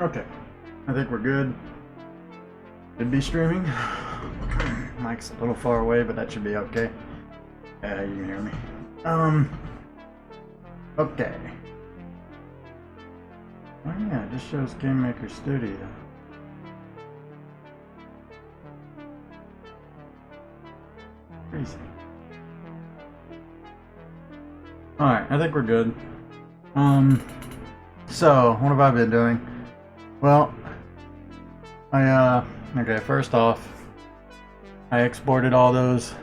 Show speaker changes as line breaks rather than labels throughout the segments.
Okay, I think we're good. Should be streaming. Mic's a little far away, but that should be okay. Yeah, you can hear me. Okay. Oh yeah, it just shows Game Maker Studio. Crazy. Alright, I think we're good. So, what have I been doing? Well, okay, first off, I exported all those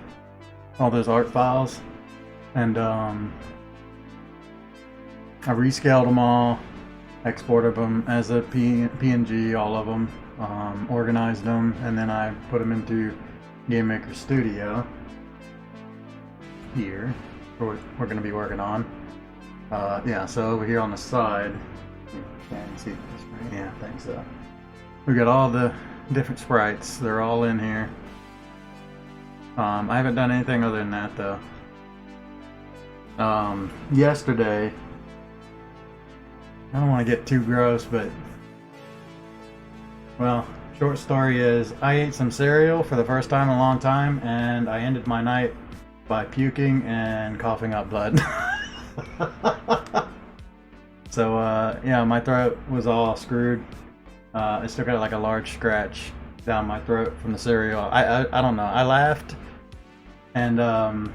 art files, and I rescaled them all, exported them as a PNG, all of them, organized them, and then I put them into Game Maker Studio here, we're going to be working on. Yeah, so over here on the side, you can see this, right? Yeah, I think so. We got all the different sprites, they're all in here. I haven't done anything other than that though. Yesterday, I don't want to get too gross, but well, short story is I ate some cereal for the first time in a long time, and I ended my night by puking and coughing up blood. So yeah, my throat was all screwed. I still got like a large scratch down my throat from the cereal. I don't know. I laughed, and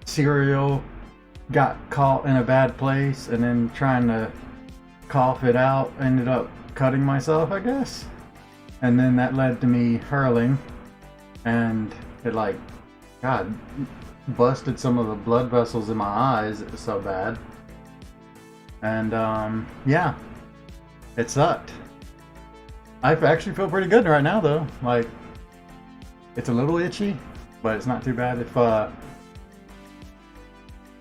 cereal got caught in a bad place, and then trying to cough it out, ended up cutting myself, I guess. And then that led to me hurling, and it like, God, busted some of the blood vessels in my eyes. It was so bad. And yeah, it sucked. I actually feel pretty good right now though. Like, it's a little itchy, but it's not too bad.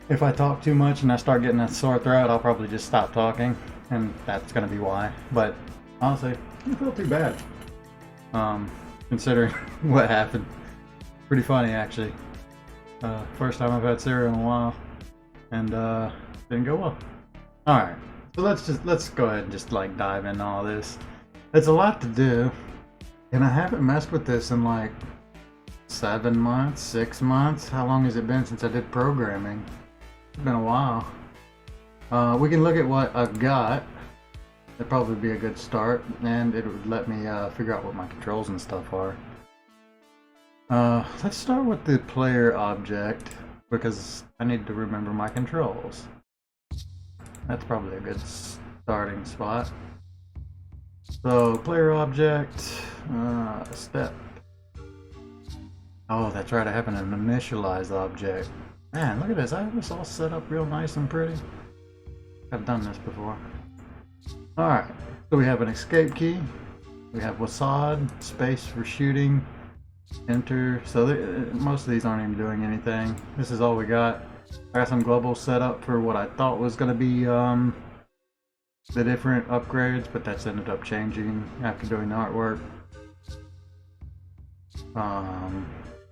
If I talk too much and I start getting a sore throat, I'll probably just stop talking, and that's gonna be why. But honestly, I don't feel too bad, considering what happened. Pretty funny actually. First time I've had cereal in a while, and didn't go well. All right, so let's go ahead and just like dive into all this. It's a lot to do, and I haven't messed with this in like 7 months, 6 months. How long has it been since I did programming? It's been a while. We can look at what I've got. That'd probably be a good start, and it would let me figure out what my controls and stuff are. Let's start with the player object, because I need to remember my controls. That's probably a good starting spot. So, player object, step. Oh, that's right, I have an initialize object. Man, look at this, I have this all set up real nice and pretty. I've done this before. Alright, so we have an escape key. We have WASD, space for shooting, enter. So most of these aren't even doing anything. This is all we got. I got some global set up for what I thought was going to be the different upgrades, but that's ended up changing after doing the artwork.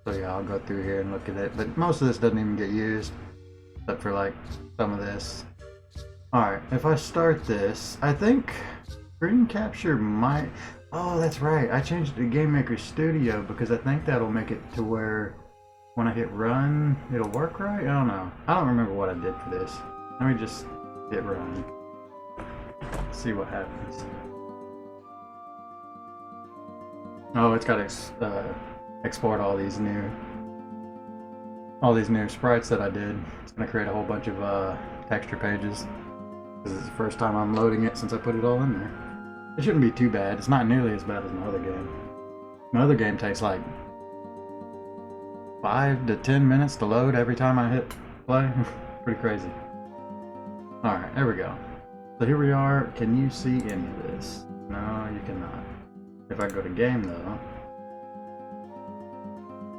So yeah, I'll go through here and look at it, but most of this doesn't even get used, except for like some of this. Alright, if I start this, I think screen capture might... Oh, that's right, I changed it to Game Maker Studio because I think that'll make it to where when I hit run, it'll work right? I don't know. I don't remember what I did for this. Let me just hit run. See what happens. Oh, it's got to export all these new sprites that I did. It's gonna create a whole bunch of texture pages. This is the first time I'm loading it since I put it all in there. It shouldn't be too bad. It's not nearly as bad as my other game. My other game takes like 5 to 10 minutes to load every time I hit play. Pretty crazy. Alright, there we go. So here we are. Can you see any of this? No, you cannot. If I go to game though,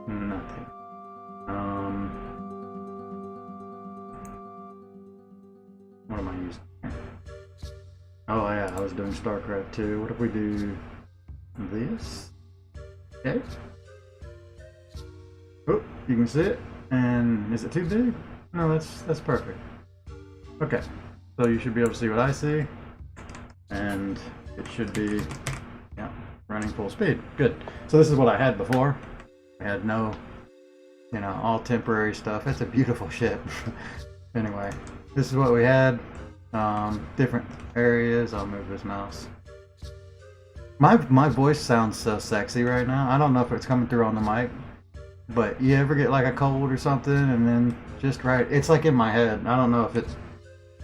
nothing. What am I using here? Oh yeah, I was doing StarCraft 2. What if we do this? Okay. Oh, you can see it. And is it too big? No, that's perfect. Okay, so you should be able to see what I see, and it should be, yeah, running full speed. Good. So this is what I had before. I had no, you know, all temporary stuff. It's a beautiful ship. Anyway, this is what we had. Different areas. I'll move this mouse. My voice sounds so sexy right now. I don't know if it's coming through on the mic, but you ever get like a cold or something and then just right, it's like in my head. I don't know if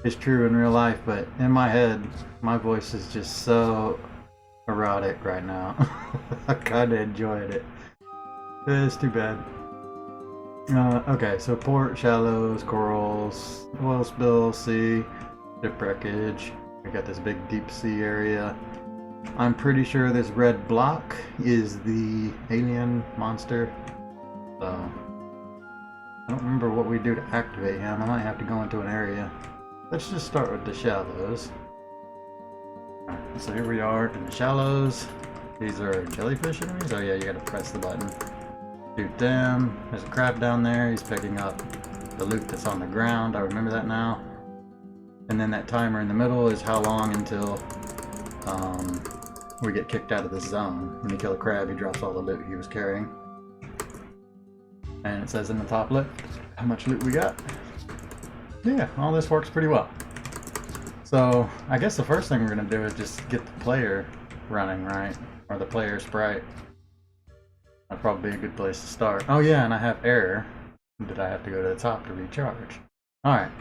it's true in real life, but in my head, my voice is just so erotic right now. I kinda enjoyed it. It's too bad. Okay, so port, shallows, corals, oil spill, sea, shipwreckage. We got this big deep sea area. I'm pretty sure this red block is the alien monster. So I don't remember what we do to activate him. I might have to go into an area. Let's just start with the shallows. Alright, so here we are in the shallows. These are jellyfish enemies? Oh yeah, you gotta press the button. Shoot them. There's a crab down there. He's picking up the loot that's on the ground. I remember that now. And then that timer in the middle is how long until we get kicked out of this zone. When you kill a crab, he drops all the loot he was carrying. And it says in the top left how much loot we got. Yeah, all this works pretty well. So I guess the first thing we're going to do is just get the player running, right? Or the player sprite. That'd probably be a good place to start. Oh yeah, and I have error. Did I have to go to the top to recharge? Alright.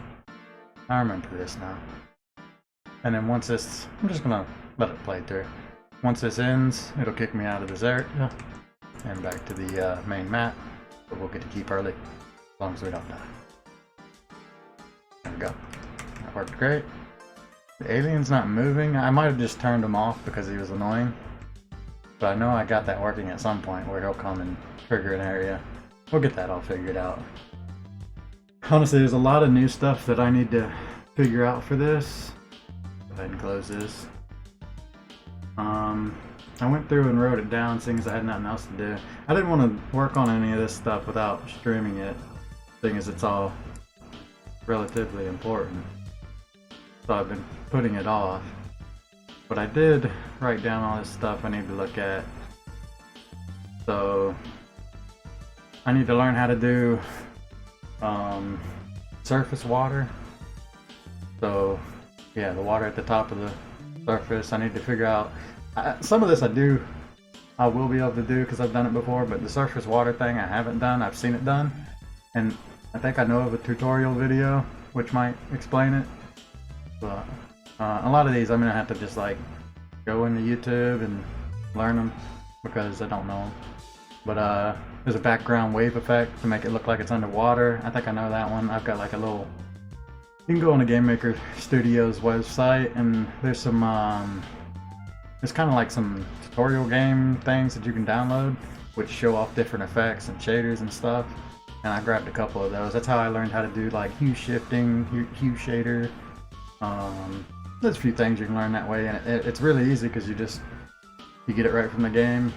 I remember this now. And then once this, I'm just gonna let it play through. Once this ends, it'll kick me out of this area and back to the main map. But we'll get to keep early, as long as we don't die. There we go. That worked great. The alien's not moving. I might have just turned him off because he was annoying. But I know I got that working at some point where he'll come and trigger an area. We'll get that all figured out. Honestly, there's a lot of new stuff that I need to figure out for this. Go ahead and close this. I went through and wrote it down, seeing as I had nothing else to do. I didn't want to work on any of this stuff without streaming it, seeing as it's all relatively important. So I've been putting it off. But I did write down all this stuff I need to look at. So I need to learn how to do surface water. So yeah, the water at the top of the surface. I need to figure out some of this I will be able to do because I've done it before, but the surface water thing I haven't done. I've seen it done, and I think I know of a tutorial video which might explain it. But a lot of these I'm gonna have to just like go into YouTube and learn them because I don't know them. But there's a background wave effect to make it look like it's underwater. I think I know that one. I've got like a little, you can go on the Game Maker Studios website and there's some there's kind of like some tutorial game things that you can download which show off different effects and shaders and stuff, and I grabbed a couple of those. That's how I learned how to do like hue shifting, hue shader. There's a few things you can learn that way, and it's really easy because you get it right from the game.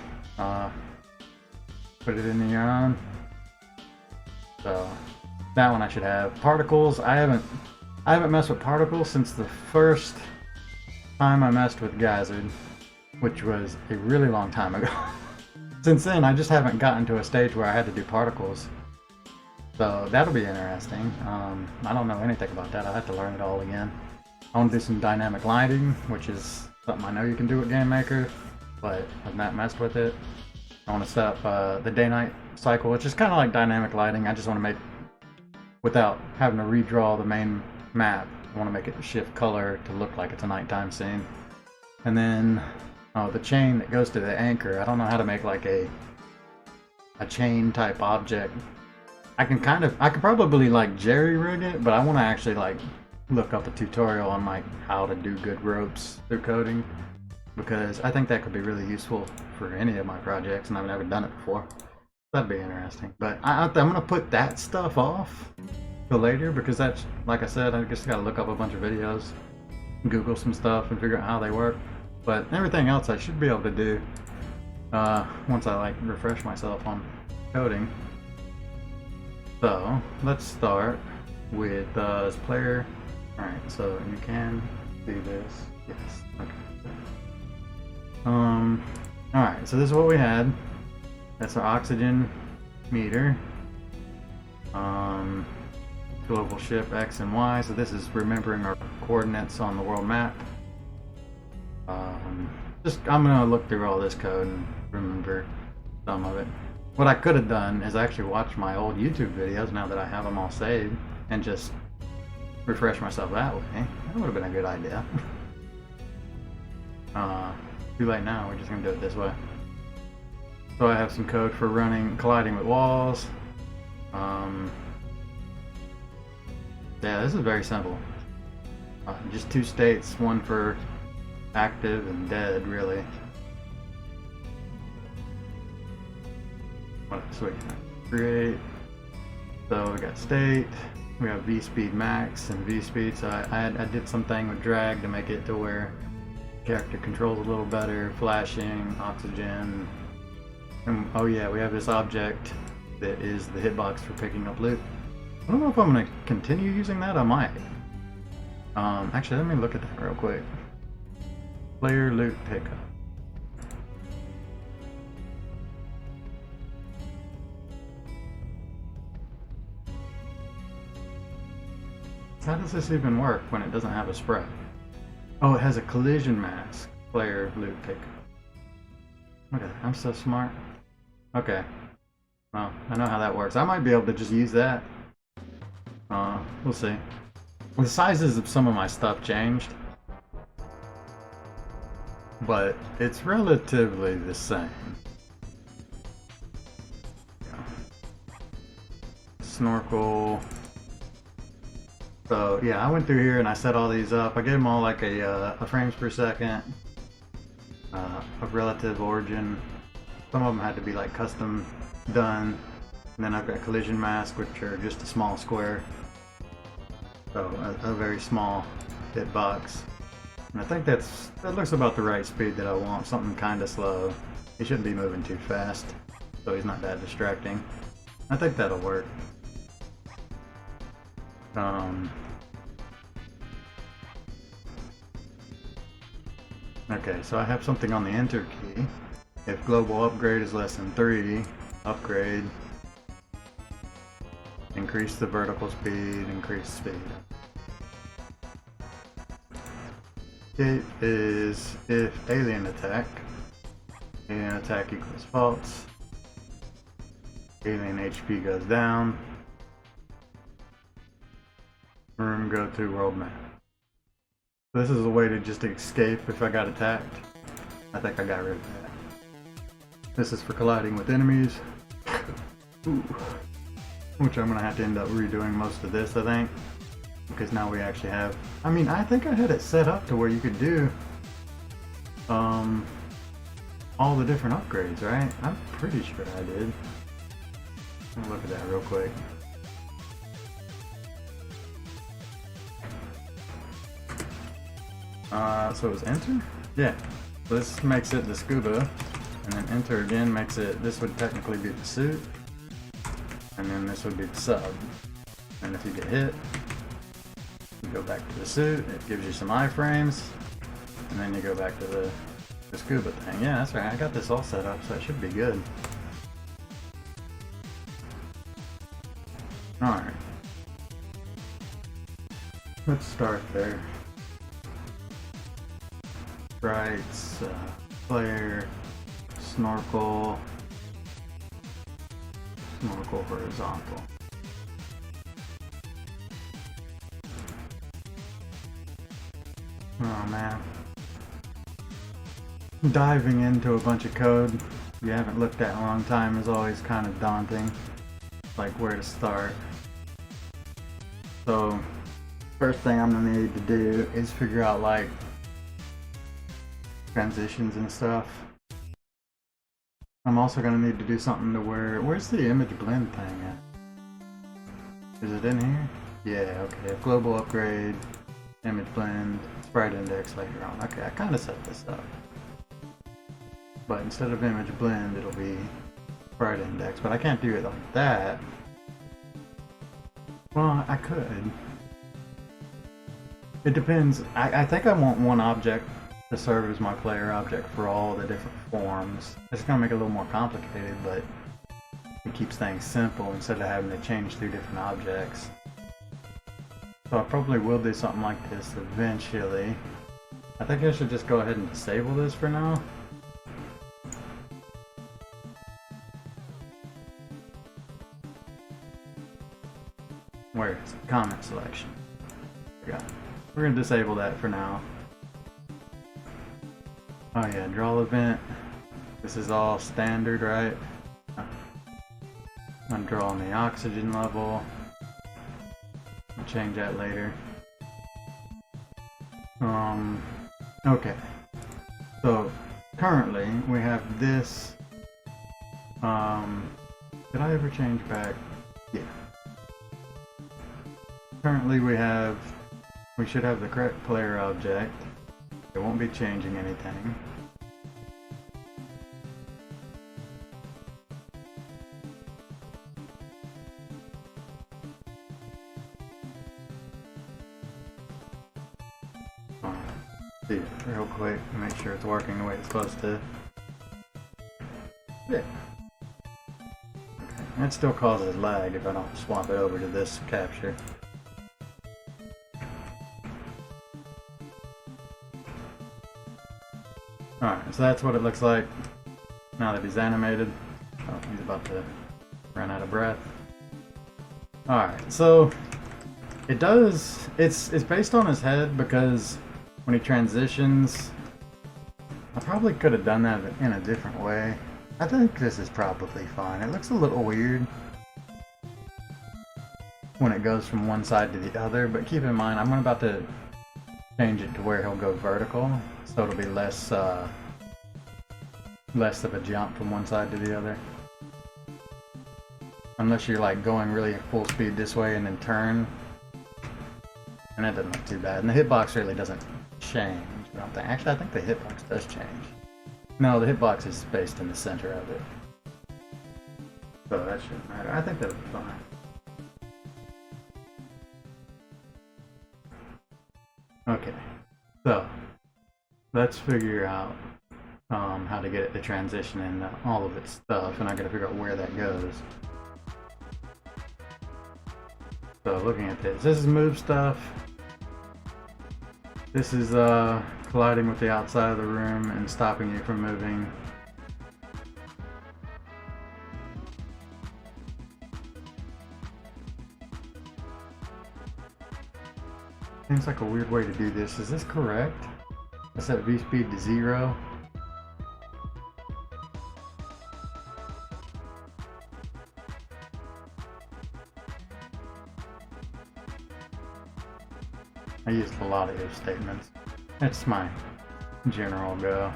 Put it in your own. So that one I should have. Particles, I haven't messed with particles since the first time I messed with Gizzard, which was a really long time ago. Since then I just haven't gotten to a stage where I had to do particles. So that'll be interesting. I don't know anything about that. I'll have to learn it all again. I want to do some dynamic lighting, which is something I know you can do with Game Maker, but I've not messed with it. I want to set up the day-night cycle, which is kind of like dynamic lighting. I just want to make, without having to redraw the main map. I want to make it shift color to look like it's a nighttime scene. And then, oh, the chain that goes to the anchor. I don't know how to make like a chain type object. I could probably like jerry rig it, but I want to actually like look up a tutorial on like how to do good ropes through coding, because I think that could be really useful for any of my projects, and I've never done it before. That'd be interesting. But I'm gonna put that stuff off till later, because that's, like I said, I just gotta look up a bunch of videos, Google some stuff, and figure out how they work. But everything else I should be able to do once I like refresh myself on coding. So let's start with this player. Alright, so you can do this. Yes. Okay. Alright, so this is what we had. That's our oxygen meter. Global ship X and Y. So this is remembering our coordinates on the world map. I'm gonna look through all this code and remember some of it. What I could have done is actually watch my old YouTube videos now that I have them all saved, and just refresh myself that way. That would have been a good idea. Too late now, we're just gonna do it this way. So I have some code for colliding with walls. Yeah, this is very simple. Just two states, one for active and dead, really. What else we can create? So we got state, we have V speed max and V speed. So I did something with drag to make it to where character controls a little better, flashing, oxygen, and oh yeah, we have this object that is the hitbox for picking up loot. I don't know if I'm going to continue using that. I might. Actually, let me look at that real quick. Player loot pickup. How does this even work when it doesn't have a spread? Oh, it has a collision mask. Player loot pickup. Okay, I'm so smart. Okay. Well, I know how that works. I might be able to just use that. We'll see. The sizes of some of my stuff changed, but it's relatively the same. Yeah. Snorkel. So yeah, I went through here and I set all these up. I gave them all like a frames per second, of relative origin. Some of them had to be like custom done. And then I've got collision mask, which are just a small square. So a very small hitbox. And I think that looks about the right speed that I want. Something kind of slow. He shouldn't be moving too fast, so he's not that distracting. I think that'll work. Okay, so I have something on the enter key. If global upgrade is less than 3, upgrade. Increase the vertical speed, increase speed. It is if alien attack equals false, alien HP goes down, room go to world map. This is a way to just escape if I got attacked. I think I got rid of that. This is for colliding with enemies. Ooh. Which I'm gonna have to end up redoing most of this, I think, because now we actually have. I mean, I think I had it set up to where you could do all the different upgrades, right? I'm pretty sure I did. Let me look at that real quick. So it was enter? Yeah. So this makes it the scuba, and then enter again makes it. This would technically be the suit. And then this would be the sub. And if you get hit, you go back to the suit, it gives you some iframes, and then you go back to the scuba thing. Yeah, that's right, I got this all set up, so it should be good. Alright. Let's start there. Sprites, player, snorkel, snorkel horizontal. Oh man. Diving into a bunch of code you haven't looked at in a long time is always kind of daunting. Like where to start. So first thing I'm gonna need to do is figure out like transitions and stuff. I'm also gonna need to do something to where's the image blend thing at? Is it in here? Yeah, okay. Global upgrade, image blend, sprite index later on. Okay, I kind of set this up. But instead of image blend, it'll be sprite index. But I can't do it like that. Well, I could. It depends. I think I want one object to serve as my player object for all the different forms. It's gonna make it a little more complicated, but it keeps things simple instead of having to change through different objects. So I probably will do something like this eventually. I think I should just go ahead and disable this for now. Where is it? Comment selection. Yeah. We're going to disable that for now. Oh yeah, draw event. This is all standard, right? I'm drawing the oxygen level. I'll change that later. Okay. So currently we have this. Did I ever change back? Yeah. Currently we should have the correct player object. It won't be changing anything. See it real quick and make sure it's working the way it's supposed to. Yeah. Okay. It still causes lag if I don't swap it over to this capture. Alright, so that's what it looks like now that he's animated. Oh, he's about to run out of breath. Alright, so it's based on his head because when he transitions, I probably could have done that in a different way. I think this is probably fine. It looks a little weird when it goes from one side to the other, but keep in mind I'm about to change it to where he'll go vertical, so it'll be less of a jump from one side to the other. Unless you're like going really full speed this way and then turn. And that doesn't look too bad. And the hitbox really doesn't change. I don't think. Actually, I think the hitbox does change. No, the hitbox is spaced in the center of it. So that shouldn't matter. I think that'll be fine. Okay, so let's figure out how to get it to transition and all of its stuff, and I gotta figure out where that goes. So looking at this is move stuff. This is colliding with the outside of the room and stopping you from moving. Seems like a weird way to do this. Is this correct? I set V speed to 0. I used a lot of if statements. That's my general go.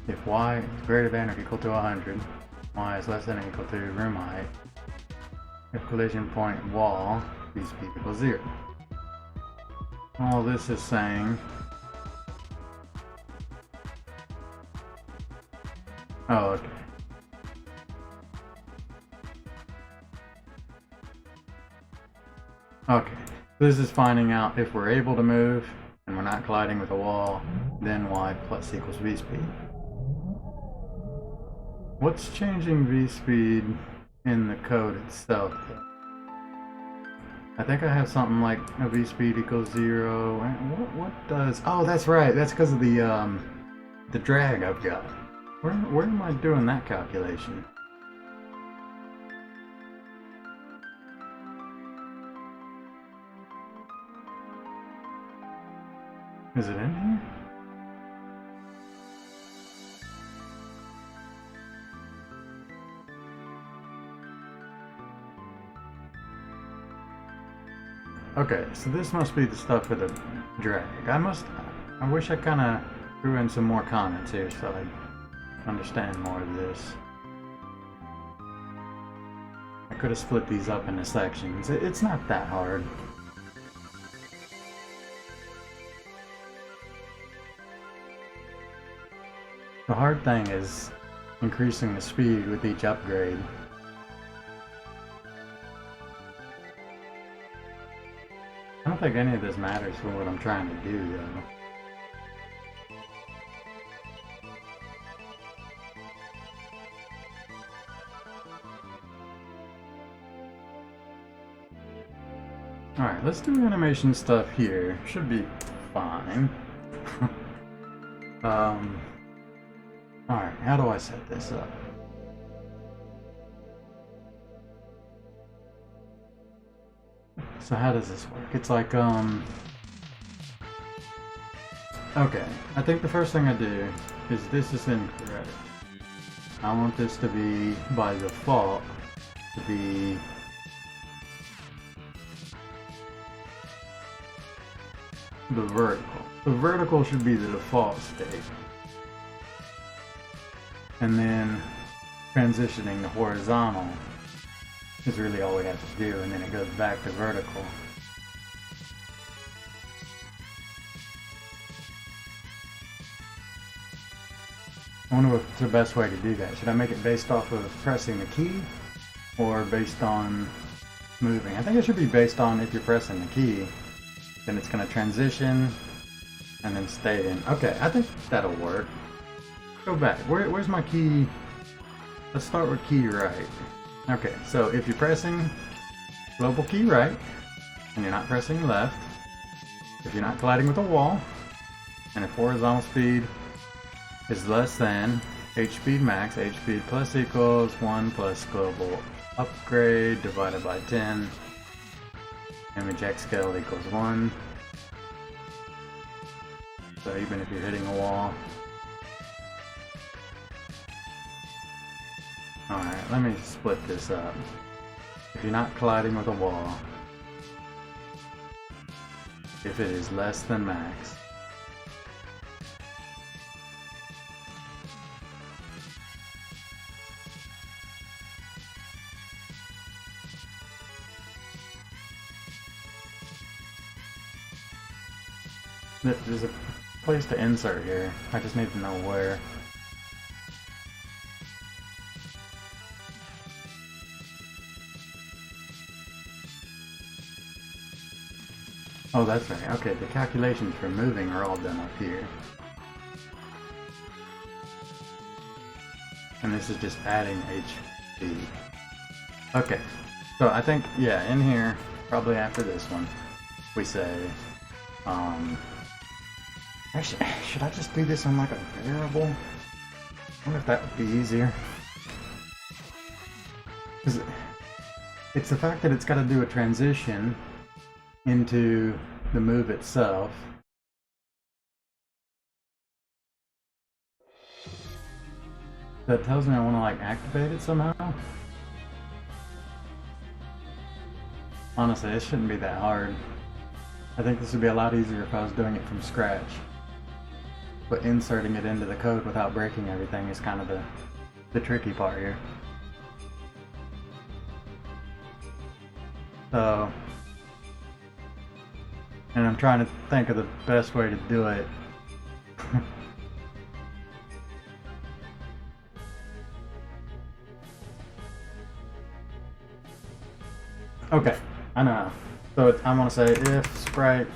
If y is greater than or equal to 100, y is less than or equal to room height. If collision point wall, v speed equals 0. All this is saying. Oh, okay. Okay, this is finding out if we're able to move and we're not colliding with a wall, then y plus equals v speed. What's changing v speed in the code itself though? I think I have something like a v speed equals 0. What does? Oh, that's right. That's because of the drag I've got. Where am I doing that calculation? Is it in here? Okay, so this must be the stuff with the drag. I wish I kind of threw in some more comments here so I'd understand more of this. I could have split these up into sections. It's not that hard. The hard thing is increasing the speed with each upgrade. I don't think any of this matters for what I'm trying to do, though. Alright, let's do animation stuff here. Should be fine. Alright, how do I set this up? So how does this work? It's like, okay, I think the first thing I do is this is incorrect. I want this to be, by default, to be the vertical. The vertical should be the default state. And then transitioning to horizontal is really all we have to do, and then it goes back to vertical. I wonder what's the best way to do that. Should I make it based off of pressing the key or based on moving? I think it should be based on if you're pressing the key, then it's going to transition and then stay in. Okay, I think that'll work. Go back. Where's my key? Let's start with key right. Okay, so if you're pressing global key right, and you're not pressing left, if you're not colliding with a wall, and if horizontal speed is less than h speed max, h speed plus equals 1 plus global upgrade divided by 10, image x scale equals 1. So even if you're hitting a wall. Alright, let me split this up. If you're not colliding with a wall, if it is less than max, there's a place to insert here. I just need to know where. Oh, that's right. Okay, the calculations for moving are all done up here. And this is just adding HP. Okay, so I think, yeah, in here, probably after this one, we say, actually, should I just do this on like a variable? I wonder if that would be easier. Because it's the fact that it's got to do a transition into the move itself. That tells me I want to like activate it somehow. Honestly, it shouldn't be that hard. I think this would be a lot easier if I was doing it from scratch. But inserting it into the code without breaking everything is kind of the tricky part here. So, and I'm trying to think of the best way to do it. Okay, I know. So I'm going to say if sprite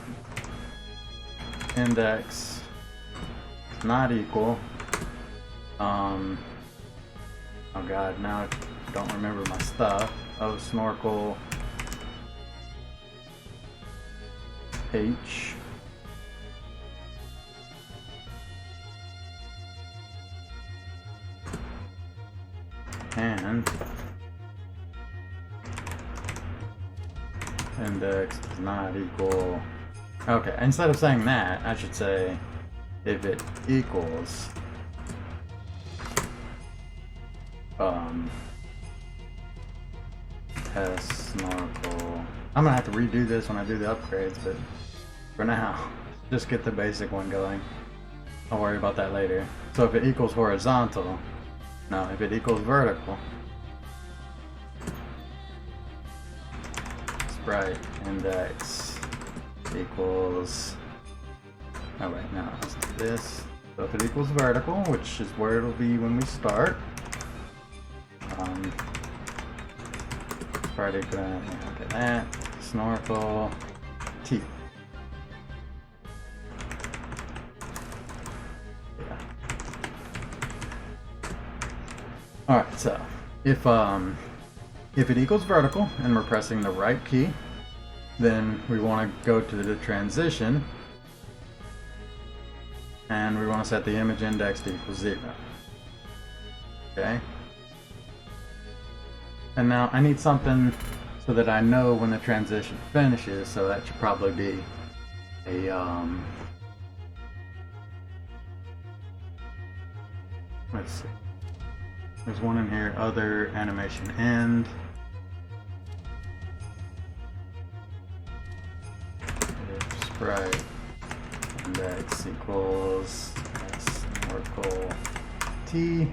index is not equal, oh god, now I don't remember my stuff. Oh, snorkel H and index does not equal Okay, instead of saying that, I should say if it equals test snorkel. I'm gonna have to redo this when I do the upgrades, but for now, just get the basic one going. I'll worry about that later. So if it equals horizontal, no, if it equals vertical, sprite index equals, oh wait, no, let's do this. So if it equals vertical, which is where it'll be when we start, sprite equal, look at that, snorkel, T. Alright, so if it equals vertical and we're pressing the right key, then we want to go to the transition and we want to set the image index to equal 0. Okay? And now I need something so that I know when the transition finishes, so that should probably be a let's see. There's one in here, other animation end. If sprite index equals snorkel T.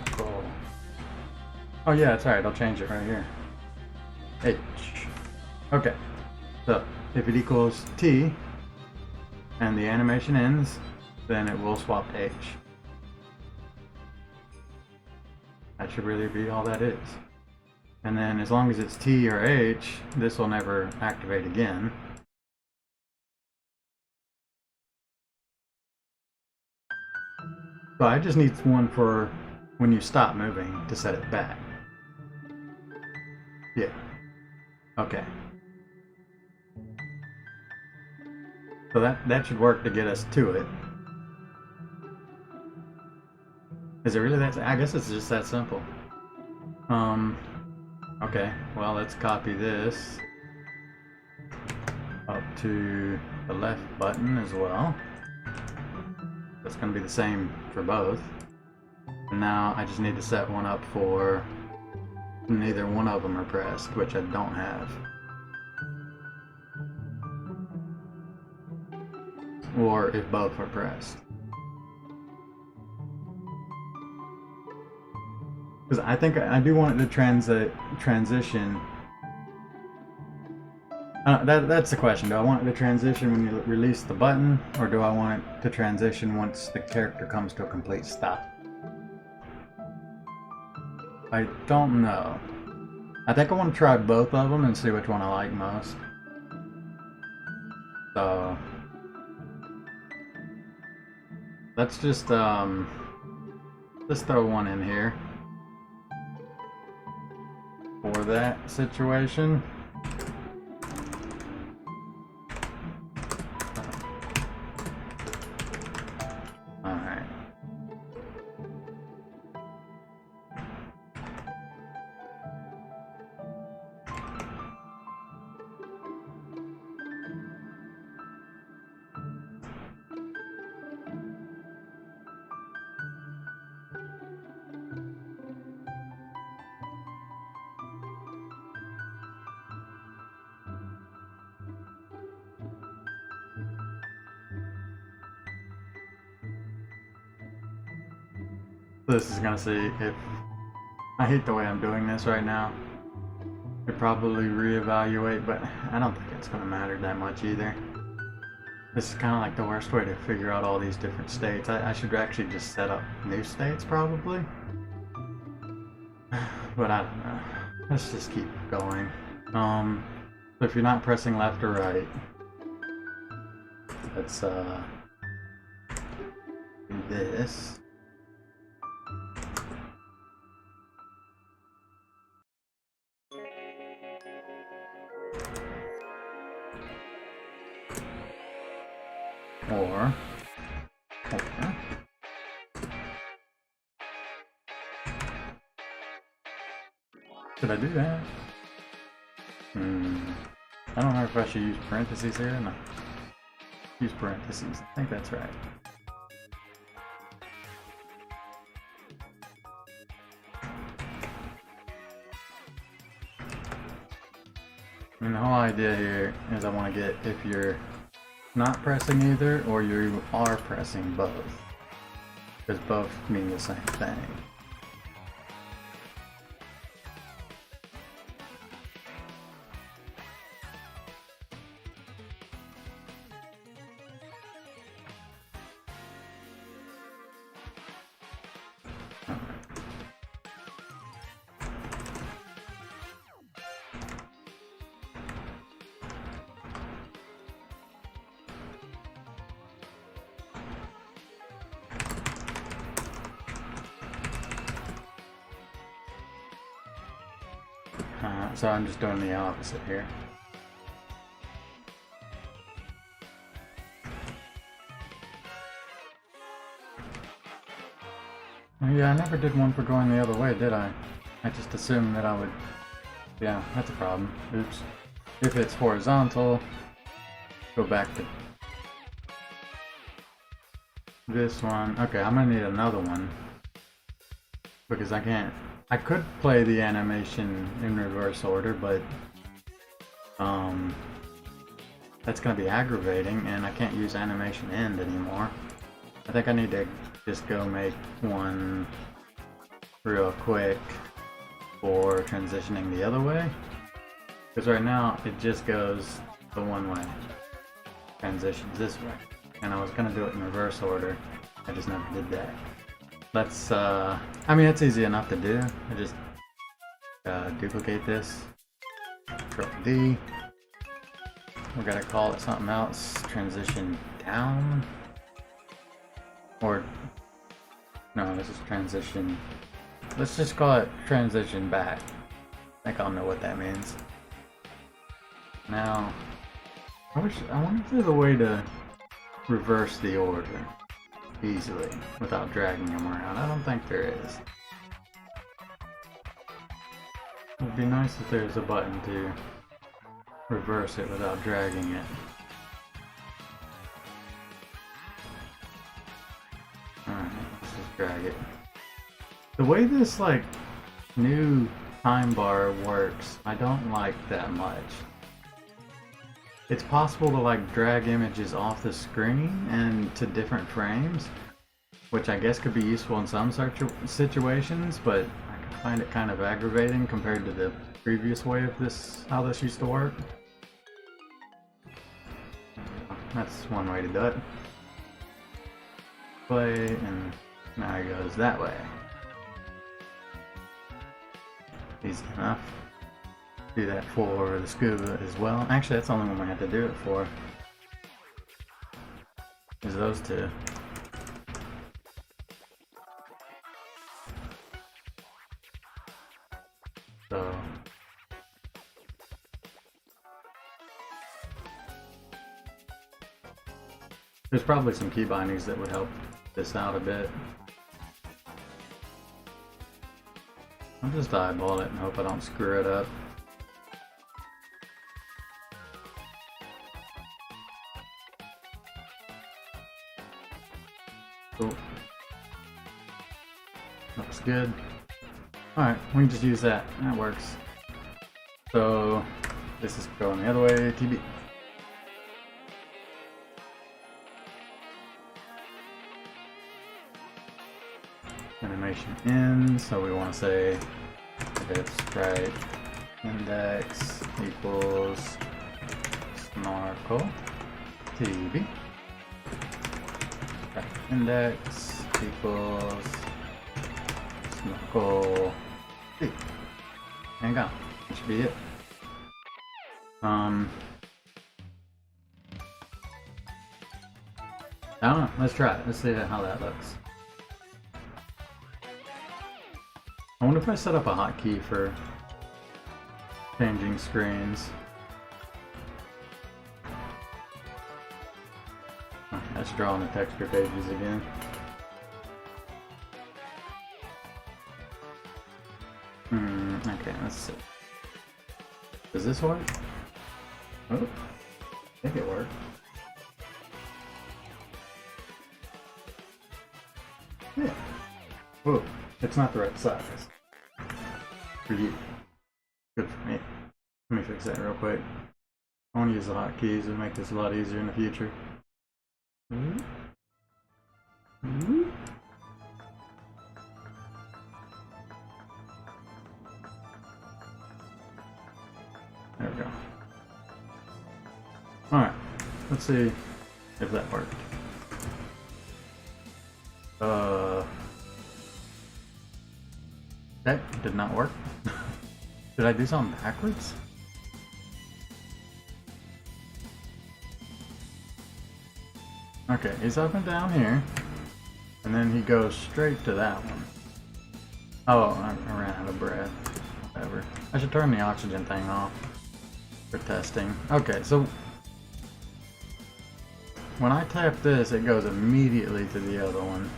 Snorkel. Oh yeah, that's right, I'll change it right here. H. Okay. So, if it equals T, and the animation ends, then it will swap to H. That should really be all that is. And then as long as it's T or H, this will never activate again. So I just need one for when you stop moving to set it back. Yeah. Okay. So that should work to get us to it. Is it really that? I guess it's just that simple. Okay, well let's copy this up to the left button as well. That's going to be the same for both. And now I just need to set one up for neither one of them are pressed, which I don't have. Or if both are pressed. Because I think I do want it to transition. That's the question. Do I want it to transition when you release the button, or do I want it to transition once the character comes to a complete stop? I don't know. I think I want to try both of them and see which one I like most. So let's just throw one in here for that situation. Alright. This is gonna see if I hate the way I'm doing this right now. Could probably reevaluate, but I don't think it's gonna matter that much either. This is kind of like the worst way to figure out all these different states. I should actually just set up new states probably. But I don't know. Let's just keep going. So if you're not pressing left or right, let's do this. Or Should I do that? I don't know if I should use parentheses here or not. Use parentheses. I think that's right. And the whole idea here is I want to get if you're not pressing either or you are pressing both. Because both mean the same thing. So I'm just doing the opposite here. Oh yeah, I never did one for going the other way, did I? I just assumed that I would... Yeah, that's a problem. Oops. If it's horizontal, go back to this one. Okay, I'm gonna need another one. Because I can't... I could play the animation in reverse order, but that's going to be aggravating, and I can't use animation end anymore. I think I need to just go make one real quick for transitioning the other way. Because right now it just goes the one way. Transitions this way. And I was going to do it in reverse order. I just never did that. Let's, I mean, it's easy enough to do. I just duplicate this, Control D. We're gonna call it something else. Transition down, or no, this is transition. Let's just call it transition back. I think I'll know what that means. Now, I wonder if there's a way to reverse the order easily without dragging them around. I don't think there is. It would be nice if there's a button to reverse it without dragging it. Alright, let's just drag it. The way this like new time bar works, I don't like that much. It's possible to like drag images off the screen and to different frames, which I guess could be useful in some situations, but I can find it kind of aggravating compared to the previous way of this, how this used to work. That's one way to do it. Play, and now it goes that way. Easy enough. Do that for the scuba as well. Actually, that's the only one we have to do it for. Is those two. So there's probably some key bindings that would help this out a bit. I'll just eyeball it and hope I don't screw it up. Cool. Looks good. Alright, we can just use that. That works. So, this is going the other way, TB. Animation in, so we want to say if sprite index equals snorkel TB. Index equals snorkel T. There you go. That should be it. I don't know. Let's try it. Let's see how that looks. I wonder if I set up a hotkey for changing screens. Let's draw on the texture pages again. Okay, Okay, let's see. Does this work? Oh, I think it worked. Yeah. Whoa, it's not the right size. For you. Good for me. Let me fix that real quick. I want to use the hotkeys to make this a lot easier in the future. There we go. Alright, let's see if that worked. That did not work. Did I do something backwards? Okay, he's up and down here, and then he goes straight to that one. Oh, I ran out of breath. Whatever. I should turn the oxygen thing off for testing. Okay, so when I tap this, it goes immediately to the other one.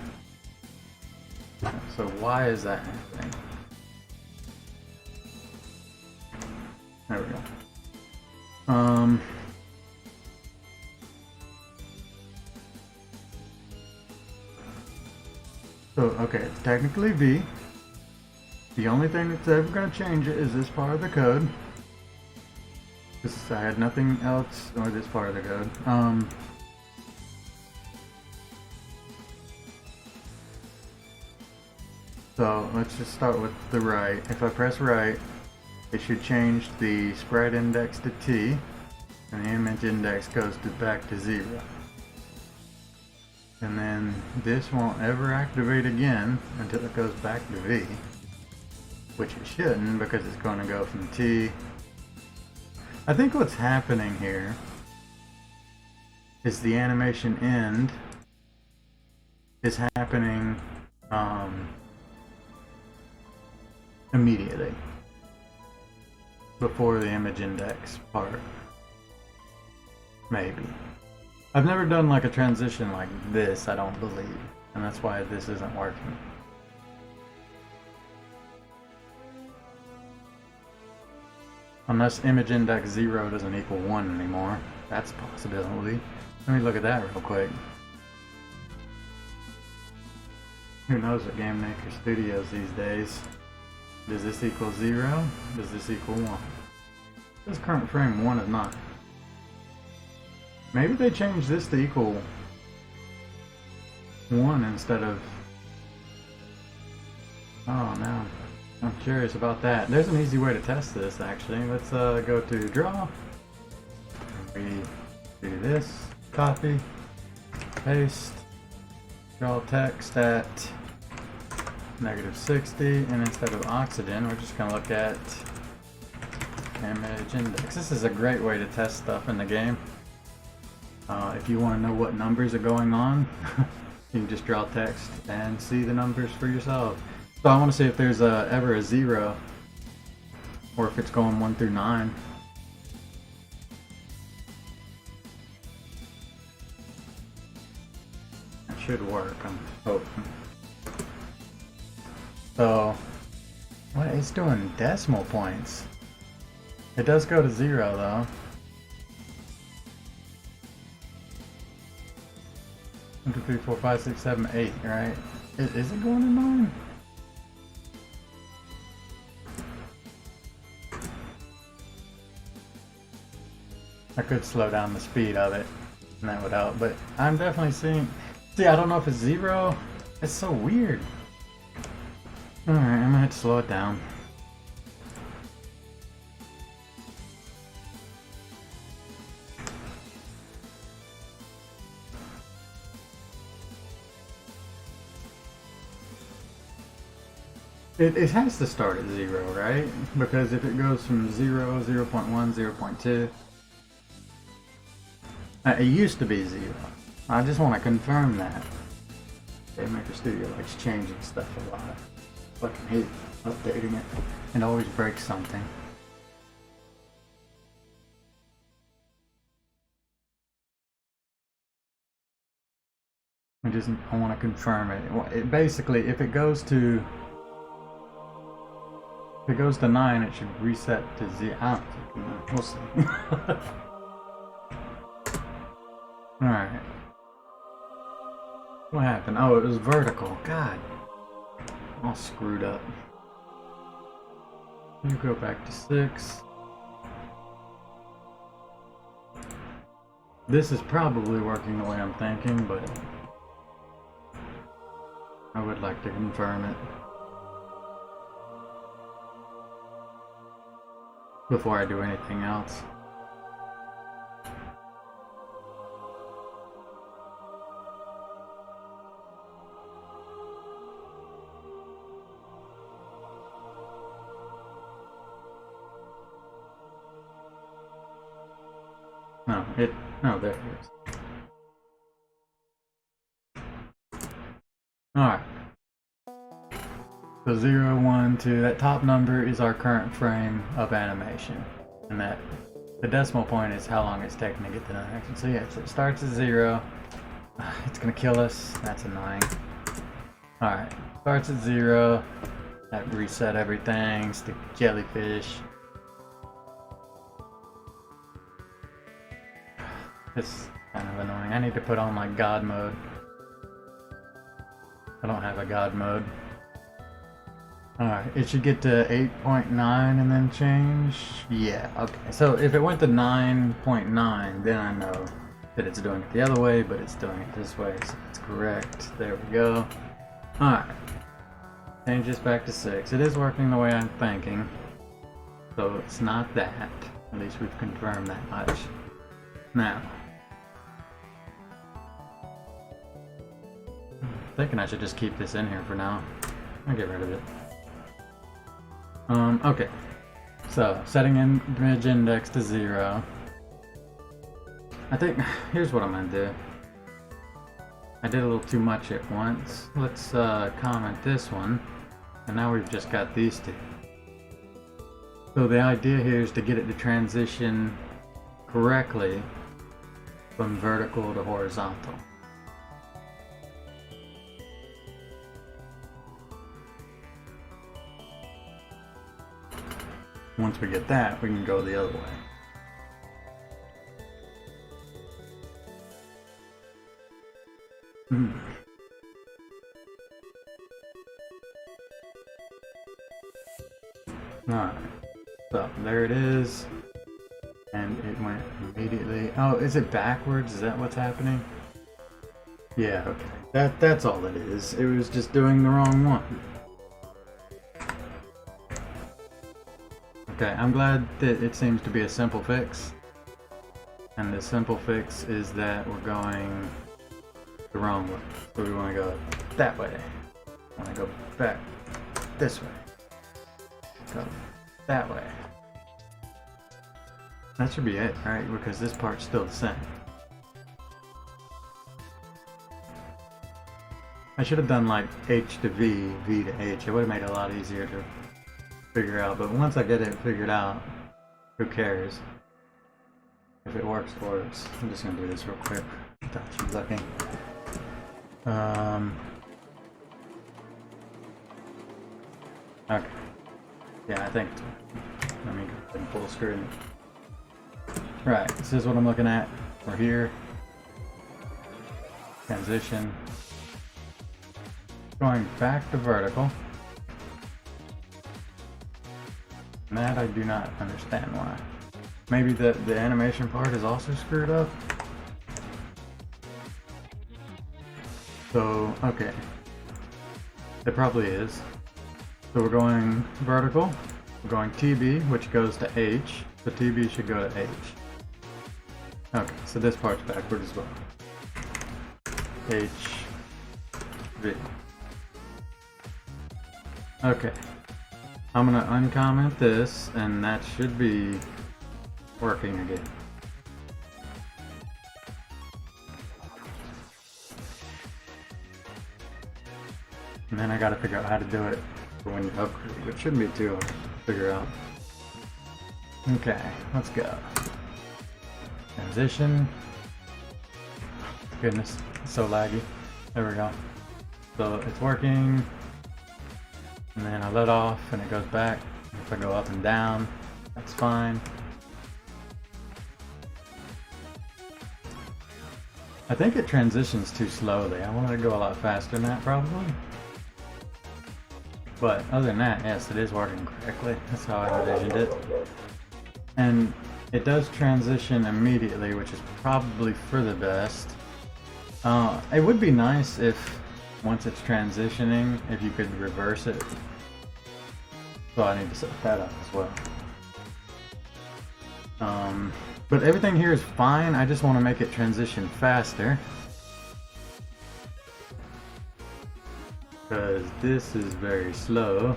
So why is that happening? There we go. So, okay, it's technically V. The only thing that's ever going to change it is this part of the code. I had nothing else or this part of the code. So let's just start with the right. If I press right, it should change the sprite index to T, and the image index goes back to 0. And then this won't ever activate again until it goes back to V, which it shouldn't because it's going to go from T. I think what's happening here is the animation end is happening immediately before the image index part. Maybe. I've never done like a transition like this, I don't believe, and that's why this isn't working. Unless image index 0 doesn't equal 1 anymore. That's a possibility. Let me look at that real quick. Who knows at Game Maker Studios these days? Does this equal 0? Does this equal 1? This current frame 1 is not. Maybe they changed this to equal 1 instead of... Oh no. I'm curious about that. There's an easy way to test this actually. Let's go to draw. We do this. Copy. Paste. Draw text at -60, and instead of oxygen, we're just going to look at image index. This is a great way to test stuff in the game. If you want to know what numbers are going on, you can just draw text and see the numbers for yourself. So I want to see if there's ever a 0, or if it's going 1 through 9. That should work, I'm hoping. So, what? It's doing decimal points. It does go to 0 though. 1, 2, 3, 4, 5, 6, 7, 8, right? Is it going to 9? I could slow down the speed of it, and that would help, but I'm definitely seeing... See, I don't know if it's 0. It's so weird. Alright, I'm gonna have to slow it down. It has to start at 0, right? Because if it goes from 0, 0.1, 0.2... it used to be 0. I just want to confirm that. Game Maker Studio likes changing stuff a lot. Fucking hate updating it. It always breaks something. I want to confirm it. Basically, if it goes to If it goes to 9, it should reset to 0. I don't fucking know. We'll see. Alright. What happened? Oh, it was vertical. God. All screwed up. You go back to 6. This is probably working the way I'm thinking, but I would like to confirm it before I do anything else. No, there it is. Alright. So 0, 1, 2, that top number is our current frame of animation. And that the decimal point is how long it's taking to get to the next one. So yeah, so it starts at 0. It's gonna kill us. That's annoying. Alright. Starts at 0. That reset everything. Stick jellyfish. It's kind of annoying. I need to put on like God mode. I don't have a God mode. Alright, it should get to 8.9 and then change. Yeah, okay. So if it went to 9.9, then I know that it's doing it the other way, but it's doing it this way, so it's correct. There we go. Alright. Change this back to 6. It is working the way I'm thinking. So it's not that. At least we've confirmed that much. Now. I'm thinking I should just keep this in here for now. I'll get rid of it. Okay. So, setting image index to 0. I think, here's what I'm gonna do. I did a little too much at once. Let's comment this one. And now we've just got these two. So the idea here is to get it to transition correctly from vertical to horizontal. Once we get that, we can go the other way. Alright, so there it is. And it went immediately. Oh, is it backwards? Is that what's happening? Yeah, okay. That's all it is. It was just doing the wrong one. Okay, I'm glad that it seems to be a simple fix. And the simple fix is that we're going the wrong way. So we want to go that way. We want to go back this way. Go that way. That should be it, right? Because this part's still the same. I should have done like H to V, V to H. It would have made it a lot easier to figure out, but once I get it figured out, who cares? If it works, it works. I'm just gonna do this real quick. She's looking. Okay. Yeah, I think. Let me go ahead and full screen. Right, this is what I'm looking at. We're here. Transition. Going back to vertical. And that I do not understand why. Maybe the animation part is also screwed up. So, okay. It probably is. So we're going vertical. We're going TB, which goes to H. So TB should go to H. Okay, so this part's backward as well. H, V. Okay. I'm gonna uncomment this, and that should be working again. And then I gotta figure out how to do it for when you upgrade, which shouldn't be too hard to figure out. Okay, let's go. Transition. Goodness, it's so laggy. There we go. So it's working. And then I let off and it goes back. If I go up and down, that's fine. I think it transitions too slowly. I wanted to go a lot faster than that, probably. But other than that, yes, it is working correctly. That's how I envisioned it. And it does transition immediately, which is probably for the best. It would be nice if, once it's transitioning, if you could reverse it. So I need to set that up as well. But everything here is fine. I just want to make it transition faster. Because this is very slow.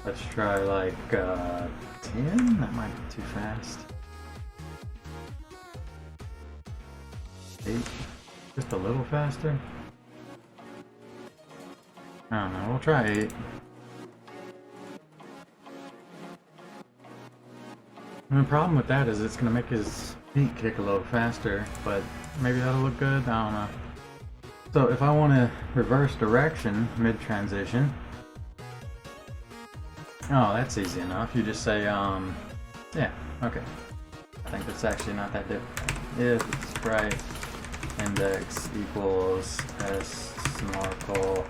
Let's try like 10? That might be too fast. 8? Just a little faster? I don't know, we'll try 8. And the problem with that is it's going to make his feet kick a little faster, but maybe that'll look good, I don't know. So if I want to reverse direction mid-transition, oh, that's easy enough. You just say, yeah, okay. I think that's actually not that difficult. If sprite index equals s snorkel,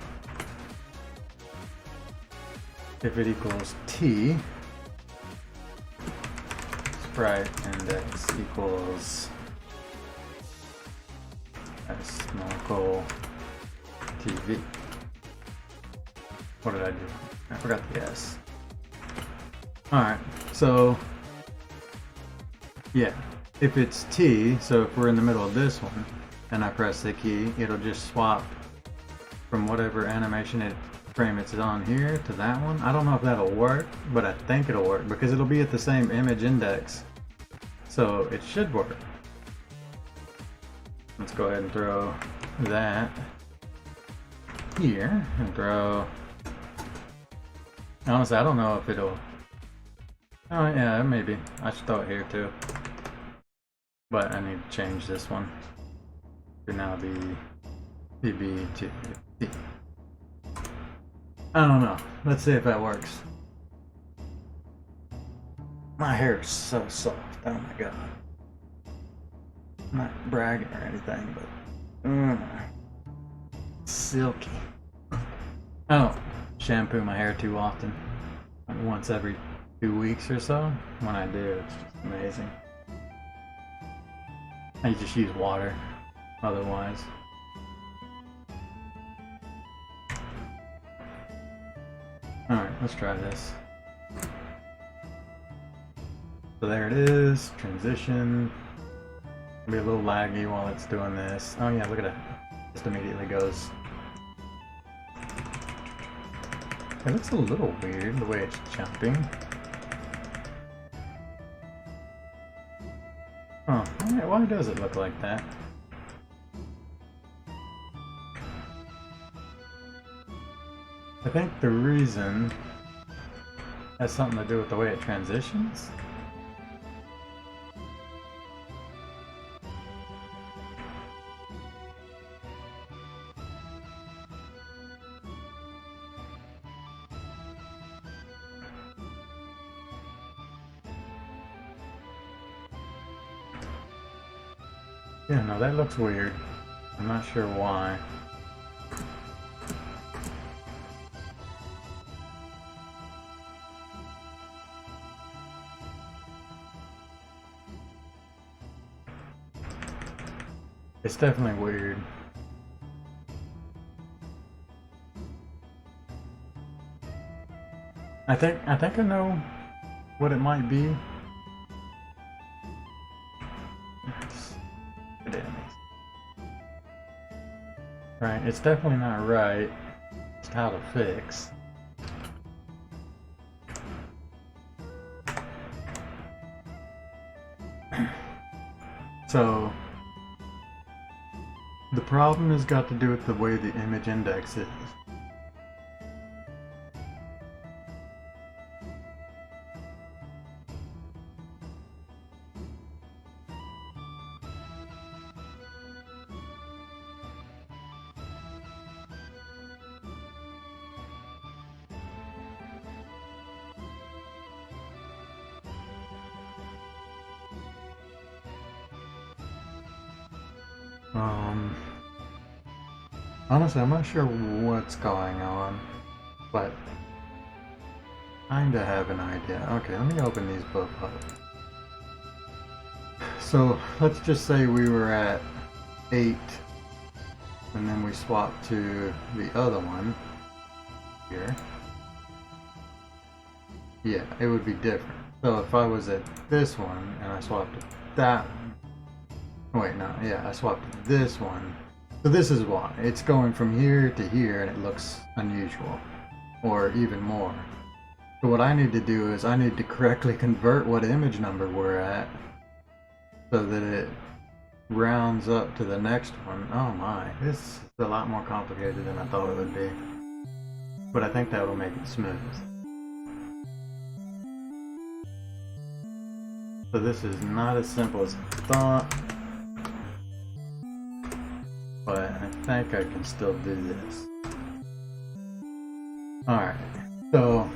if it equals t, sprite index equals s snorkel tv. What did I do? I forgot the s. Alright, so yeah, if it's T, so if we're in the middle of this one and I press the key, it'll just swap from whatever animation frame it's on here to that one. I don't know if that'll work, but I think it'll work because it'll be at the same image index, so it should work. Let's go ahead and throw that here and throw, honestly I don't know if it'll, oh yeah, maybe. I should throw it here too. But I need to change this one to now be PB to T. I don't know. Let's see if that works. My hair is so soft. Oh my god. I'm not bragging or anything, but silky. I don't shampoo my hair too often. Like once every 2 weeks or so. When I do, it's just amazing. I just use water otherwise. Alright, let's try this. So there it is, transition. It'll be a little laggy while it's doing this. Oh yeah, look at that. Just immediately goes. It looks a little weird the way it's jumping. Huh, why does it look like that? I think the reason has something to do with the way it transitions. Yeah, no, that looks weird. I'm not sure why. It's definitely weird. I think I know what it might be. Right, it's definitely not right. It's how to fix. So the problem has got to do with the way the image index is. Um, Honestly, I'm not sure what's going on, but kinda have an idea. Okay, let me open these both up. So let's just say we were at 8, and then we swapped to the other one here. Yeah, it would be different. So if I was at this one and I swapped to that one. Wait, no, yeah, I swapped to this one. So this is why. It's going from here to here and it looks unusual. Or even more. So what I need to do is I need to correctly convert what image number we're at so that it rounds up to the next one. Oh my, this is a lot more complicated than I thought it would be. But I think that will make it smooth. So this is not as simple as I thought. But I think I can still do this. Alright, so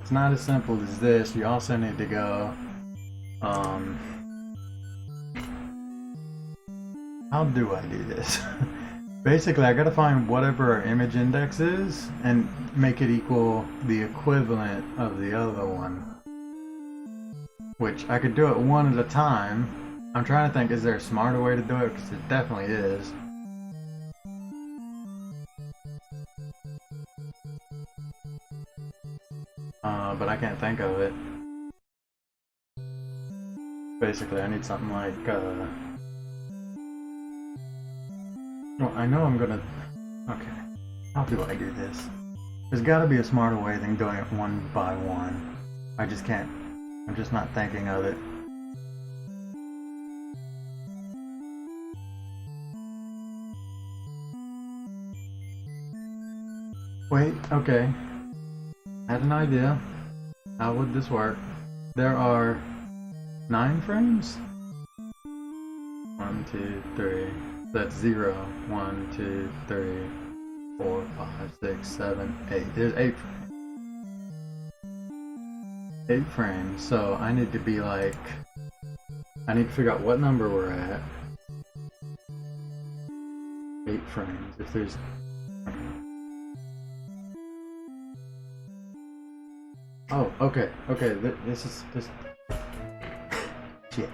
it's not as simple as this. You also need to go, how do I do this? Basically, I gotta find whatever our image index is and make it equal the equivalent of the other one. Which I could do it one at a time. I'm trying to think, is there a smarter way to do it? Because it definitely is. But I can't think of it. Basically, I need something like, well, I know I'm gonna... Okay. How do I do this? There's gotta be a smarter way than doing it one by one. I just can't... I'm just not thinking of it. Wait, okay. I had an idea. How would this work? There are 9 frames? 1, 2, 3. That's 0. 1, 2, 3, 4, 5, 6, 7, 8. There's 8 frames. 8 frames. So I need to be like... I need to figure out what number we're at. 8 frames. If there's... Oh, okay, okay, this is just... Shit.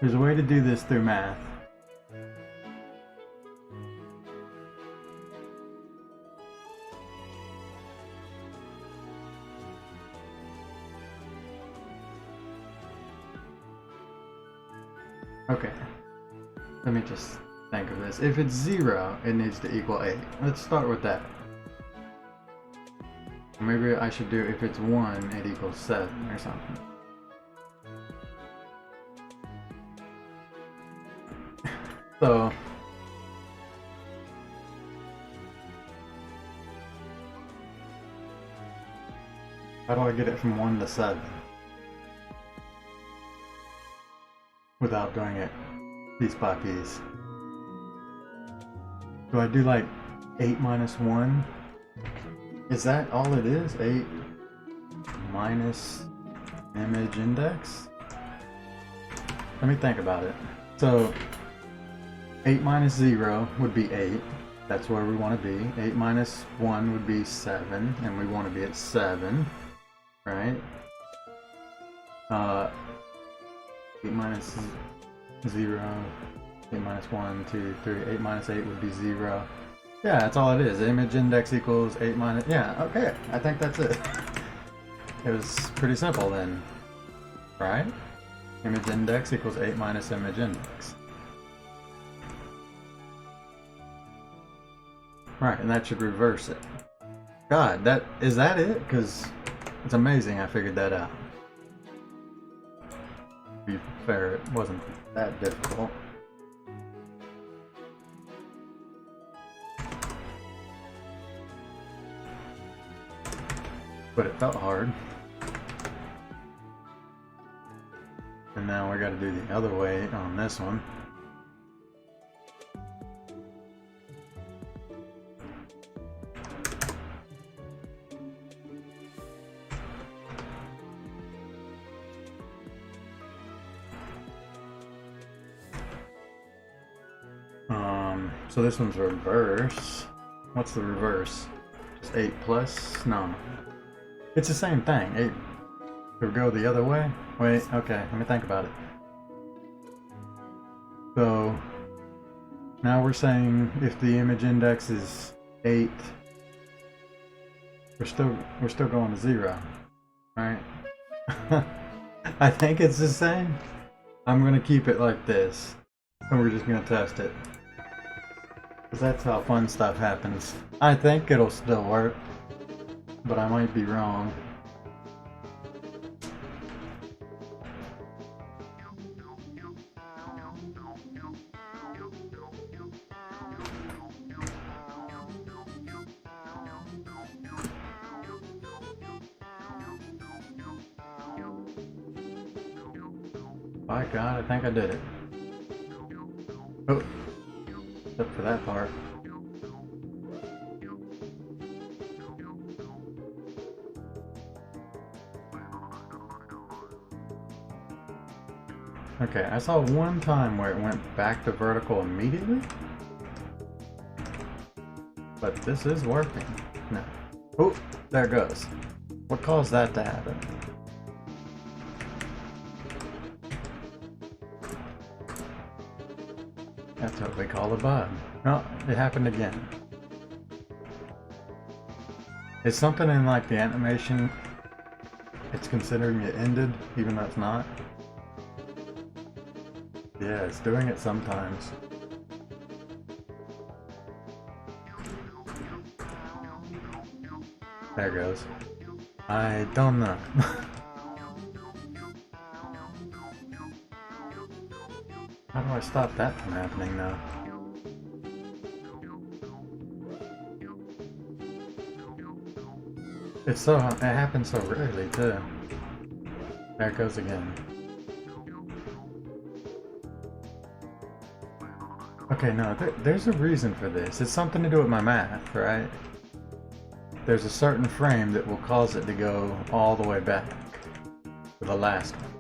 There's a way to do this through math. Okay, let me just think of this. If it's 0, it needs to equal 8. Let's start with that. Maybe I should do, if it's 1, it equals 7 or something. So, how do I get it from 1 to 7? Without doing it piece by piece. Do I do like 8 minus 1? Is that all it is? 8 minus image index? Let me think about it. So 8 minus 0 would be 8. That's where we want to be. 8 minus 1 would be 7, and we want to be at 7, right? 8 minus 0, 8 minus 1, 2, 3, 8 minus 8 would be 0. Yeah, that's all it is. Image index equals 8 minus... Yeah, okay. I think that's it. It was pretty simple then, right? Image index equals 8 minus image index. Right, and that should reverse it. God, is that it? Because it's amazing I figured that out. To be fair, it wasn't that difficult. But it felt hard. And now we gotta do the other way on this one. so this one's reverse. What's the reverse? Just 8 plus? No. It's the same thing. 8 would go the other way? Wait, okay, let me think about it. So now we're saying if the image index is 8, we're still going to 0, right? I think it's the same. I'm gonna keep it like this, and we're just gonna test it. Because that's how fun stuff happens. I think it'll still work, but I might be wrong. By God, I think I did it. Oh, except for that part. Okay, I saw one time where it went back to vertical immediately. But this is working. No. Oh, there it goes. What caused that to happen? That's what we call a bug. No, it happened again. Is something in like the animation, it's considering it ended, even though it's not? Yeah, it's doing it sometimes. There it goes. I don't know. How do I stop that from happening now? It happens so rarely too. There it goes again. Okay, no, there's a reason for this. It's something to do with my math, right? There's a certain frame that will cause it to go all the way back to the last one.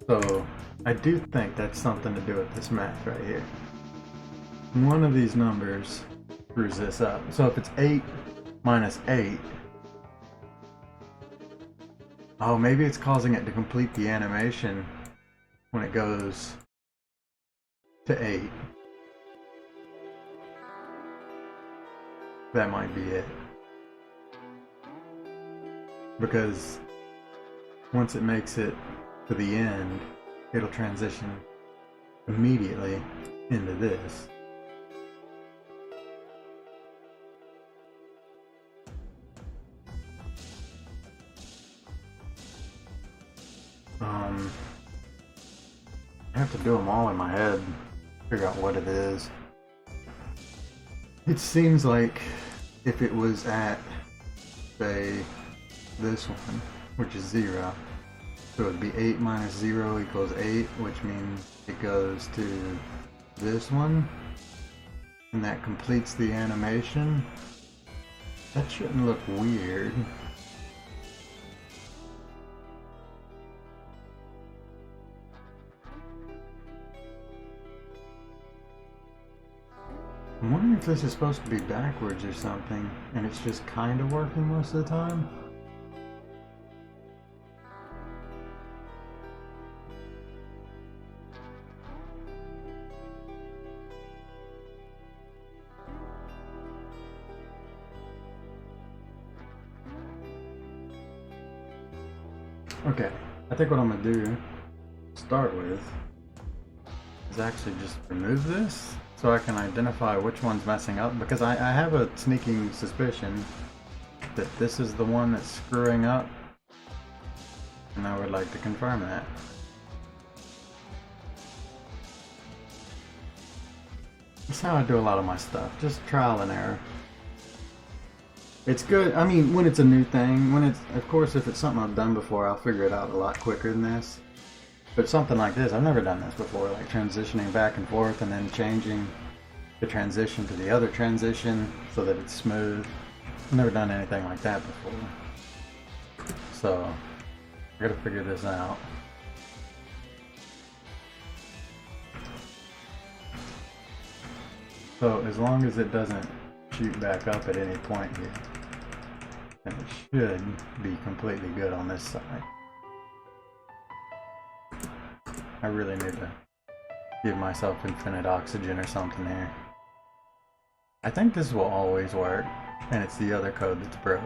So I do think that's something to do with this math right here. One of these numbers screws this up. So if it's 8 minus 8, oh, maybe it's causing it to complete the animation when it goes to 8. That might be it. Because once it makes it to the end, it'll transition immediately into this. I have to do them all in my head, figure out what it is. It seems like if it was at, say, this one, which is 0, so it'd be 8 minus 0 equals 8, which means it goes to this one, and that completes the animation. That shouldn't look weird. I'm wondering if this is supposed to be backwards or something, and it's just kind of working most of the time. Okay, I think what I'm gonna do, to start with, is actually just remove this so I can identify which one's messing up, because I have a sneaking suspicion that this is the one that's screwing up, and I would like to confirm that. That's how I do a lot of my stuff, just trial and error. It's good, I mean, when it's a new thing, of course if it's something I've done before, I'll figure it out a lot quicker than this. But something like this, I've never done this before, like transitioning back and forth and then changing the transition to the other transition so that it's smooth. I've never done anything like that before. So, I gotta figure this out. So as long as it doesn't shoot back up at any point here, then it should be completely good on this side. I really need to give myself infinite oxygen or something here. I think this will always work, and it's the other code that's broke.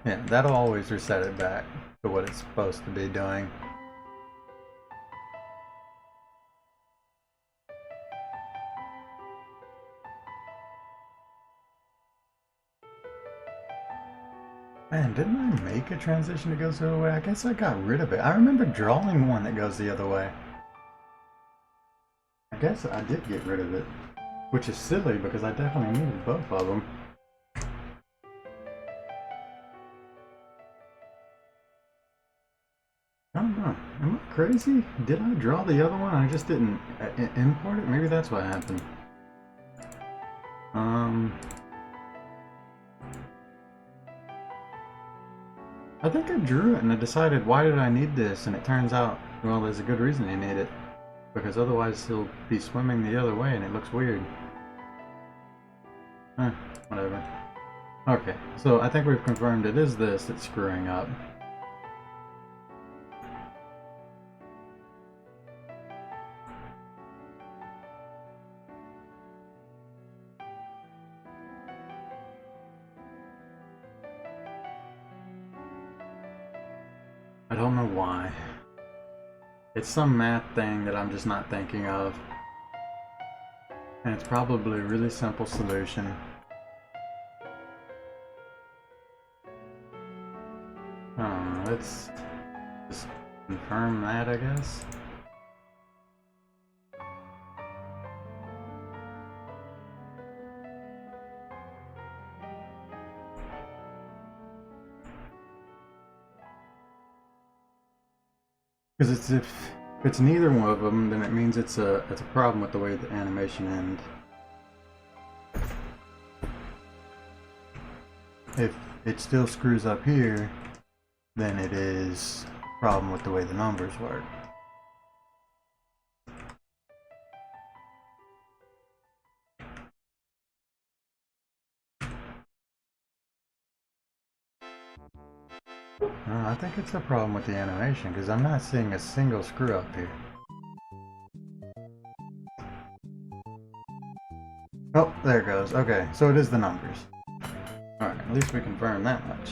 Yeah, that'll always reset it back to what it's supposed to be doing. Man, didn't I make a transition that goes the other way? I guess I got rid of it. I remember drawing one that goes the other way. I guess I did get rid of it, which is silly because I definitely needed both of them. I don't know. Am I crazy? Did I draw the other one? I just didn't import it? Maybe that's what happened. I think I drew it and I decided, why did I need this? And it turns out, well, there's a good reason you need it. Because otherwise he'll be swimming the other way and it looks weird. Whatever. Okay, so I think we've confirmed it is this that's screwing up. I don't know why. It's some math thing that I'm just not thinking of. And it's probably a really simple solution. Let's just confirm that, I guess. Because if it's neither one of them, then it means it's a problem with the way the animation ends. If it still screws up here, then it is a problem with the way the numbers work. I think it's a problem with the animation, because I'm not seeing a single screw up here. Oh, there it goes. Okay, so it is the numbers. Alright, at least we confirmed that much.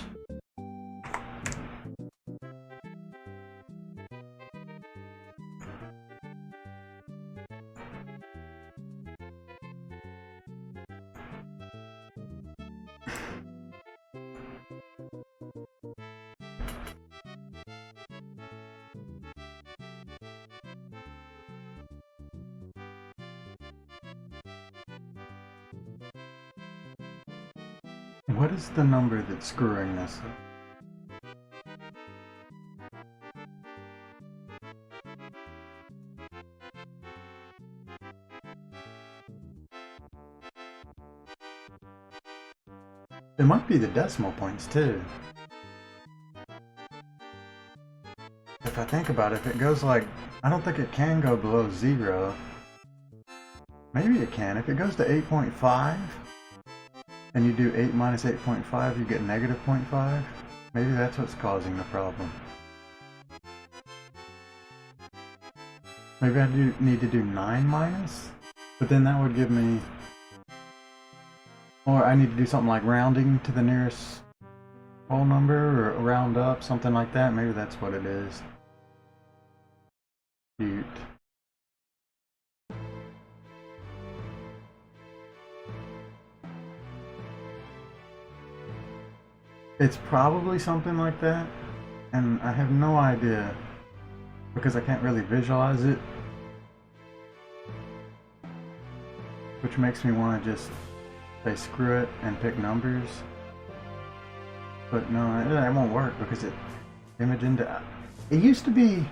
What is the number that's screwing this up? It might be the decimal points too. If I think about it, if it goes like, I don't think it can go below 0. Maybe it can. If it goes to 8.5, and you do 8 minus 8.5, you get negative 0.5. Maybe that's what's causing the problem. Maybe I do need to do 9 minus, but then that would give me... Or I need to do something like rounding to the nearest whole number, or round up, something like that. Maybe that's what it is. Cute. It's probably something like that, and I have no idea because I can't really visualize it, which makes me want to just say screw it and pick numbers. But no, it won't work because image index. It used to be,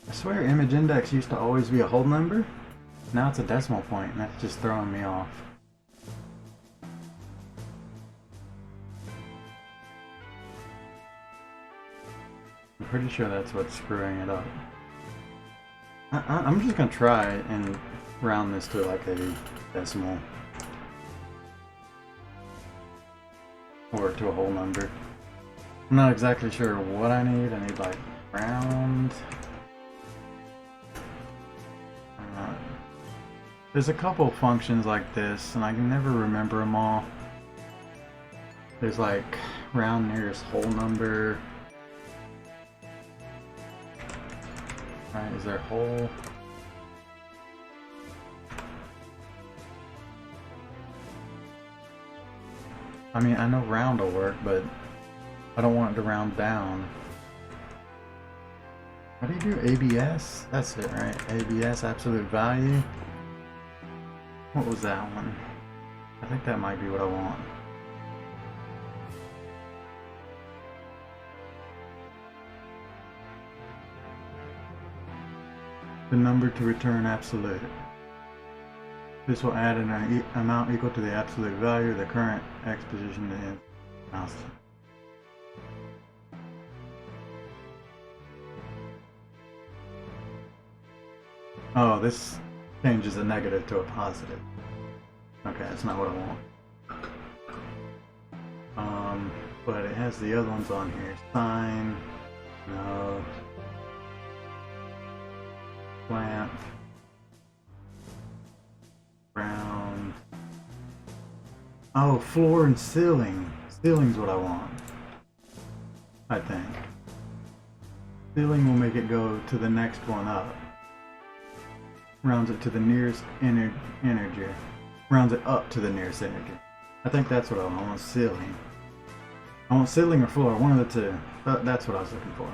I swear, image index used to always be a whole number. Now it's a decimal point, and that's just throwing me off. I'm pretty sure that's what's screwing it up. I'm just gonna try and round this to like a decimal. Or to a whole number. I'm not exactly sure what I need. I need like round. There's a couple functions like this, and I can never remember them all. There's like round nearest whole number. Right, is there whole? I mean, I know round will work, but I don't want it to round down. What do you do? ABS? That's it, right? ABS, absolute value. What was that one? I think that might be what I want. The number to return absolute. This will add an amount equal to the absolute value of the current X position in mouse. Oh, this changes a negative to a positive. Okay, that's not what I want. But it has the other ones on here. Sign, no, lamp, round. Oh, floor and ceiling. Ceiling's what I want. I think. Ceiling will make it go to the next one up. Rounds it to the nearest integer. Rounds it up to the nearest integer. I think that's what I want. I want ceiling. I want ceiling or floor, one of the two. That's what I was looking for.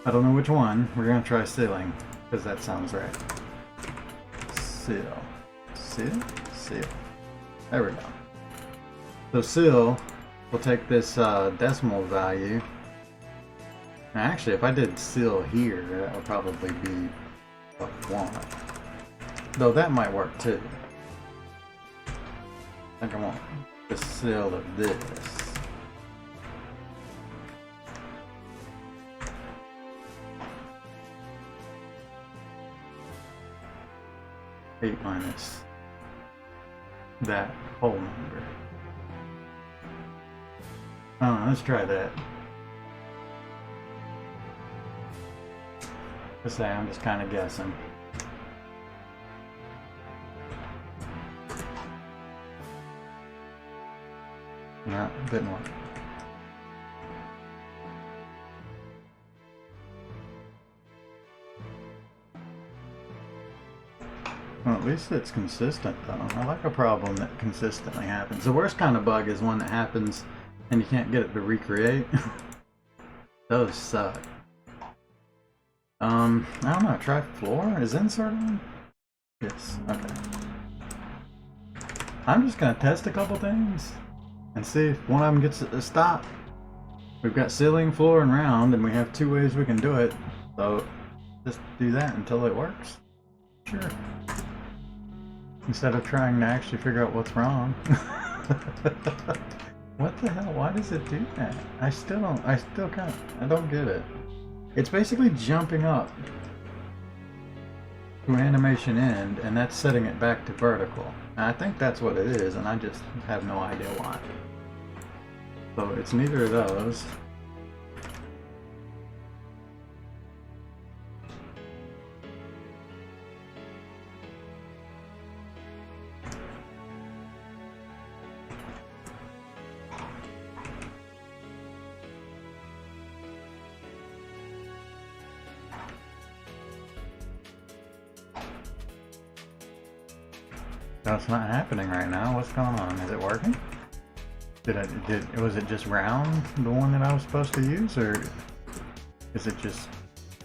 I don't know which one. We're gonna try ceiling, because that sounds right. Seal. Seal? Seal. There we go. So seal will take this decimal value. Now actually, if I did seal here, that would probably be what I want. Though that might work too. I think I want the seal of this. Eight minus that whole number. Oh, let's try that. Let's say I'm just kind of guessing. No, didn't work. Well, at least it's consistent though. I like a problem that consistently happens. The worst kind of bug is one that happens and you can't get it to recreate. Those suck. I don't know, try floor? Is insert on? Yes, okay. I'm just gonna test a couple things and see if one of them gets it to stop. We've got ceiling, floor, and round, and we have two ways we can do it. So just do that until it works. Sure. Instead of trying to actually figure out what's wrong. What the hell? Why does it do that? I don't get it. It's basically jumping up to animation end, and that's setting it back to vertical. And I think that's what it is, and I just have no idea why. So it's neither of those. That's not happening right now. What's going on? Is it working? Was it just round, the one that I was supposed to use, or is it just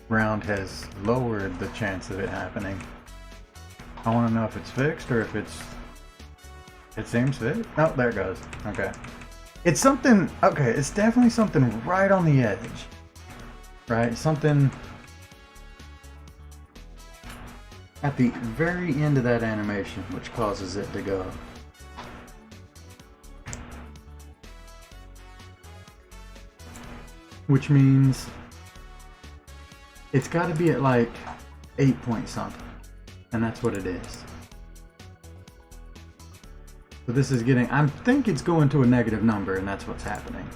round has lowered the chance of it happening? I want to know if it's fixed or if it seems fixed. Oh, there it goes. Okay. It's something, okay, it's definitely something right on the edge. Right? Something at the very end of that animation, which causes it to go. Which means it's got to be at like 8 point something. And that's what it is. So this is getting, I think it's going to a negative number, and that's what's happening.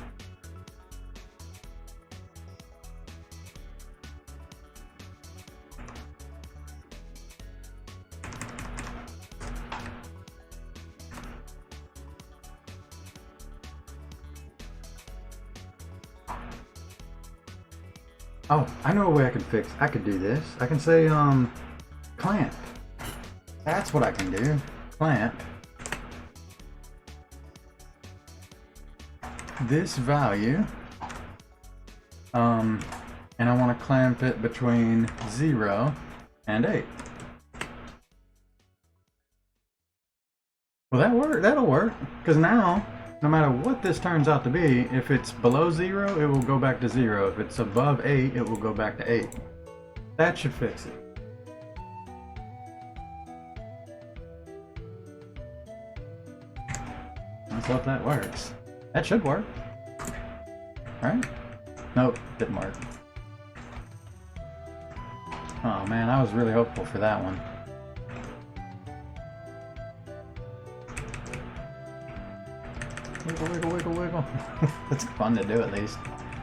Oh, I know a way I could fix. I could do this. I can say, clamp. That's what I can do. Clamp this value, and I want to clamp it between 0 and 8. Well, that'll work, because now, no matter what this turns out to be, if it's below 0, it will go back to 0. If it's above 8, it will go back to 8. That should fix it. Let's hope that works. That should work. Right? Nope, didn't work. Oh man, I was really hopeful for that one. Wiggle, wiggle, wiggle, wiggle. It's fun to do at least.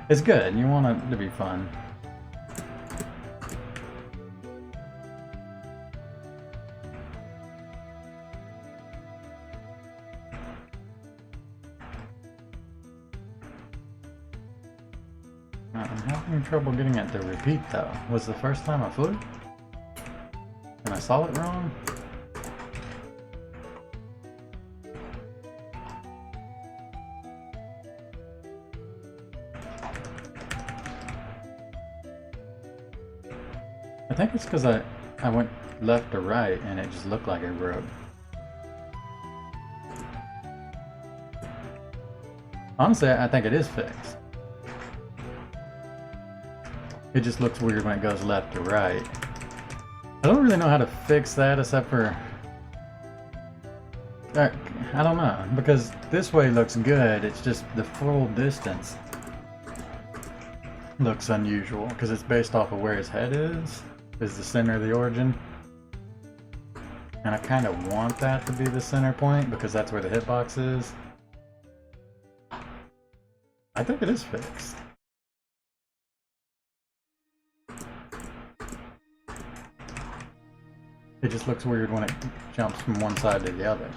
It's good, you want it to be fun. I'm having trouble getting it to repeat though. Was the first time I flew? And I saw it wrong? I think it's because I went left to right and it just looked like it broke. Honestly, I think it is fixed. It just looks weird when it goes left to right. I don't really know how to fix that except for... I don't know, because this way looks good, it's just the full distance looks unusual, because it's based off of where his head is the center of the origin. And I kind of want that to be the center point, because that's where the hitbox is. I think it is fixed. It just looks weird when it jumps from one side to the other.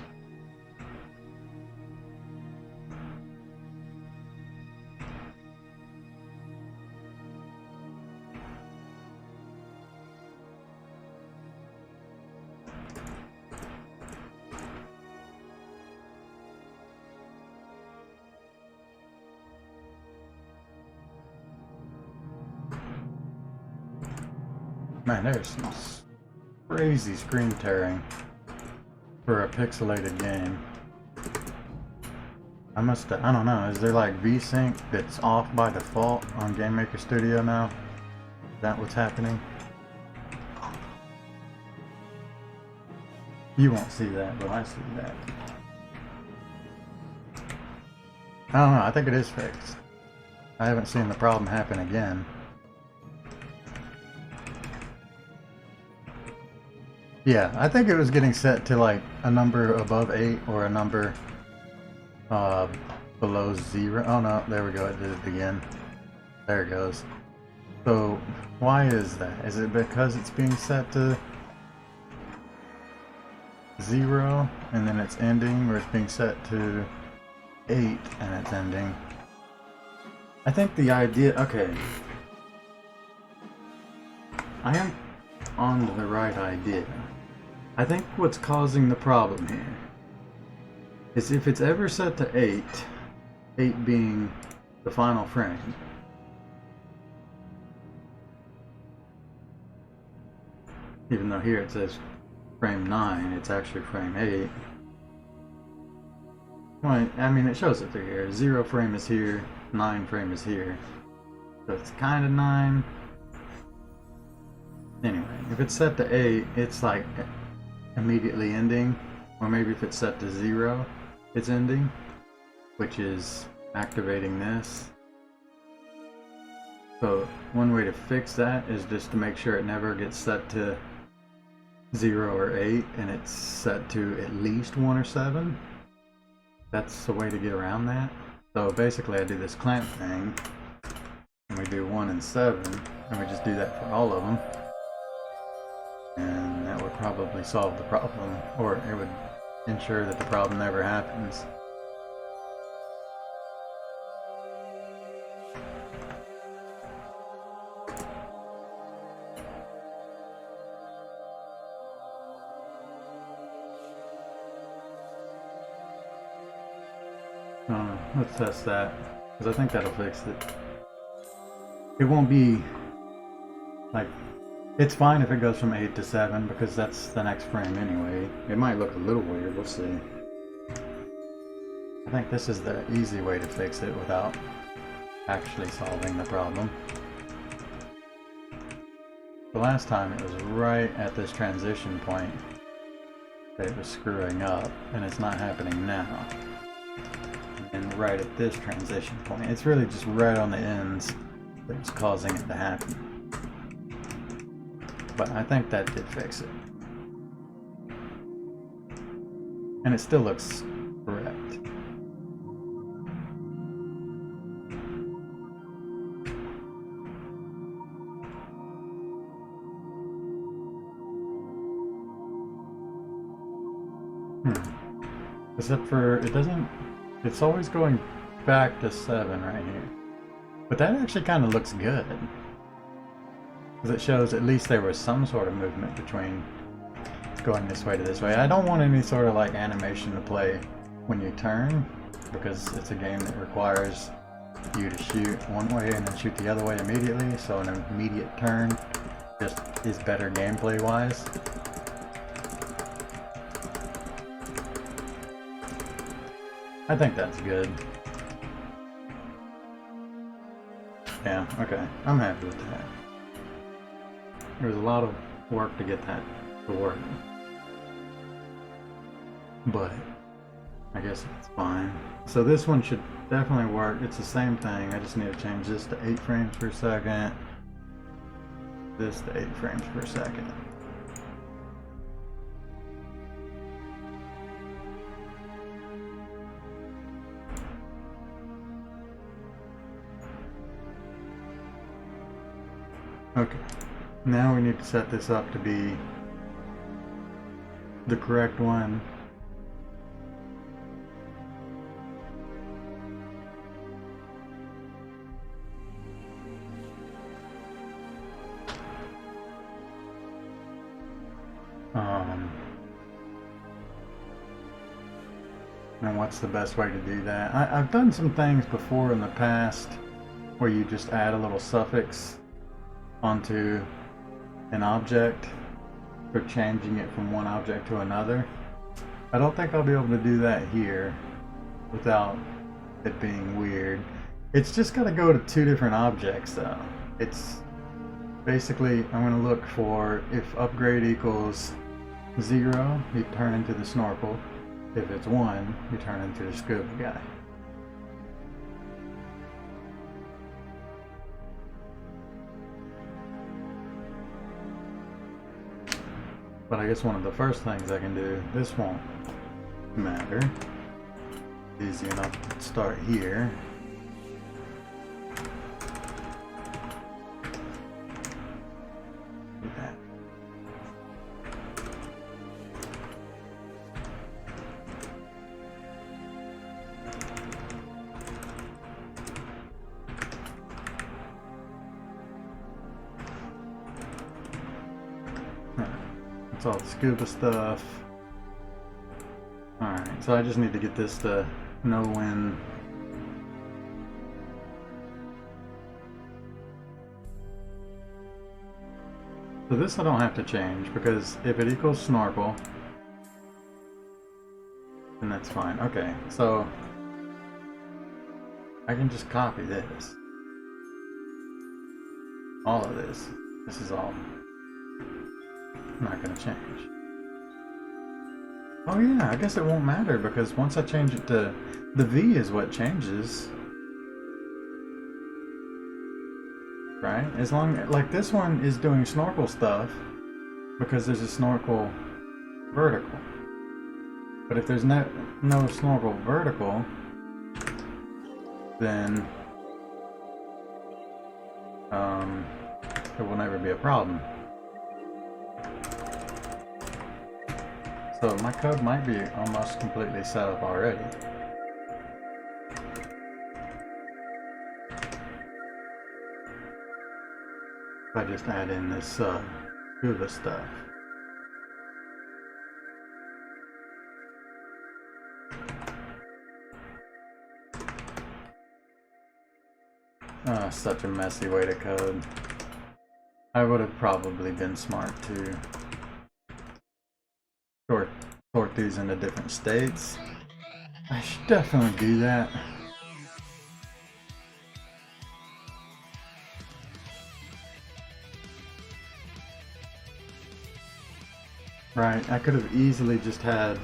Man, there's some crazy screen tearing for a pixelated game. I don't know, is there like VSync that's off by default on GameMaker Studio now? Is that what's happening? You won't see that, but I see that. I don't know, I think it is fixed. I haven't seen the problem happen again. Yeah, I think it was getting set to like a number above 8 or a number below 0. Oh no, there we go, it did it again. There it goes. So, why is that? Is it because it's being set to 0 and then it's ending, or it's being set to 8 and it's ending? I think the idea... Okay. I am on to the right idea. I think what's causing the problem here is if it's ever set to 8, 8 being the final frame, even though here it says frame 9, it's actually frame 8. Well, I mean, it shows it through here. 0 frame is here, 9 frame is here. So it's kind of 9. Anyway, if it's set to 8, it's like immediately ending. Or maybe if it's set to 0, it's ending, which is activating this. So one way to fix that is just to make sure it never gets set to 0 or 8 and it's set to at least 1 or 7. That's the way to get around that. So basically I do this clamp thing and we do 1 and 7 and we just do that for all of them. And that would probably solve the problem, or it would ensure that the problem never happens. Let's test that, because I think that'll fix it. It won't be like, it's fine if it goes from 8 to 7 because that's the next frame anyway. It might look a little weird, we'll see. I think this is the easy way to fix it without actually solving the problem. The last time it was right at this transition point that it was screwing up, and it's not happening now. And right at this transition point, it's really just right on the ends that's causing it to happen. But I think that did fix it. And it still looks correct. Except for, it doesn't, it's always going back to 7 right here. But that actually kind of looks good. Because it shows at least there was some sort of movement between going this way to this way. I don't want any sort of like animation to play when you turn, because it's a game that requires you to shoot one way and then shoot the other way immediately, so an immediate turn just is better gameplay wise. I think that's good. Yeah, okay. I'm happy with that. There was a lot of work to get that to work. But I guess it's fine. So this one should definitely work. It's the same thing. I just need to change this to 8 frames per second. This to 8 frames per second. Okay, now we need to set this up to be the correct one. And what's the best way to do that? I've done some things before in the past where you just add a little suffix onto an object for changing it from one object to another. I don't think I'll be able to do that here without it being weird. It's just got to go to 2 different objects though. It's basically, I'm going to look for if upgrade equals 0, you turn into the snorkel. If it's 1, you turn into the scuba guy. But I guess one of the first things I can do, this won't matter. Easy enough to start here. Do that. It's all the scuba stuff. Alright, so I just need to get this to know when so this I don't have to change, because if it equals snorkel, then that's fine. Okay, so I can just copy this. All of this. This is all not going to change. Oh yeah, I guess it won't matter, because once I change it to the V is what changes. right? As long like this one is doing snorkel stuff because there's a snorkel vertical. But if there's no snorkel vertical, then it will never be a problem. So my code might be almost completely set up already. If I just add in this Hula stuff. Such a messy way to code. I would have probably been smart to sort these into different states. I should definitely do that. Right, I could have easily just had,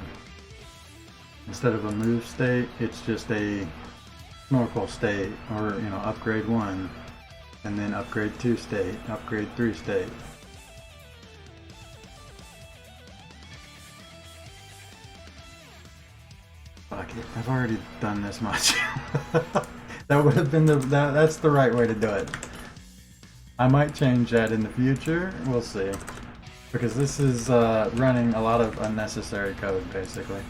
instead of a move state, it's just a snorkel state, or, you know, upgrade 1, and then upgrade 2 state, upgrade 3 state. Fuck it, I've already done this much. That would have been that's the right way to do it. I might change that in the future, we'll see. Because this is running a lot of unnecessary code, basically.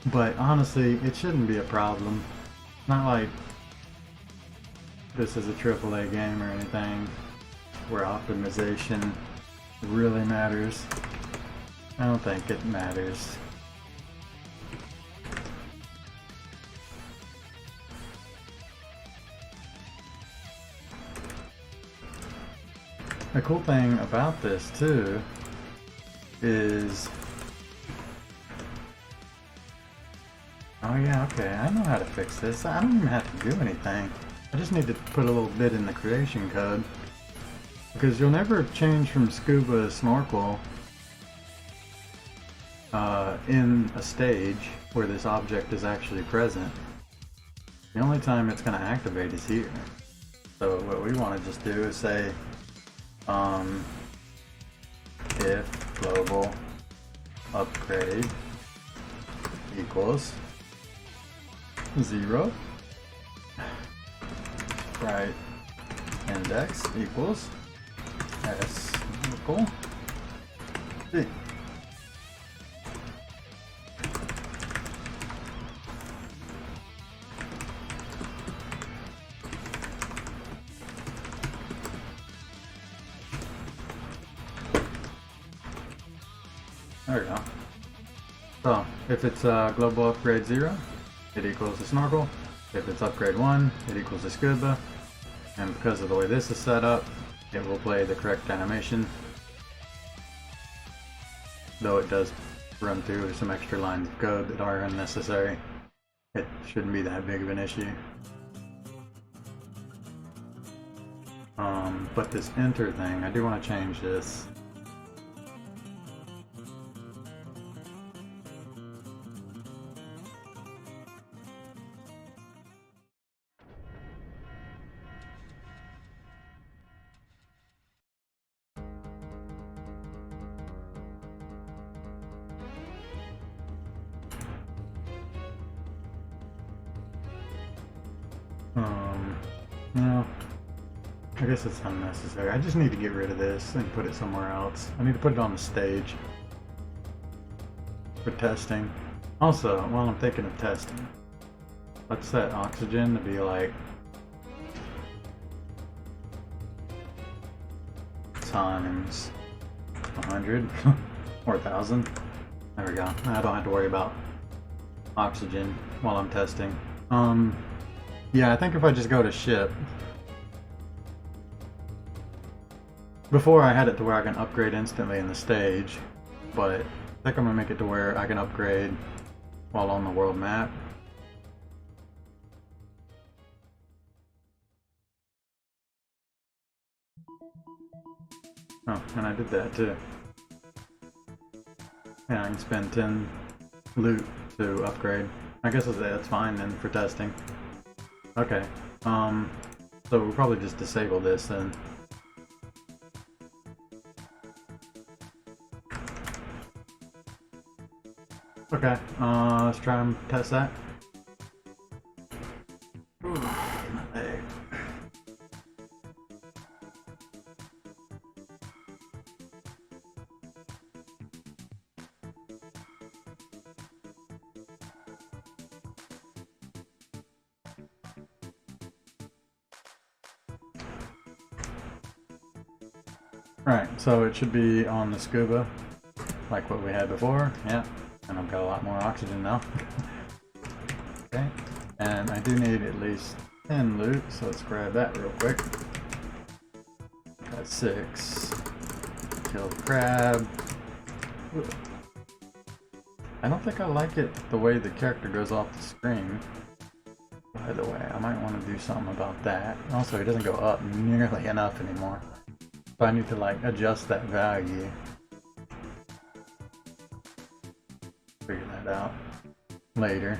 But honestly, it shouldn't be a problem. It's not like this is a AAA game or anything where optimization really matters. I don't think it matters. The cool thing about this too is, oh yeah, okay, I know how to fix this. I don't even have to do anything. I just need to put a little bit in the creation code. Because you'll never change from scuba to snorkel in a stage where this object is actually present. The only time it's going to activate is here. So what we want to just do is say if global upgrade equals 0, right index equals s equal d. There we go. So if it's global upgrade 0, it equals a snorkel. If it's upgrade 1, it equals a scuba. And because of the way this is set up, it will play the correct animation. Though it does run through some extra lines of code that are unnecessary, it shouldn't be that big of an issue. But this enter thing, I do want to change this. No, I guess it's unnecessary. I just need to get rid of this and put it somewhere else. I need to put it on the stage for testing. Also, while I'm thinking of testing, let's set oxygen to be like times 100 or 1000. There we go. I don't have to worry about oxygen while I'm testing. Yeah, I think if I just go to ship, before I had it to where I can upgrade instantly in the stage, but I think I'm gonna make it to where I can upgrade while on the world map. Oh, and I did that too. Yeah, I can spend 10 loot to upgrade. I guess that's fine then for testing. Okay. So we'll probably just disable this then. Okay, let's try and test that. Ooh, my leg. Alright, so it should be on the scuba, like what we had before. Yeah, and I've got a lot more oxygen now. Okay, and I do need at least 10 loot, so let's grab that real quick. Got 6. Kill the crab. Ooh. I don't think I like it the way the character goes off the screen. By the way, I might want to do something about that. Also, it doesn't go up nearly enough anymore. So I need to like adjust that value. Figure that out later.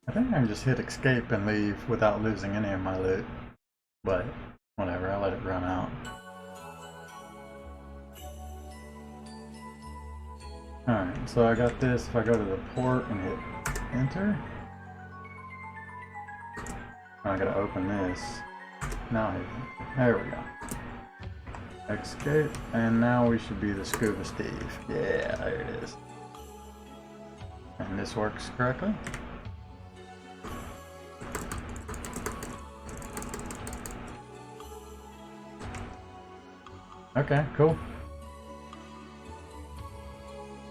I think I can just hit escape and leave without losing any of my loot. But whatever, I'll let it run out. Alright, so I got this. If I go to the port and hit enter, I gotta open this. Now hit enter. There we go. Escape, and now we should be the Scuba Steve. Yeah, there it is. And this works correctly. Okay, cool.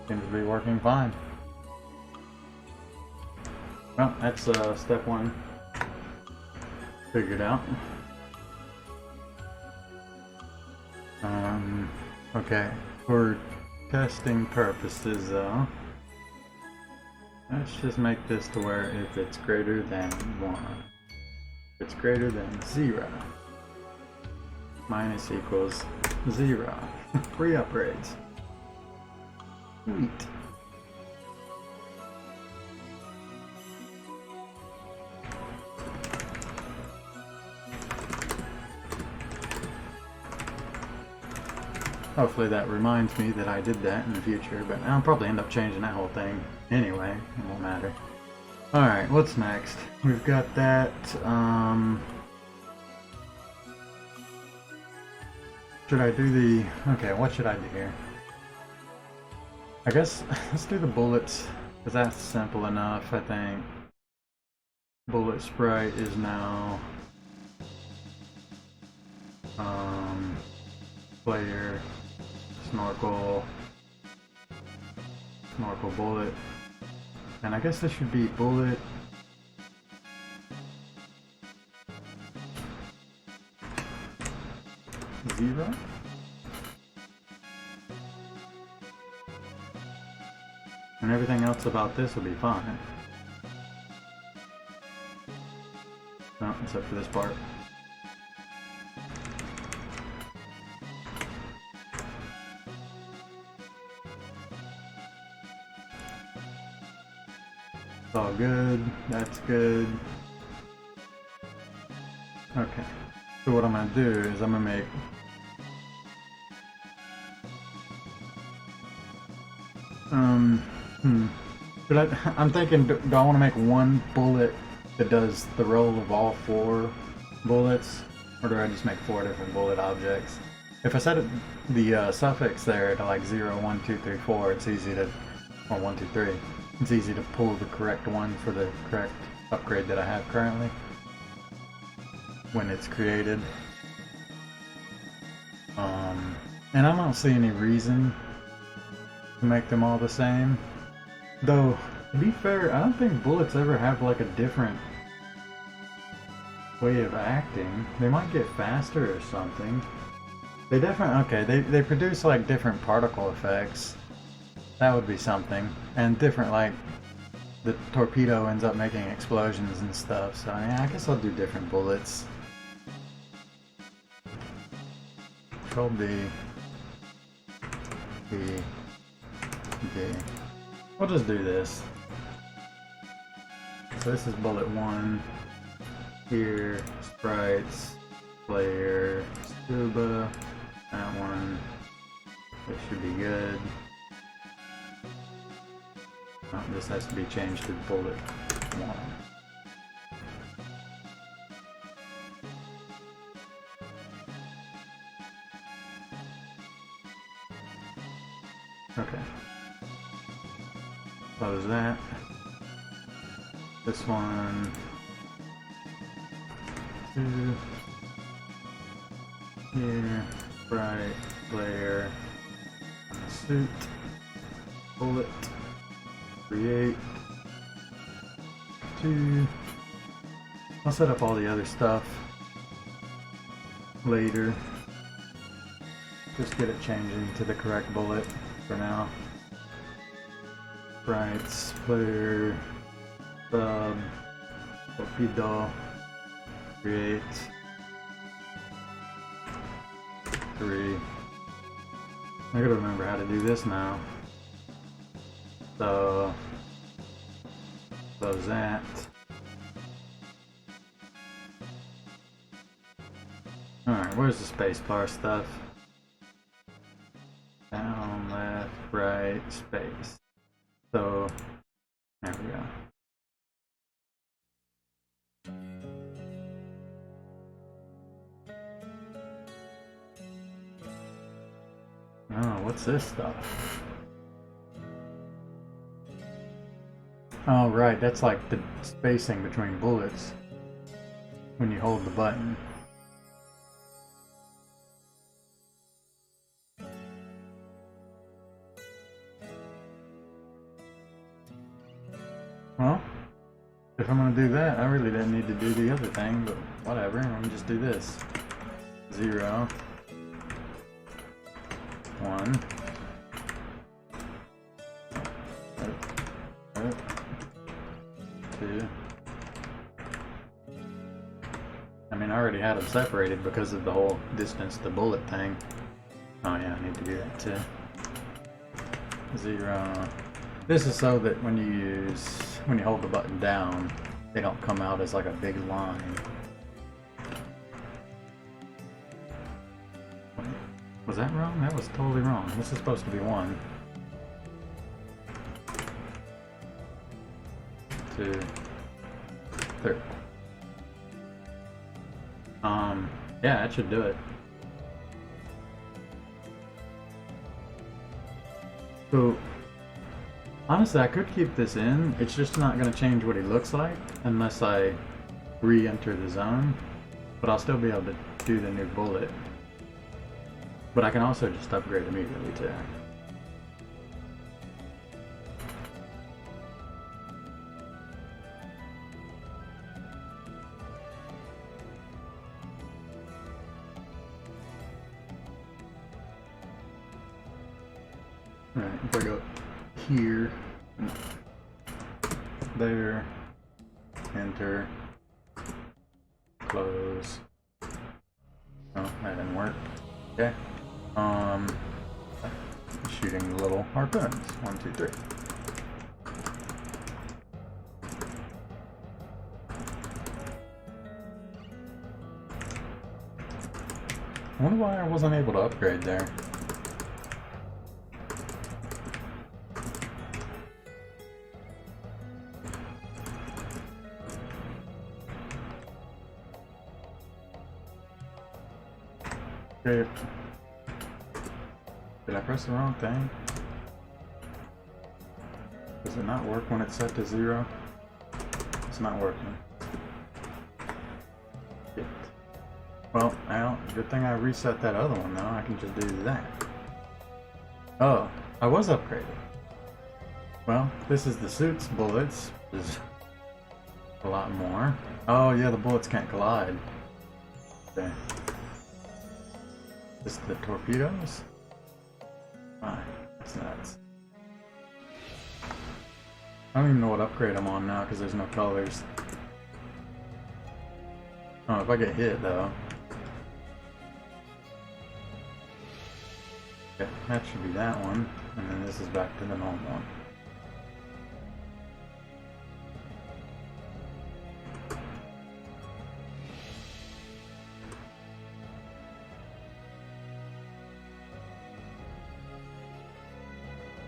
Seems to be working fine. Well, that's step 1 figured out. Okay, for testing purposes though, let's just make this to where if it's greater than 1, if it's greater than 0, minus equals 0. Free upgrades. Sweet. Hopefully that reminds me that I did that in the future, but I'll probably end up changing that whole thing anyway. It won't matter. Alright, what's next? We've got that, should I do the... Okay, what should I do here? I guess let's do the bullets, because that's simple enough, I think. Bullet sprite is now... player, snorkel bullet. And I guess this should be bullet... zero? And everything else about this will be fine. No, except for this part. It's all good. That's good. Okay. So what I'm going to do is I'm going to make... I'm thinking, do I want to make one bullet that does the roll of all 4 bullets? Or do I just make 4 different bullet objects? If I set the suffix there to like 0, 1, 2, 3, 4, it's easy to... or 1, 2, 3. It's easy to pull the correct one for the correct upgrade that I have currently when it's created. And I don't see any reason to make them all the same. Though, to be fair, I don't think bullets ever have like a different way of acting. They might get faster or something. They definitely, okay, they produce like different particle effects. That would be something. And different, like, the torpedo ends up making explosions and stuff. So yeah, I guess I'll do different bullets. Control B. B. D. We'll just do this. So this is bullet 1. Here, sprites, player, scuba. That one. This should be good. Oh, this has to be changed to bullet 1. Okay. Close that. This one. 2. Here. Bright. Layer. Suit. Bullet. Create. 2. I'll set up all the other stuff later. Just get it changing to the correct bullet for now. Sprites, player, sub, torpedo, create, 3. I gotta remember how to do this now. So, close that. Alright, where's the spacebar stuff? Down, left, right, space. So, there we go. Oh, what's this stuff? Oh, right, that's like the spacing between bullets when you hold the button. Well, if I'm gonna do that, I really didn't need to do the other thing, but whatever, let me just do this. 0, 1, 2. I mean, I already had them separated because of the whole distance to bullet thing. Oh yeah, I need to do that too. 0. This is so that when you hold the button down, they don't come out as like a big line. Wait, was that wrong? That was totally wrong. This is supposed to be 1. 2, 3. Yeah, that should do it. So, honestly, I could keep this in. It's just not going to change what he looks like unless I re-enter the zone. But I'll still be able to do the new bullet. But I can also just upgrade immediately too. Alright, if I go here, there, enter, close. Oh, that didn't work. Okay. Shooting little harpoons. 1, 2, 3. I wonder why I wasn't able to upgrade there. Okay. Did I press the wrong thing? Does it not work when it's set to 0? It's not working. Shit. Well, now, good thing I reset that other one though. I can just do that. Oh, I was upgraded. Well, this is the suit's bullets. There's a lot more. Oh yeah, the bullets can't collide. Okay. This is the torpedoes? Fine, that's nuts. I don't even know what upgrade I'm on now because there's no colors. Oh, if I get hit though. Okay, that should be that one, and then this is back to the normal one.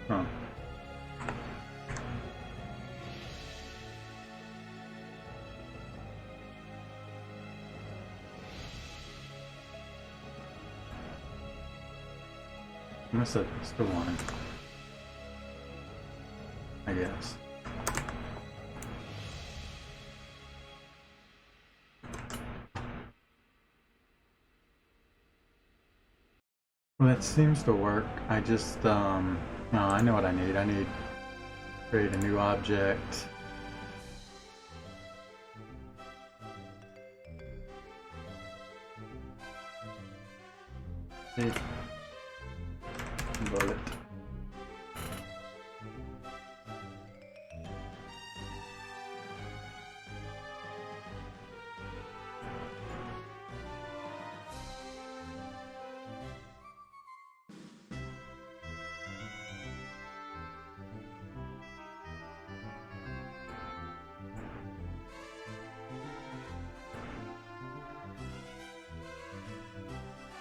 Huh. I'm gonna set this to 1, I guess. Well, that seems to work. I just, no, I know what I need. I need to create a new object. Bullet.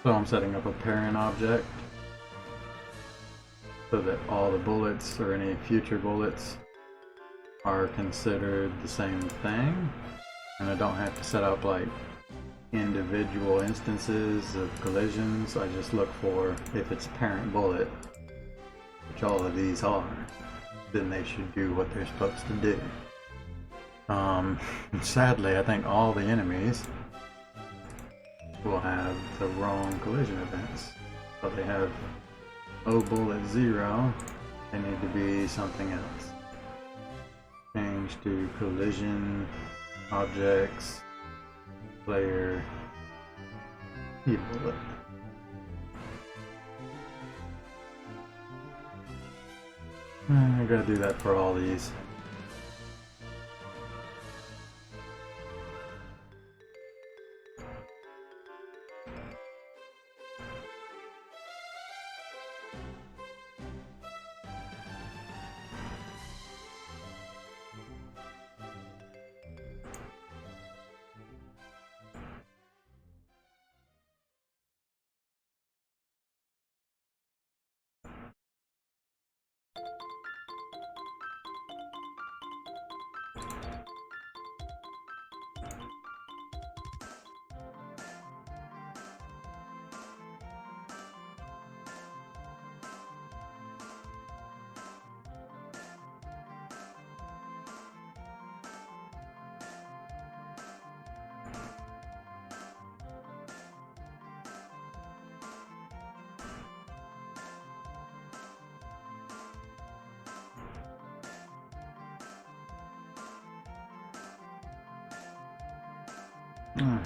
So I'm setting up a parent object so that all the bullets or any future bullets are considered the same thing, and I don't have to set up like individual instances of collisions. I just look for if it's parent bullet, which all of these are, then they should do what they're supposed to do. Sadly, I think all the enemies will have the wrong collision events. So they have O bullet 0, they need to be something else. Change to collision objects player E bullet. I gotta do that for all these.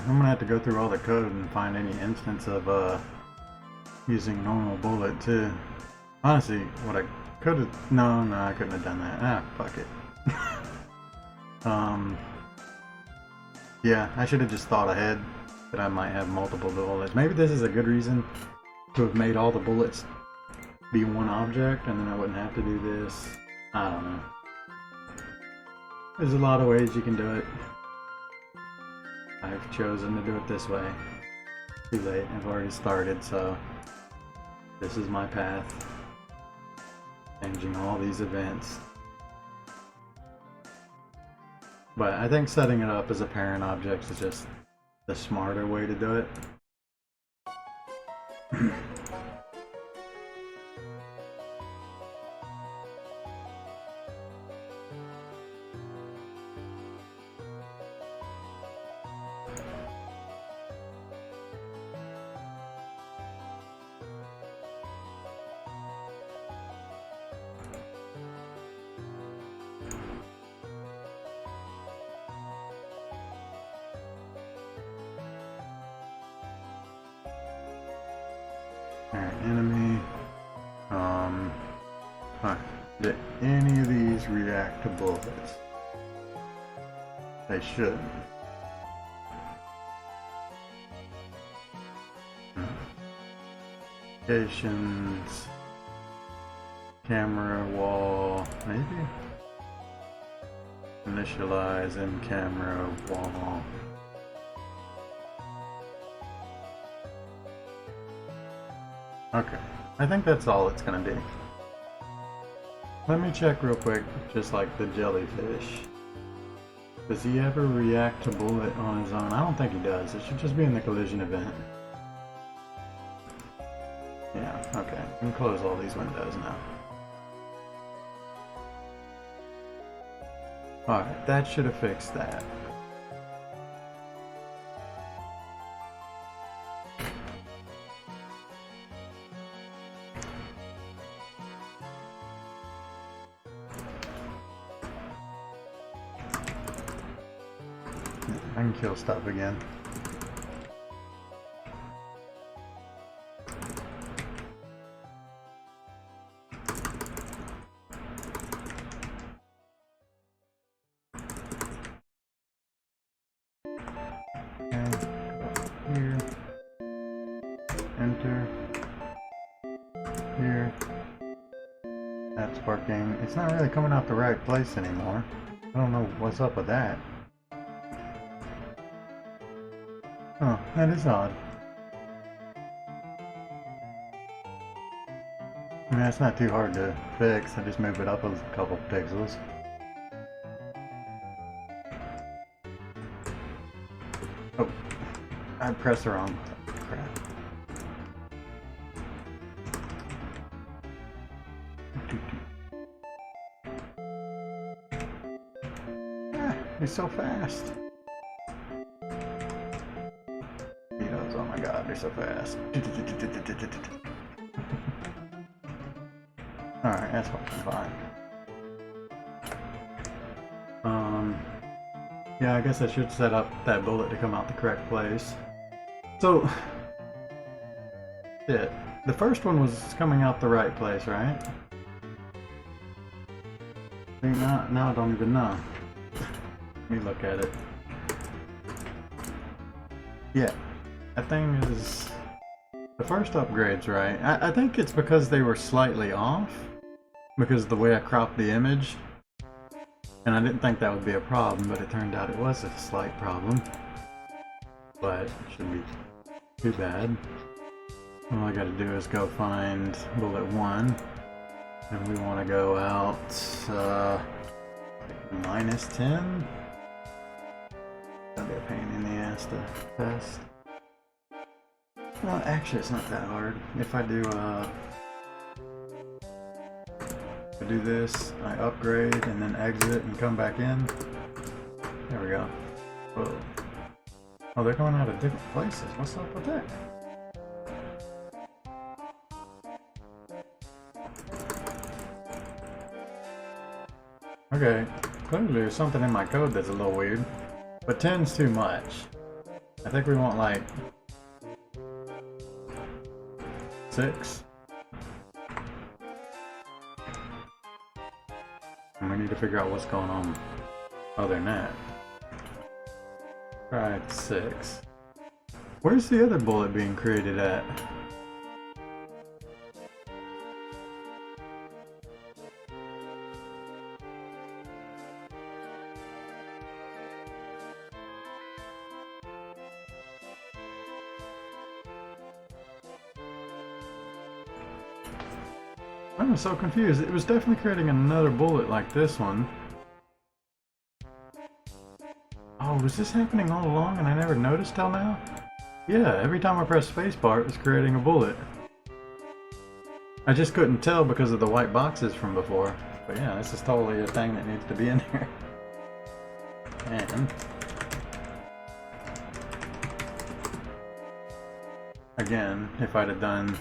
I'm gonna have to go through all the code and find any instance of using normal bullet too. Honestly, what I could have, no, I couldn't have done that. Ah, fuck it. Yeah, I should have just thought ahead that I might have multiple bullets. Maybe this is a good reason to have made all the bullets be one object, and then I wouldn't have to do this. I don't know. There's a lot of ways you can do it. I've chosen to do it this way. Too late, I've already started, so this is my path. Changing all these events. But I think setting it up as a parent object is just the smarter way to do it. Alright, enemy. Alright. Did any of these react to bullets? They should. Locations. Camera wall, maybe? Initialize in camera wall. Okay, I think that's all it's gonna be. Let me check real quick, just like the jellyfish. Does he ever react to bullet on his own? I don't think he does. It should just be in the collision event. Yeah, okay. We can close all these windows now. Alright, that should have fixed that. I can kill stuff again. Here, enter, here, that's working. It's not really coming out the right place anymore. I don't know what's up with that. Oh, that is odd. I mean, that's not too hard to fix. I just move it up a couple pixels. Oh, I pressed the wrong button. Crap. Ah, he's so fast. Oh my god, they're so fast. Alright, that's fine. Yeah, I guess I should set up that bullet to come out the correct place. So, shit. The first one was coming out the right place, right? See, now I don't even know. Let me look at it. Yeah. That thing is... The first upgrade's right. I think it's because they were slightly off. Because of the way I cropped the image. And I didn't think that would be a problem, but it turned out it was a slight problem. But it shouldn't be too bad. All I gotta do is go find bullet 1. And we want to go out... minus 10? That'd be a pain in the ass to test. Well, actually, it's not that hard. If I do this, I upgrade and then exit and come back in. There we go. Whoa. Oh, they're going out of different places. What's up with that? Okay, clearly there's something in my code that's a little weird. But 10's too much. I think we want like 6. And we need to figure out what's going on other than that. Try 6. Where's the other bullet being created at? I'm so confused. It was definitely creating another bullet like this one. Oh, was this happening all along and I never noticed till now? Yeah, every time I press spacebar it was creating a bullet. I just couldn't tell because of the white boxes from before. But yeah, this is totally a thing that needs to be in here. And... again, if I'd have done...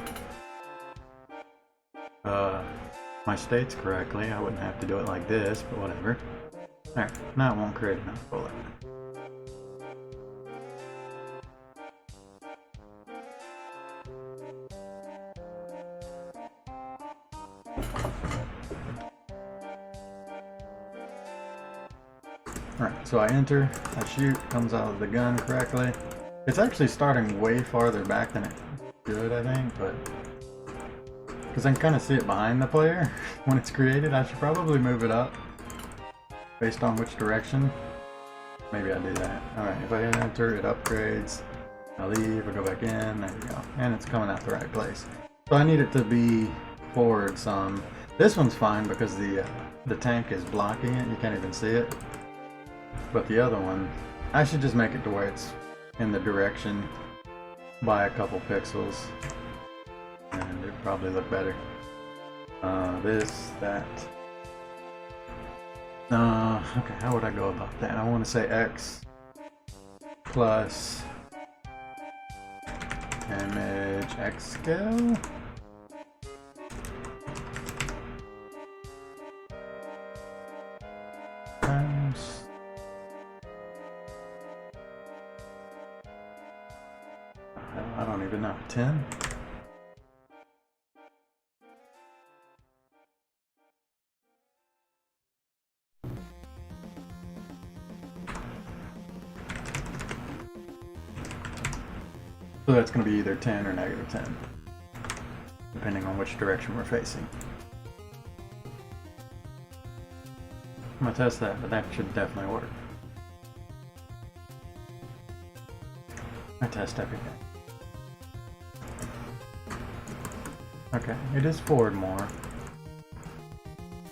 my states correctly, I wouldn't have to do it like this, but whatever. Alright, now it won't create another bullet. Alright, so I enter, I shoot, comes out of the gun correctly. It's actually starting way farther back than it should, I think, but because I can kind of see it behind the player when it's created. I should probably move it up based on which direction. Maybe I do that. Alright, if I hit enter, it upgrades. I leave, I go back in, there you go. And it's coming out the right place. So I need it to be forward some. This one's fine because the tank is blocking it, you can't even see it. But the other one, I should just make it to where it's in the direction by a couple pixels. And it'd probably look better. This, that. Okay, how would I go about that? I want to say X plus image X scale. Times. I don't even know. 10? So that's going to be either 10 or negative 10, depending on which direction we're facing. I'm going to test that, but that should definitely work. I test everything. Okay, it is forward more. I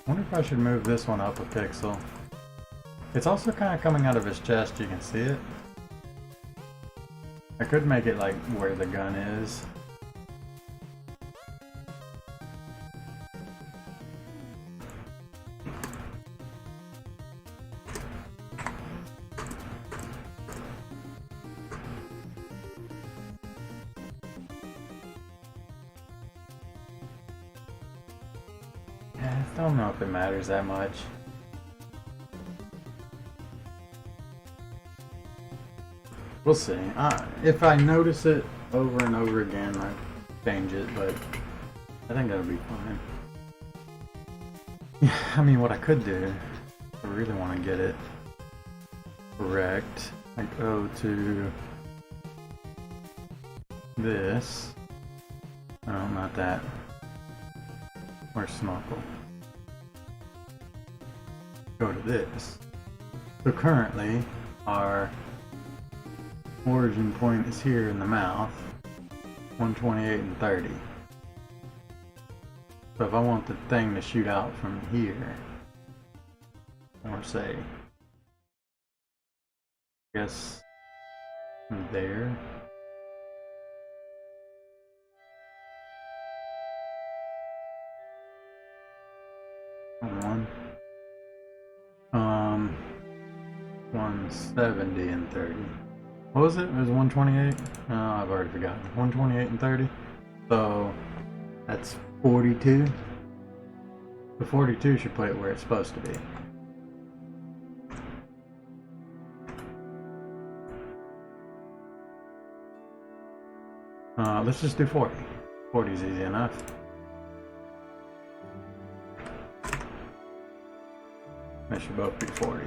wonder if I should move this one up a pixel. It's also kind of coming out of his chest, you can see it. I could make it like where the gun is. Yeah, I don't know if it matters that much. We'll see. If I notice it over and over again, I change it, but I think that'll be fine. Yeah, I mean, what I could do, if I really want to get it correct, I go to this. No, not that. Or snorkel. Go to this. So currently, our origin point is here in the mouth, 128 and 30. So if I want the thing to shoot out from here, or say, I guess from there. One. 170 and 30. What was it? It was 128? Oh, I've already forgotten. 128 and 30. So that's 42. The 42 should put it where it's supposed to be. Let's just do 40. 40 is easy enough. They should both be 40.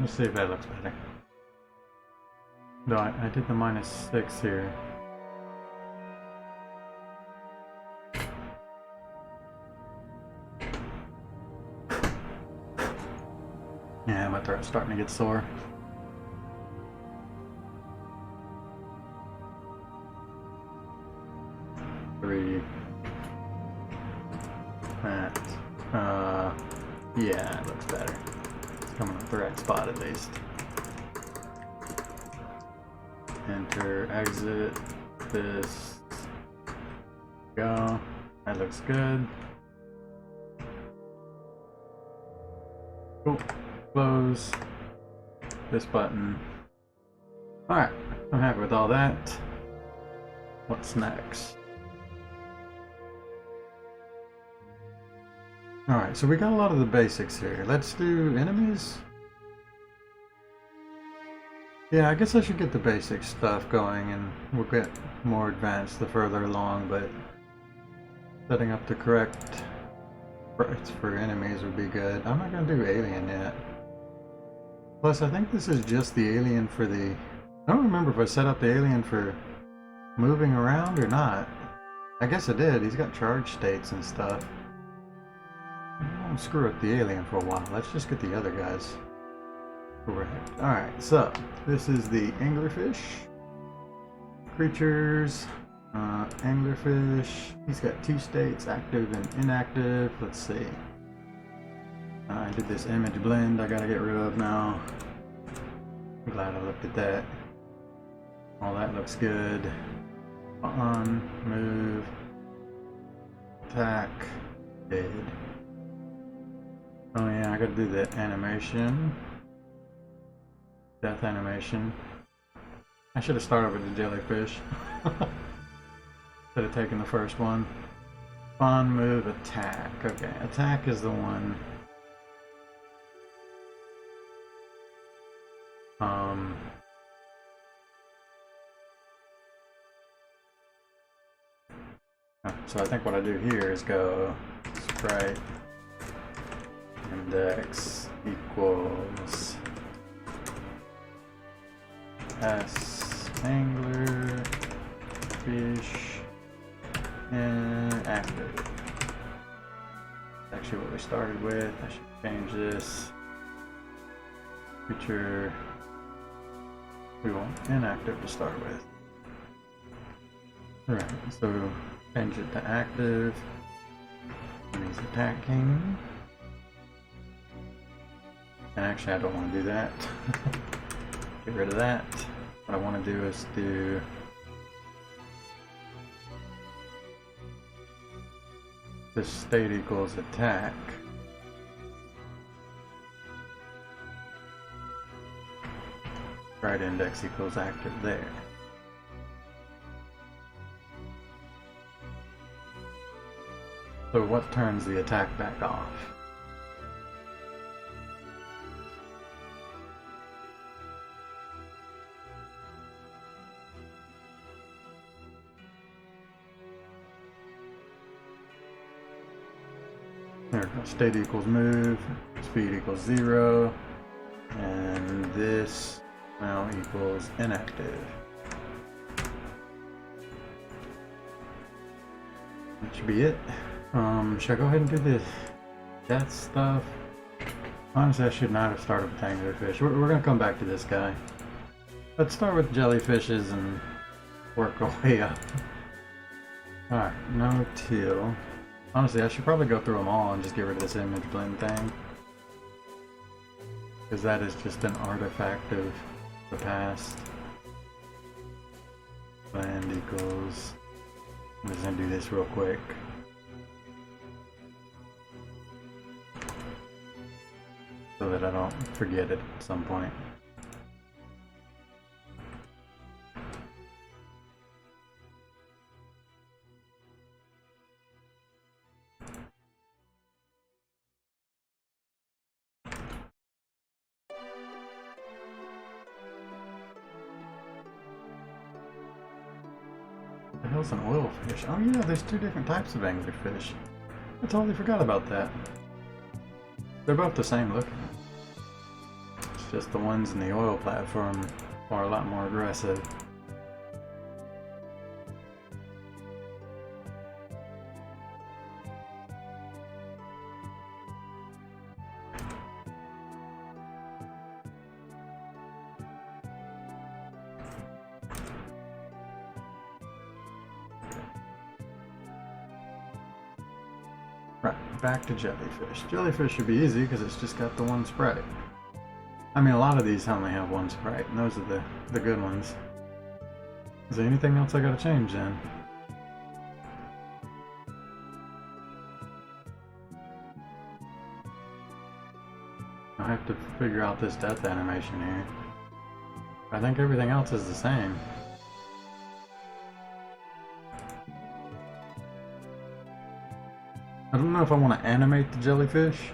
Let's see if that looks better. No, I did the -6 here. Yeah, my throat's starting to get sore. That. Yeah, it looks better. It's coming up the right spot at least. Enter, exit, this. Go. That looks good. Cool. Close this button. Alright, I'm happy with all that. What's next? Alright, so we got a lot of the basics here. Let's do enemies. Yeah, I guess I should get the basic stuff going and we'll get more advanced the further along, but setting up the correct sprites for enemies would be good. I'm not going to do alien yet. Plus, I think this is just the alien for the I don't remember if I set up the alien for moving around or not. I guess I did. He's got charge states and stuff. I won't screw up the alien for a while. Let's just get the other guys correct. Alright, so this is the anglerfish. Creatures. Anglerfish. He's got 2 states, active and inactive. Let's see. I did this image blend I gotta get rid of now. I'm glad I looked at that. All that looks good. On, move, attack, dead. Oh yeah, I gotta do the animation. Death animation. I should have started with the jellyfish. Should have taken the first one. Fun, move, attack. Okay, attack is the one. So I think what I do here is go sprite index equals s angler fish and active. That's actually what we started with. I should change this. Feature we want inactive to start with. Alright, so change it to active. He's attacking. And actually I don't want to do that. Get rid of that. What I want to do is do this state equals attack. Right index equals active there. So what turns the attack back off? There we go. State equals move, speed equals 0, and this now equals inactive. That should be it. Should I go ahead and do the death stuff? Honestly, I should not have started with anglerfish. We're gonna come back to this guy. Let's start with jellyfishes and work our way up. Alright, no teal. Honestly, I should probably go through them all and just get rid of this image blend thing. Because that is just an artifact of the past. Blend equals... I'm just gonna do this real quick. So that I don't forget it at some point. What the hell's an oilfish? Oh yeah, there's 2 different types of anglerfish. I totally forgot about that. They're both the same looking. It's just the ones in the oil platform are a lot more aggressive. Right, back to jellyfish. Jellyfish should be easy because it's just got the one sprite. I mean, a lot of these only have one sprite, and those are the good ones. Is there anything else I gotta change then? I have to figure out this death animation here. I think everything else is the same. I don't know if I want to animate the jellyfish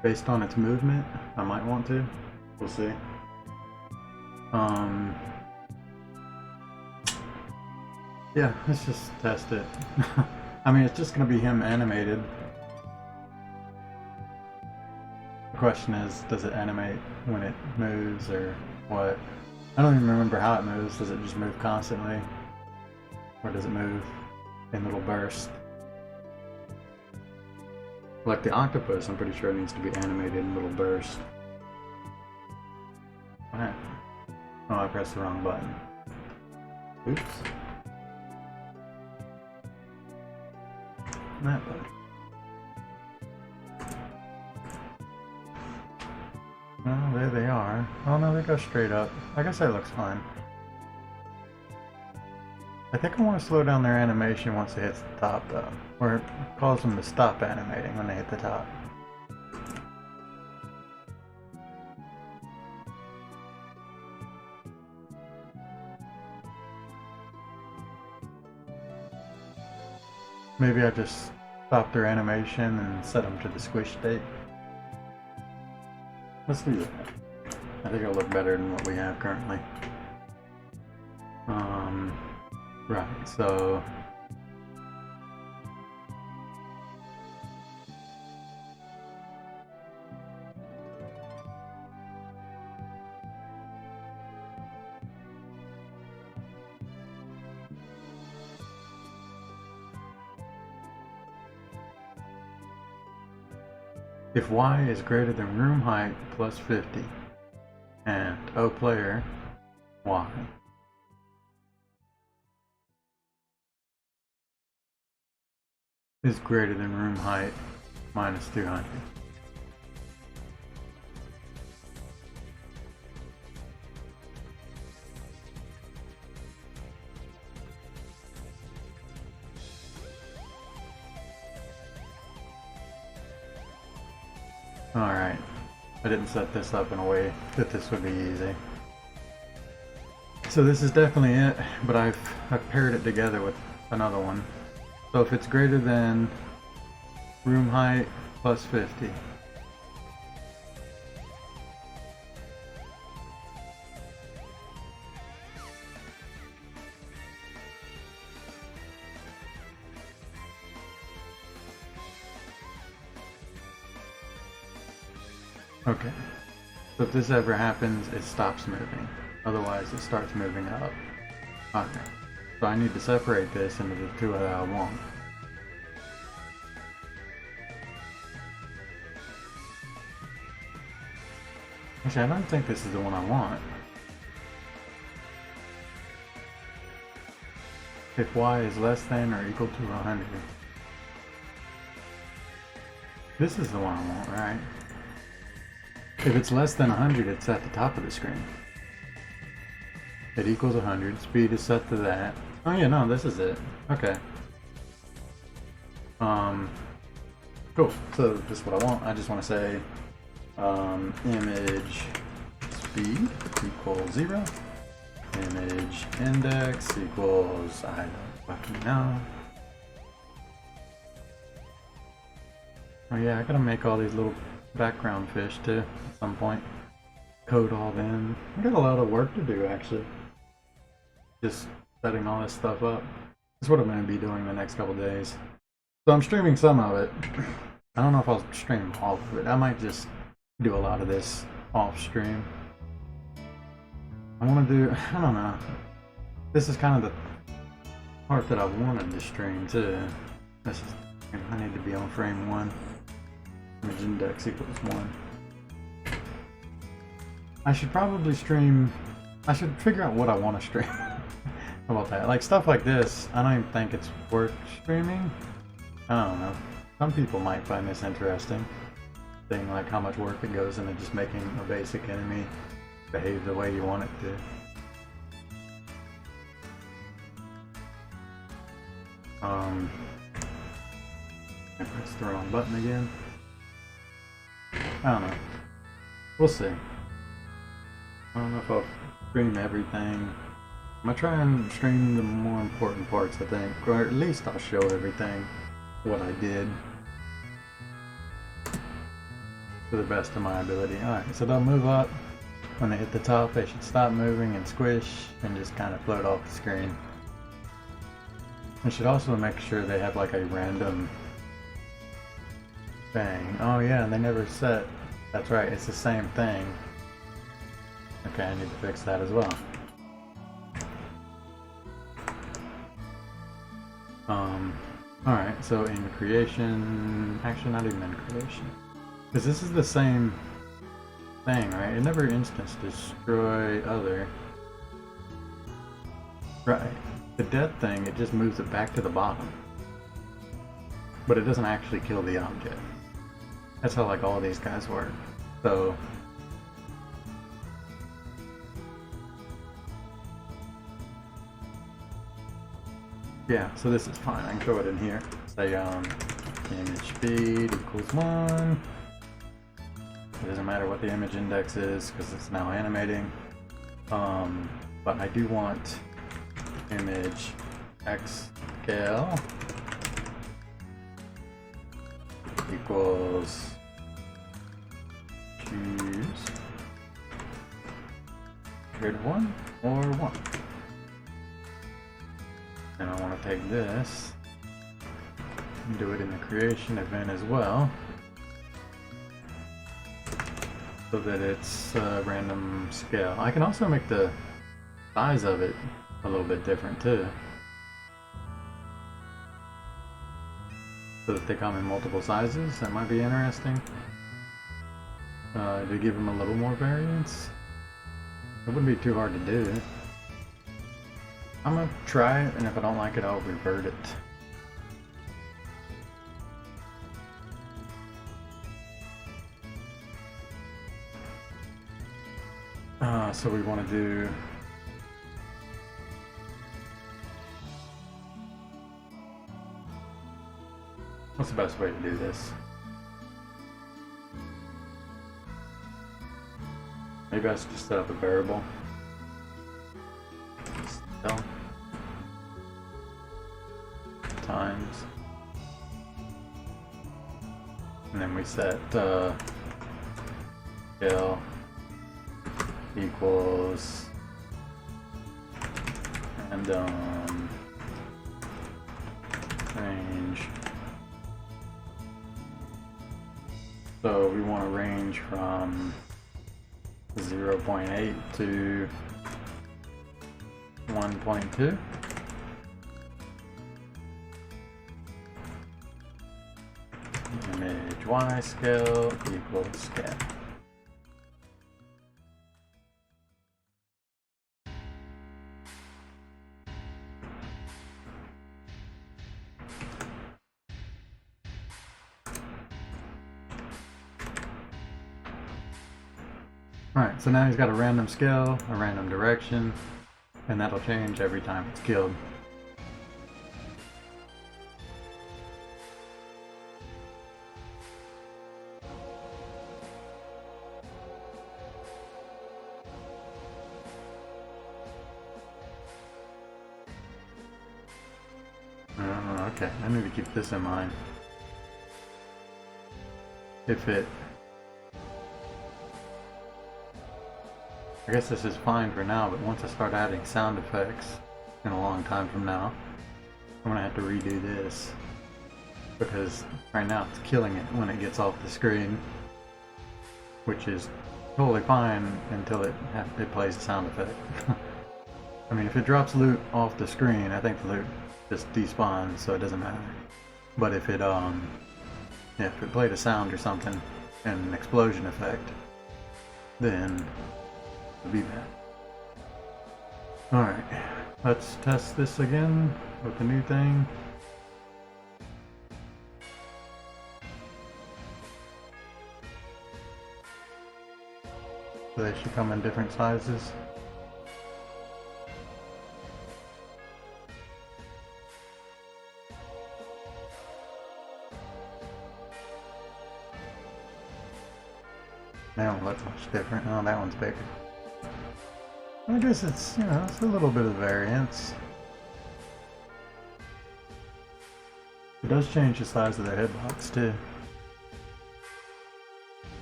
based on its movement. I might want to. We'll see. Yeah, let's just test it. I mean, it's just going to be him animated. The question is, does it animate when it moves or what? I don't even remember how it moves. Does it just move constantly? Or does it move in little bursts? Like the octopus, I'm pretty sure it needs to be animated in little bursts. Alright. Oh, I pressed the wrong button. Oops. That button. Oh, there they are. Oh no, they go straight up. I guess that looks fine. I think I want to slow down their animation once it hits the top though. Or it calls them to stop animating when they hit the top. Maybe I just stop their animation and set them to the squish state. Let's do that. I think it'll look better than what we have currently. Right, so... if y is greater than room height plus 50 and O player y is greater than room height minus 200. Alright, I didn't set this up in a way that this would be easy. So this is definitely it, but I've paired it together with another one. So if it's greater than room height plus 50. Okay, so if this ever happens, it stops moving. Otherwise, it starts moving up. Okay, so I need to separate this into the two that I want. Actually, I don't think this is the one I want. If y is less than or equal to 100. This is the one I want, right? If it's less than 100, it's at the top of the screen. It equals 100. Speed is set to that. Oh yeah, no, this is it. Okay. Cool. So this is what I want. I just want to say image speed equals 0. Image index equals, I don't fucking know. Oh yeah, I gotta make all these little background fish too at some point. Code all them. I got a lot of work to do actually. Just setting all this stuff up. That's what I'm going to be doing the next couple days. So I'm streaming some of it. I don't know if I'll stream all of it. I might just do a lot of this off stream. I want to do, I don't know. This is kind of the part that I wanted to stream too. This is, I need to be on frame 1. Image index equals 1. I should probably stream, I should figure out what I want to stream. How about that? Like stuff like this, I don't even think it's worth streaming. I don't know. Some people might find this interesting. Seeing like how much work it goes into just making a basic enemy behave the way you want it to. I pressed the wrong button again. I don't know. We'll see. I don't know if I'll stream everything. I'm gonna try and stream the more important parts, I think. Or at least I'll show everything, what I did. To the best of my ability. Alright, so they'll move up. When they hit the top, they should stop moving and squish and just kind of float off the screen. I should also make sure they have like a random thing. Oh yeah, and they never set. That's right, it's the same thing. Okay, I need to fix that as well. Alright, so in creation, actually not even in creation, because this is the same thing, right? It never instance destroy other. Right. The death thing, it just moves it back to the bottom. But it doesn't actually kill the object. That's how like all these guys work. So yeah, so this is fine. I can throw it in here. Say image speed equals 1. It doesn't matter what the image index is because it's now animating. But I do want image x scale equals choose grid 1 or 1. And I want to take this and do it in the creation event as well, so that it's random scale. I can also make the size of it a little bit different too, so that they come in multiple sizes. That might be interesting. To give them a little more variance. It wouldn't be too hard to do. I'm gonna try it, and if I don't like it, I'll revert it. So we want to do what's the best way to do this? Maybe I should just set up a variable. So, times, and then we set scale equals random range. So we want to range from 0.8 to 1.2. Image Y scale equals scale. Alright, so now he's got a random scale, a random direction, and that'll change every time it's killed. Okay, I need to keep this in mind. If it... I guess this is fine for now, but once I start adding sound effects in a long time from now, I'm gonna have to redo this, because right now it's killing it when it gets off the screen, which is totally fine until it plays the sound effect. I mean, if it drops loot off the screen, I think the loot just despawns, so it doesn't matter. But if it if it played a sound or something and an explosion effect, then be bad. Alright, let's test this again with the new thing. So they should come in different sizes. That one looks much different. Oh, that one's bigger. I guess it's, you know, it's a little bit of variance. It does change the size of their hitbox too.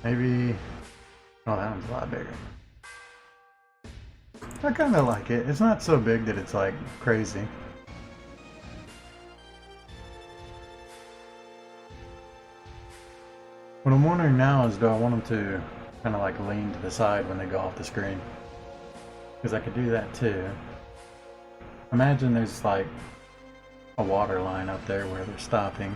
Maybe... oh, that one's a lot bigger. I kind of like it. It's not so big that it's like crazy. What I'm wondering now is, do I want them to kind of like lean to the side when they go off the screen? Because I could do that too. Imagine there's like a water line up there where they're stopping.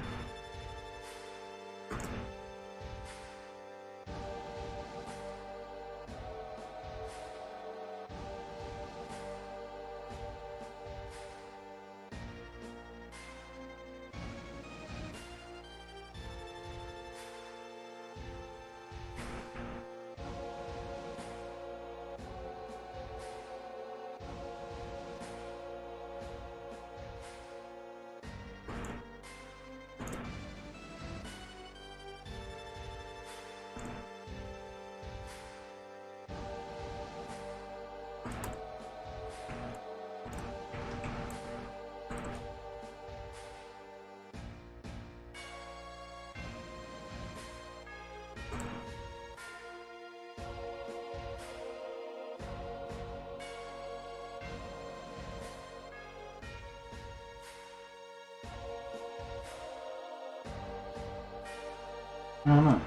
I don't know.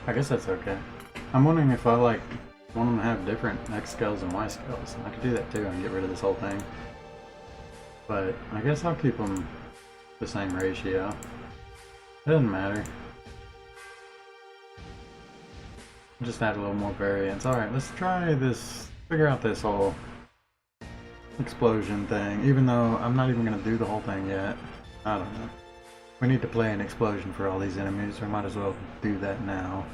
I guess that's okay. I'm wondering if I like want them to have different X scales and Y scales. I could do that too and get rid of this whole thing. But I guess I'll keep them the same ratio. It doesn't matter. Just add a little more variance. Alright, let's try this, figure out this whole explosion thing, even though I'm not even going to do the whole thing yet. I don't know. We need to play an explosion for all these enemies, so we might as well do that now.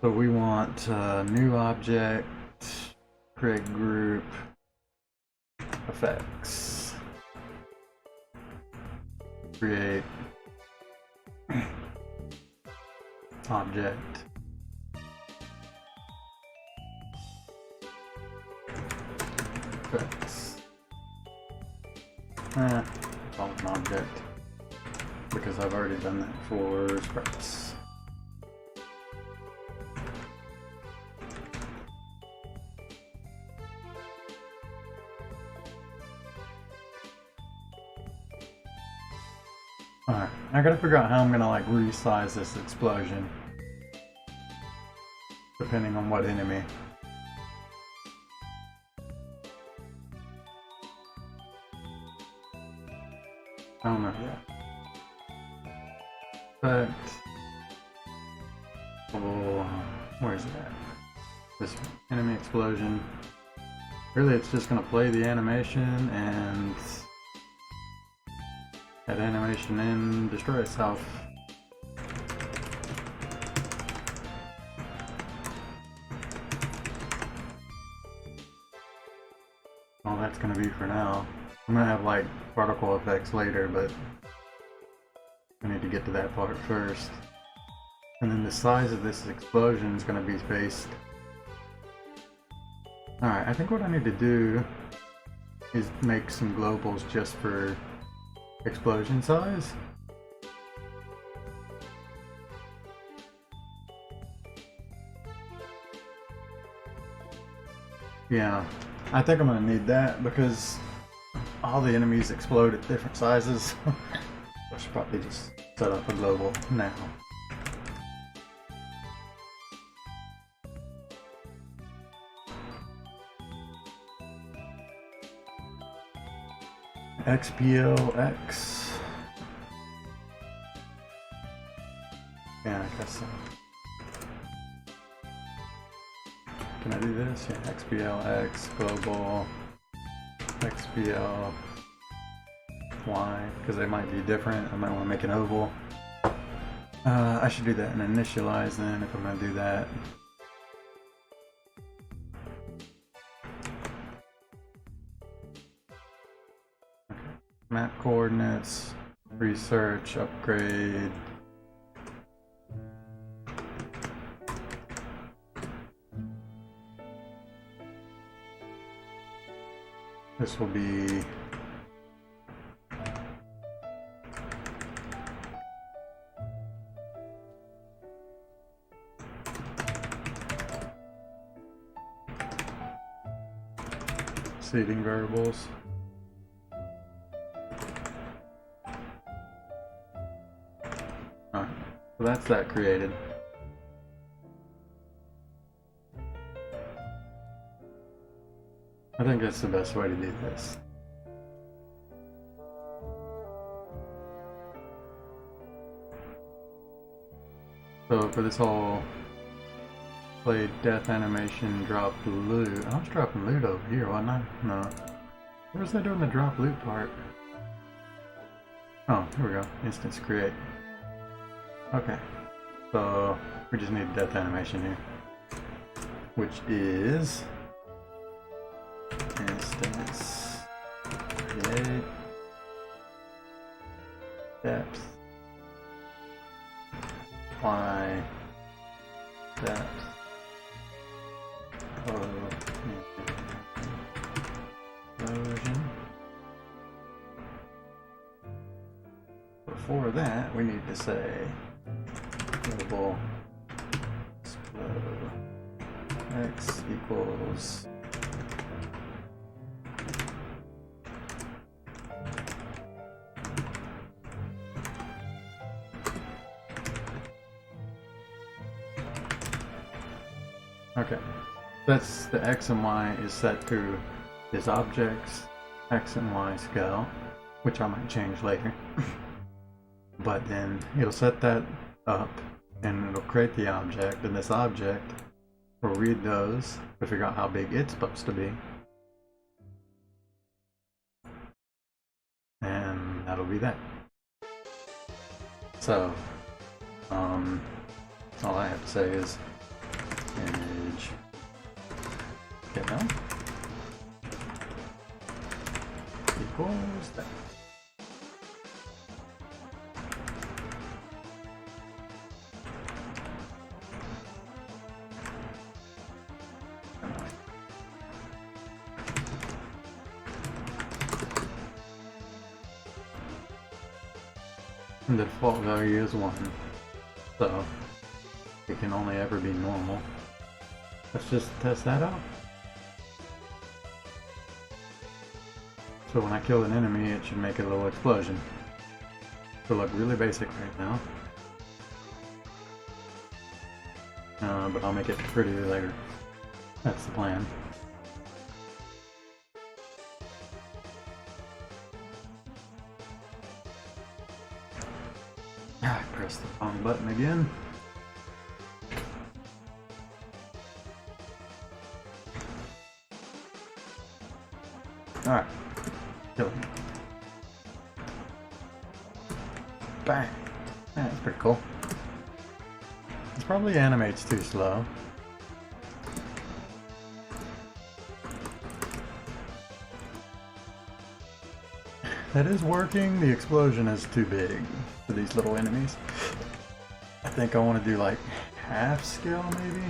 So we want new object, create group, effects, create object, effects. Call it an object because I've already done that for sprites. Alright, I gotta figure out how I'm gonna like resize this explosion depending on what enemy. I don't know yet. But where is it at? This enemy explosion. Really, it's just gonna play the animation and that animation in destroy itself. All that's gonna be for now. I'm gonna have like particle effects later, but I need to get to that part first. And then the size of this explosion is going to be based. Alright, I think what I need to do is make some globals just for explosion size. Yeah, I think I'm going to need that because all the enemies explode at different sizes. I should probably just set up a global now. XPLX. Yeah, I guess so. Can I do this? Yeah, XPLX, global, XPL. Y, because they might be different. I might want to make an oval. I should do that and initialize then if I'm going to do that. Okay. Map coordinates, research, upgrade. This will be seeding variables. Alright, so that's that created. I think that's the best way to do this. So for this whole play death animation, drop loot. I was dropping loot over here, wasn't I? No. Where's that doing the drop loot part? Oh, here we go. Instance create. Okay. So we just need death animation here. Which is instance create depth apply depth explosion. Before that, we need to say global explode x equals okay. That's the x and y is set to this object's x and y scale, which I might change later. But then it'll set that up and it'll create the object, and this object will read those to figure out how big it's supposed to be. And that'll be that. So, all I have to say is image GetNo equals that. And the default value is 1, so it can only ever be normal. Let's just test that out. So when I kill an enemy, it should make a little explosion. It'll look really basic right now. But I'll make it pretty later. That's the plan. I pressed the wrong button again. Alright. Kill him. Bang! Yeah, that's pretty cool. This probably animates too slow. That is working. The explosion is too big for these little enemies. I think I want to do like half scale maybe.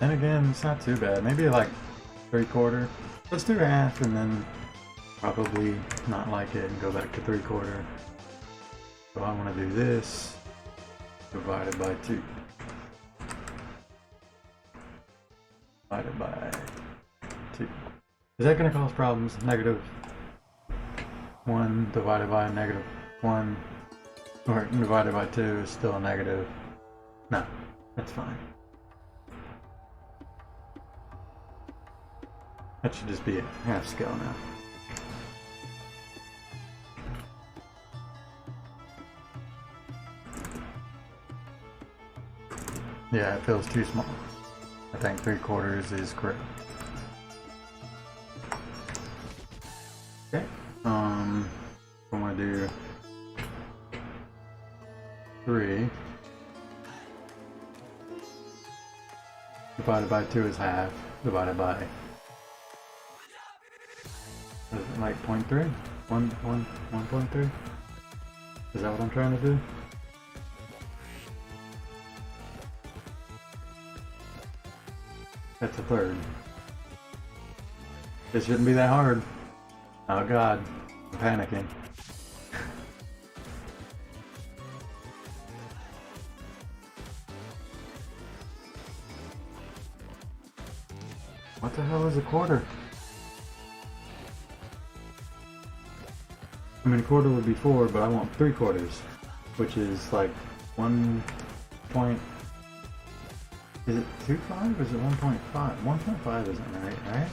Then again, it's not too bad. Maybe like 3/4. Let's do half and then probably not like it and go back to 3/4. So I want to do this divided by 2. Divided by 2. Is that going to cause problems? Negative 1 divided by negative 1 or divided by 2 is still a negative. No, that's fine. That should just be a half scale now. Yeah, it feels too small. I think 3/4 is correct. Okay. I'm gonna do 3 divided by 2 is half divided by like 0.3? 1.3? Is that what I'm trying to do? That's a third. It shouldn't be that hard. Oh god, I'm panicking. What the hell is a quarter? I mean, a quarter would be 4, but I want 3/4, which is like 1 point. Is it 2.5 or is it 1.5? 1.5 isn't right?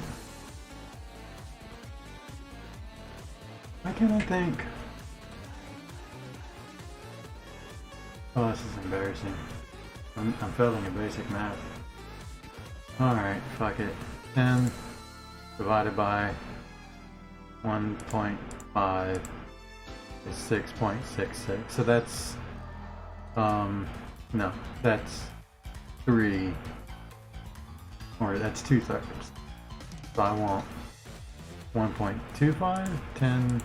Why can't I think? Oh, this is embarrassing. I'm failing a basic math. Alright, fuck it. 10 divided by 1.5 is 6.66. So that's, no, that's 3, or that's 2/3. So I want 1.25, 10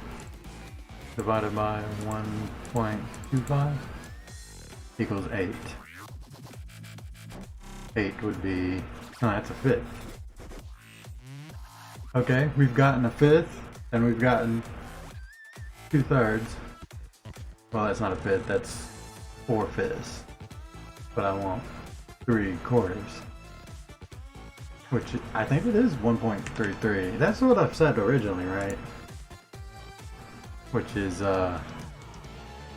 divided by 1.25 equals 8. 8 would be, oh, that's a fifth. Okay, we've gotten a fifth, and we've gotten 2/3. Well, that's not a fifth, that's 4/5. But I want 3/4. Which, I think it is 1.33. That's what I've said originally, right? Which is,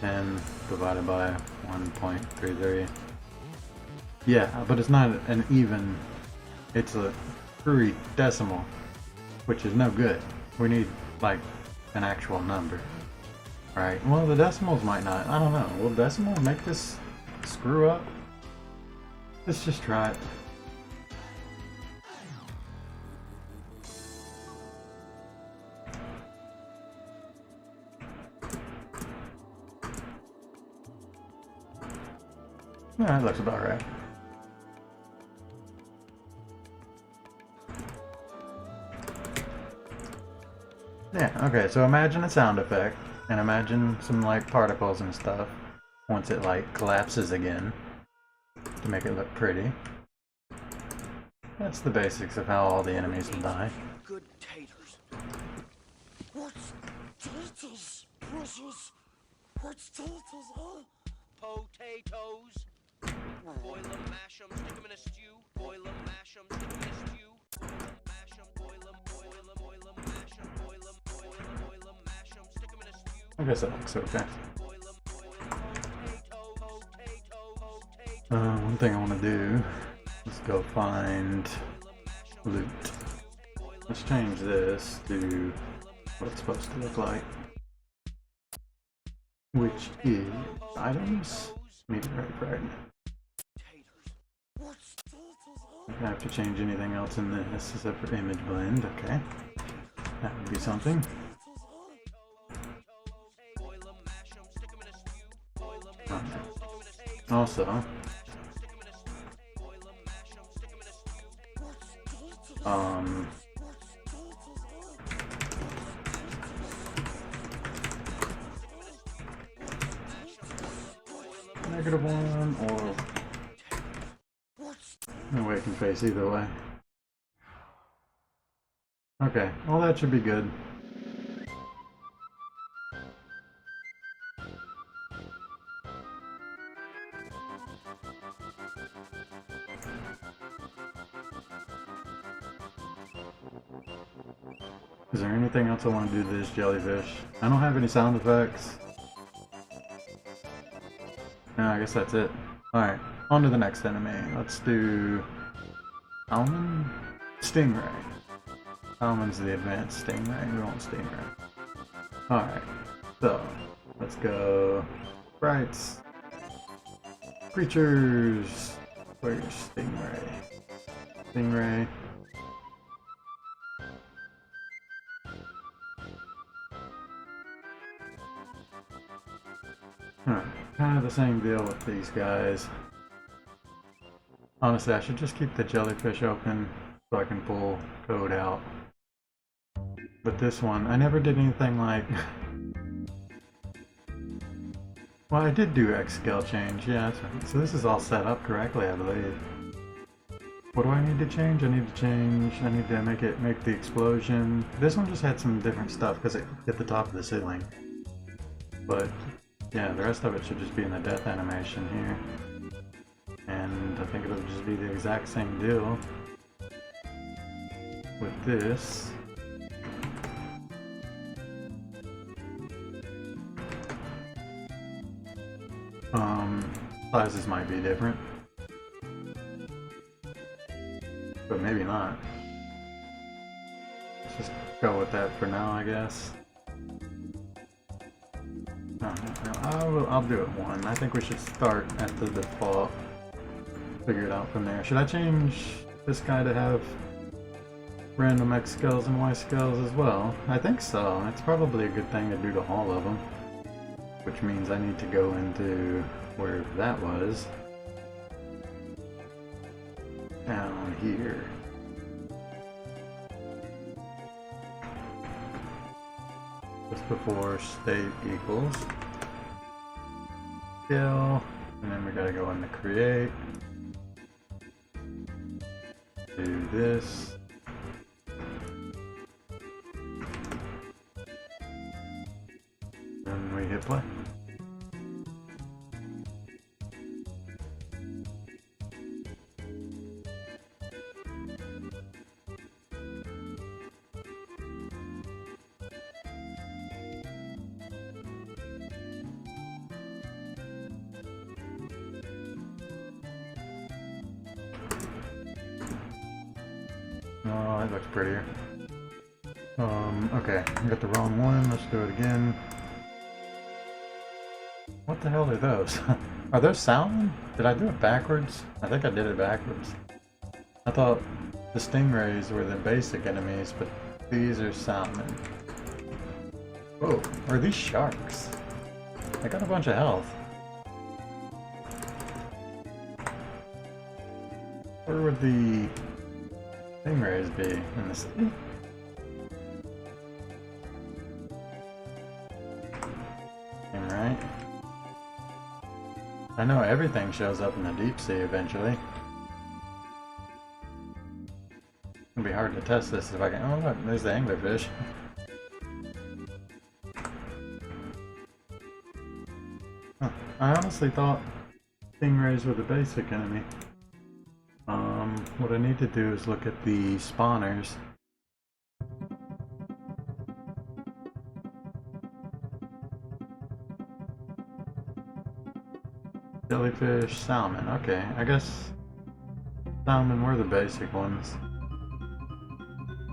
10 divided by 1.33. Yeah, but it's not an even, it's a 3 decimal, which is no good. We need, like, an actual number. Right, well, the decimals might not, I don't know. Will decimals make this screw up? Let's just try it. Yeah, that looks about right. Yeah, okay, so imagine a sound effect, and imagine some, like, particles and stuff once it, like, collapses again to make it look pretty. That's the basics of how all the enemies will die.
Good taters. What's taters, precious? What's taters, huh? Potatoes. Boil 'em, mash 'em, stick 'em in a stew. Boil 'em, mash 'em, stick 'em in a stew. Mash 'em, boil 'em, mash 'em, boil 'em, mash 'em, stick 'em in a stew.
I guess that looks okay. One thing I want to do is go find loot. Let's change this to what it's supposed to look like, which is items, meteorite fragment. I don't have to change anything else in this except for image blend. Okay, that would be something. Also, -1 or no way it can face either way. Okay, well that should be good. Is there anything else I want to do to this jellyfish? I don't have any sound effects. No, I guess that's it. Alright, on to the next enemy. Let's do Almond? Stingray. Almond's the advanced Stingray. We want Stingray. Alright, so let's go sprites. Creatures. Where's Stingray? Stingray. Alright, kind of the same deal with these guys. Honestly, I should just keep the jellyfish open so I can pull code out. But this one, I never did anything like... Well, I did do X scale change, yeah, that's right. So this is all set up correctly, I believe. What do I need to change? I need to make the explosion. This one just had some different stuff because it hit the top of the ceiling. But yeah, the rest of it should just be in the death animation here. And I think it'll just be the exact same deal with this. Sizes might be different. but maybe not. Let's just go with that for now, I guess. No, I'll do it 1. I think we should start at the default. Figure it out from there. Should I change this guy to have random X scales and Y scales as well? I think so. It's probably a good thing to do to all of them. Which means I need to go into where that was. Down here. Just before state equals scale, and then we gotta go into create. Do this. And we hit play. Oh, that looks prettier. Okay, I got the wrong one. Let's do it again. What the hell are those? Are those salmon? Did I do it backwards? I think I did it backwards. I thought the stingrays were the basic enemies, but these are salmon. Whoa, are these sharks? I got a bunch of health. Where would the stingrays be in the sea? Right. I know everything shows up in the deep sea eventually. It'll be hard to test this if I can. Oh look, there's the anglerfish. Huh. I honestly thought stingrays were the basic enemy. What I need to do is look at the spawners. Jellyfish, salmon. Okay, I guess salmon were the basic ones.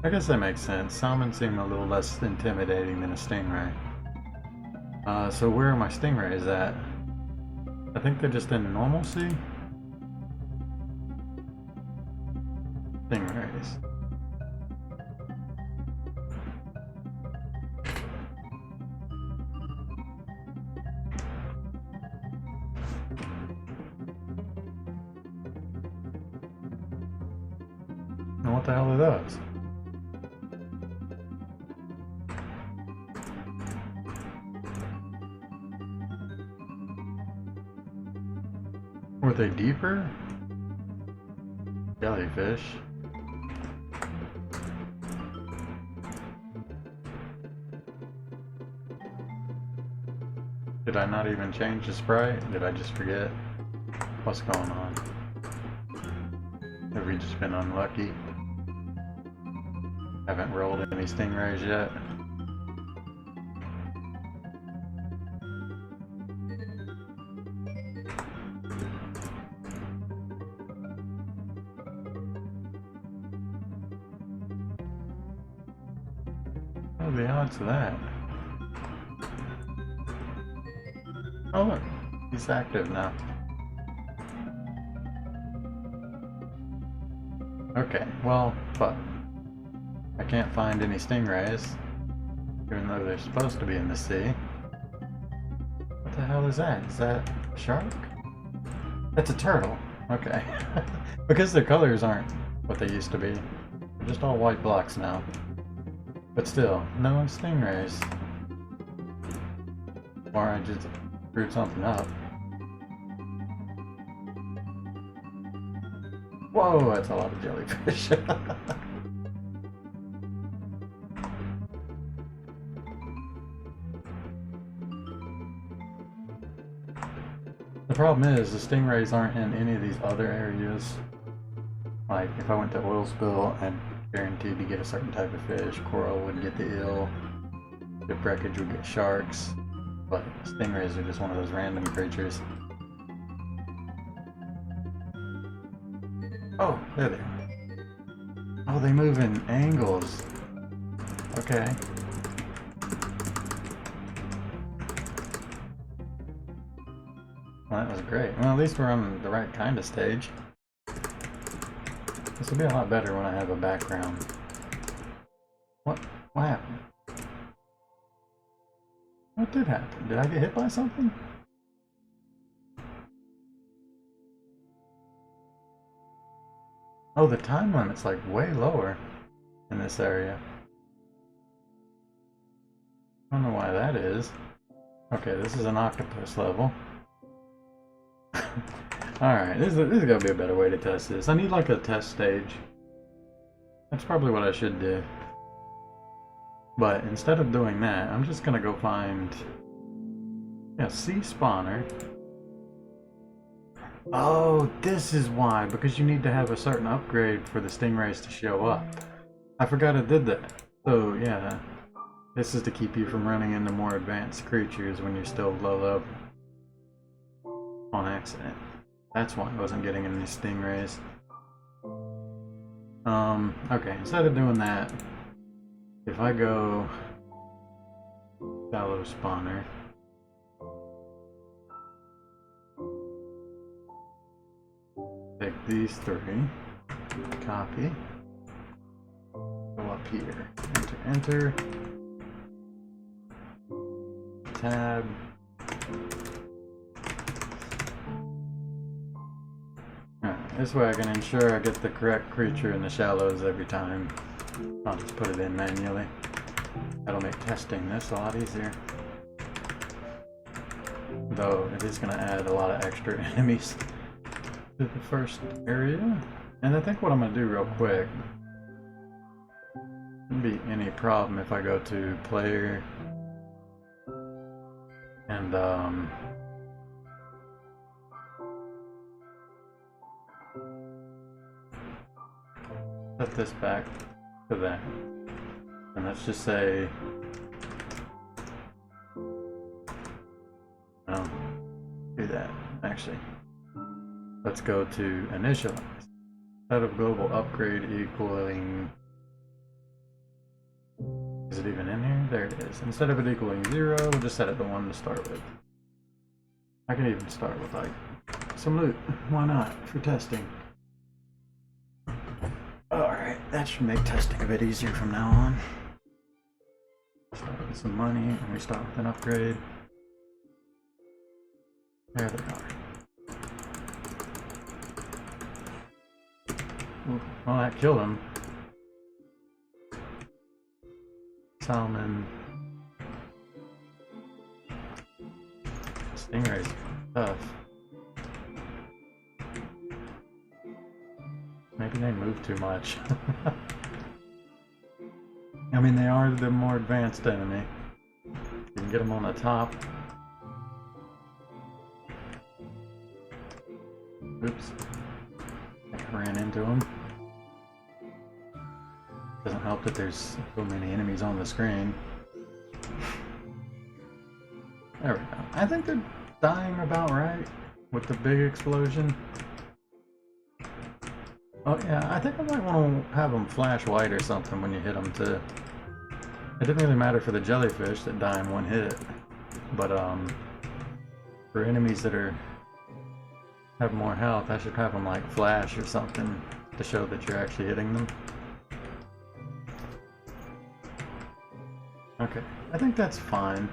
I guess that makes sense. Salmon seem a little less intimidating than a stingray. So where are my stingrays at? I think they're just in normal sea. Stingrays. And what the hell are those? Were they deeper? Jellyfish. Did I not even change the sprite? Did I just forget? What's going on? Have we just been unlucky? Haven't rolled any stingrays yet. What are the odds of that? Oh look, he's active now. Okay, well, fuck. I can't find any stingrays, even though they're supposed to be in the sea. What the hell is that? Is that a shark? That's a turtle. Okay. Because their colors aren't what they used to be. They're just all white blocks now. But still, no stingrays. Or I just screwed something up. Whoa, that's a lot of jellyfish. The problem is, the stingrays aren't in any of these other areas. Like, if I went to oil spill, I'm guaranteed to get a certain type of fish. Coral would get the eel. Shipwreckage would get sharks. But stingrays are just one of those random creatures. Oh, there they are. Oh, they move in angles. Okay. Well, that was great. Well, at least we're on the right kind of stage. This will be a lot better when I have a background. What? What happened? What did happen? Did I get hit by something? Oh, the time limit's like way lower in this area. I don't know why that is. Okay, this is an octopus level. Alright, this is gonna be a better way to test this. I need like a test stage. That's probably what I should do. But instead of doing that, I'm just gonna go find... yeah, sea spawner. Oh, this is why, because you need to have a certain upgrade for the stingrays to show up. I forgot it did that. So, yeah. This is to keep you from running into more advanced creatures when you're still low level. On accident. That's why I wasn't getting any stingrays. Okay, instead of doing that, if I go shallow spawner, take these three, copy, go up here, enter, tab, this way I can ensure I get the correct creature in the shallows every time. I'll just put it in manually. That'll make testing this a lot easier. Though it is going to add a lot of extra enemies to the first area. And I think what I'm going to do real quick, wouldn't be any problem if I go to player and set this back to that. And let's just say, no, do that. Actually, let's go to initialize. Set of global upgrade equaling, is it even in here? There it is. Instead of it equaling 0, we'll just set it to 1 to start with. I can even start with like some loot. Why not? For testing. Alright, that should make testing a bit easier from now on. Start with some money, and we start with an upgrade. There they are. Ooh, well, that killed him. Salmon. Stingray's tough. Maybe they move too much. I mean, they are the more advanced enemy. You can get them on the top. Oops. I ran into them. Doesn't help that there's so many enemies on the screen. There we go. I think they're dying about right with the big explosion. Oh yeah, I think I might want to have them flash white or something when you hit them too. It didn't really matter for the jellyfish that die in one hit, but for enemies that have more health, I should have them like flash or something to show that you're actually hitting them. Okay, I think that's fine.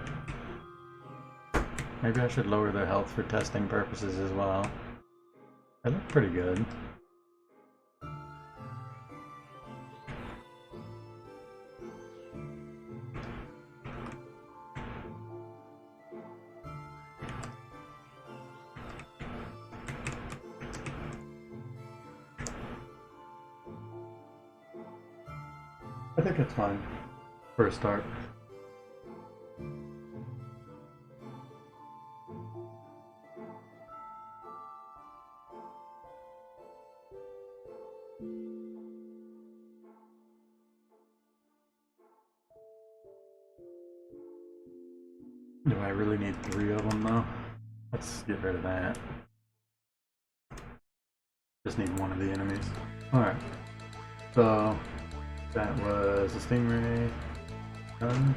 Maybe I should lower their health for testing purposes as well. They look pretty good. I think it's fine for a start. Do I really need 3 of them though? Let's get rid of that. Just need one of the enemies. Alright. So that was a stingray done.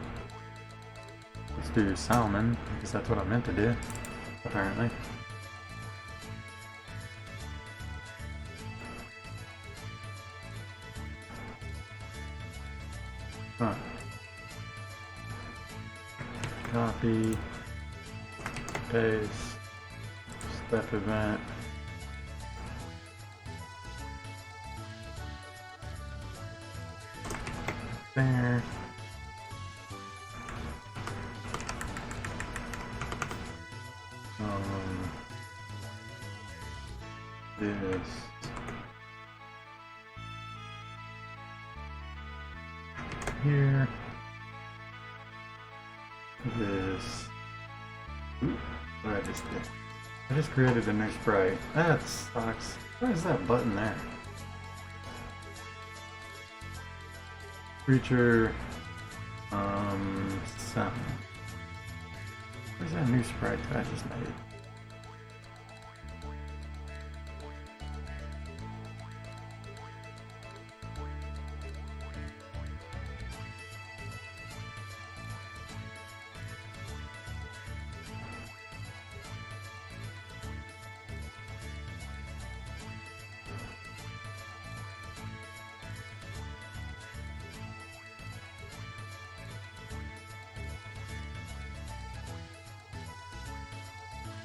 Let's do salmon, because that's what I meant to do, apparently. Huh. Copy, paste, step event. There. This. Here. This. Ooh, what did I just do? I just created a new sprite. That sucks. Where is that button there? Creature. Sound. Where's that new sprite that I just made?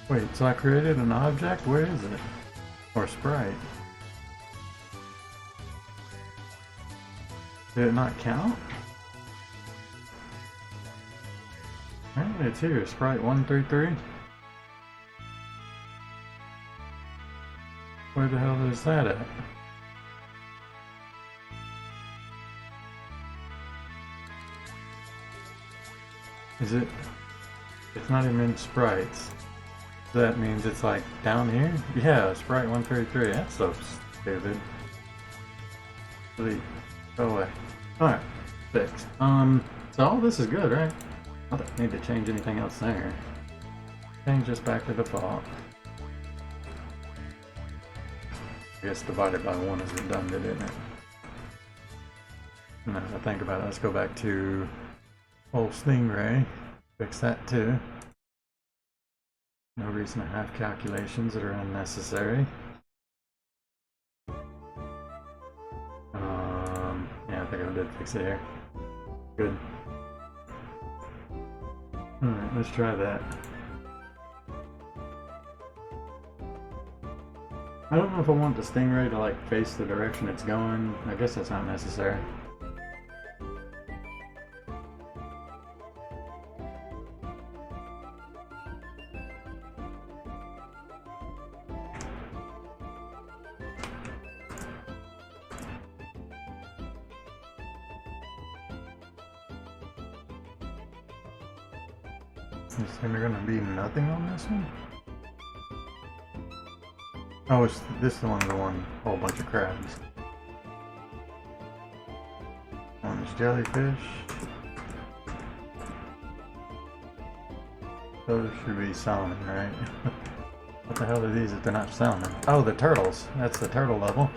Wait, so I created an object? Where is it? Or sprite? Did it not count? Apparently it's here, sprite 133. Where the hell is that at? Is it? It's not even in sprites. That means it's like down here? Yeah, sprite 133. That's so stupid. Delete. Go away. Alright. Fixed. So all this is good, right? I don't need to change anything else there. Change this back to default. I guess divided by 1 is redundant, isn't it? Now that I think about it, let's go back to old Stingray. Fix that too. No reason to have calculations that are unnecessary. Yeah, I think I did fix it here. Good. Alright, let's try that. I don't know if I want the Stingray to like face the direction it's going. I guess that's not necessary. Is there gonna be nothing on this one? Oh, it's this is the one with one whole bunch of crabs. One is jellyfish. Those should be salmon, right? What the hell are these if they're not salmon? Oh, the turtles. That's the turtle level.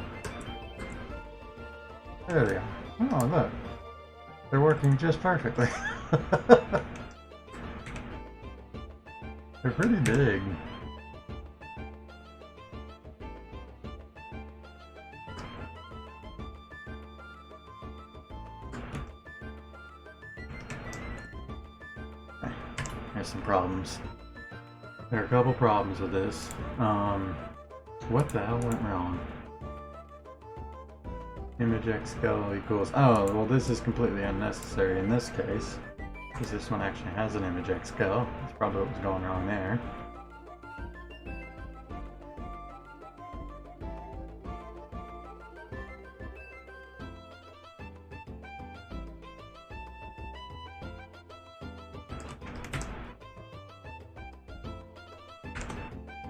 There they are. Oh, look. They're working just perfectly. They're pretty big. There's some problems. There are a couple problems with this. What the hell went wrong? Image X scale equals... Oh, well this is completely unnecessary in this case. Because this one actually has an image X scale. That's probably what was going wrong there.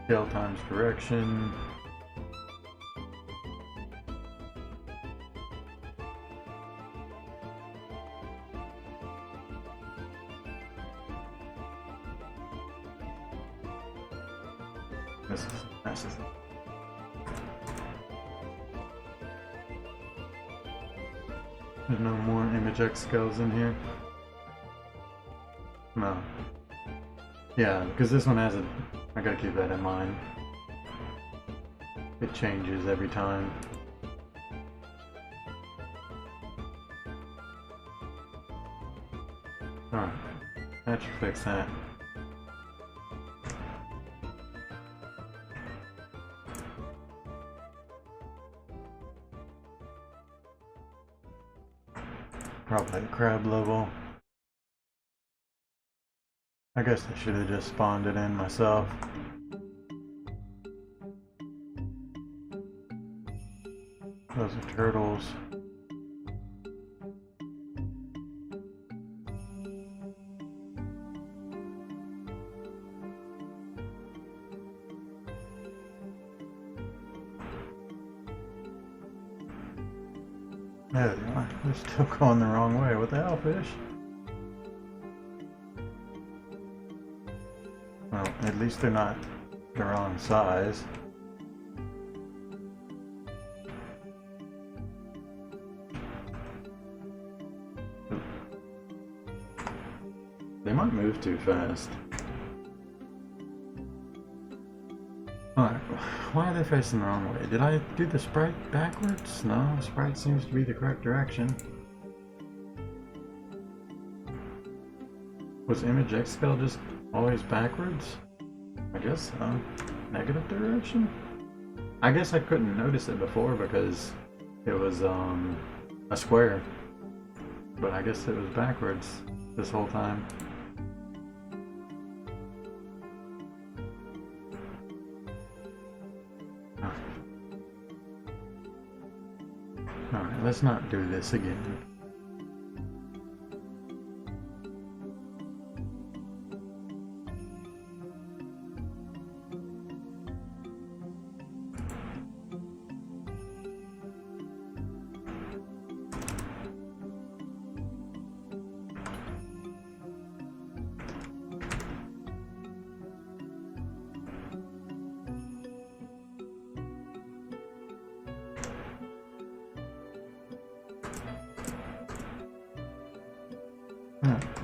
Scale times direction. This is. There's no more Image X skulls in here. No. Yeah, because this one has a... I gotta keep that in mind. It changes every time. Alright, that should fix that. Probably a crab level. I guess I should have just spawned it in myself. Those are turtles. There they are. They're still going the wrong way. What the hell, fish? Well, at least they're not the wrong size. They might move too fast. Alright, why are they facing the wrong way? Did I do the sprite backwards? No, sprite seems to be the correct direction. Was Image X Skull just always backwards? I guess so. Negative direction? I guess I couldn't notice it before because it was a square. But I guess it was backwards this whole time. Alright, let's not do this again.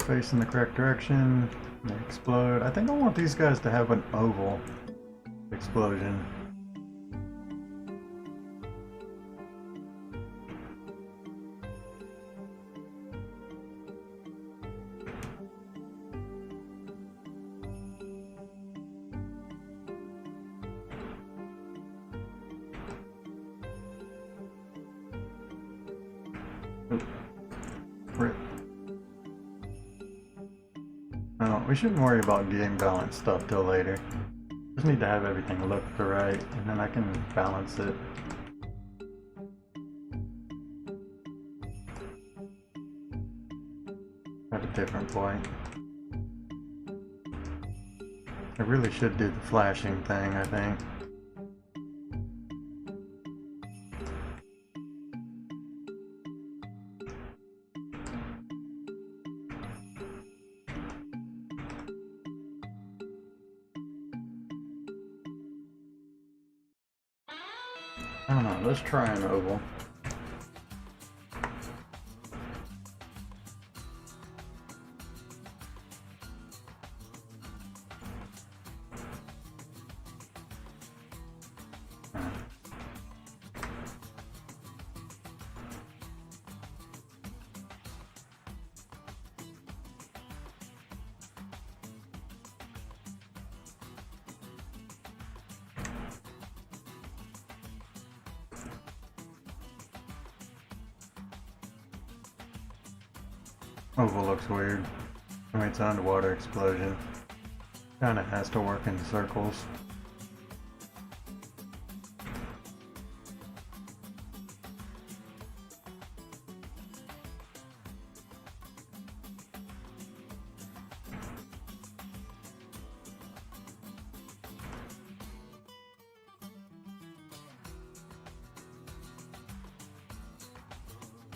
Facing the correct direction, they explode. I think I want these guys to have an oval explosion. Rip. No, we shouldn't worry about game balance stuff till later. Just need to have everything look right, and then I can balance it. At a different point. I really should do the flashing thing, I think. I don't know, let's try an oval. Oval looks weird. I mean, it's an underwater explosion. Kinda has to work in circles.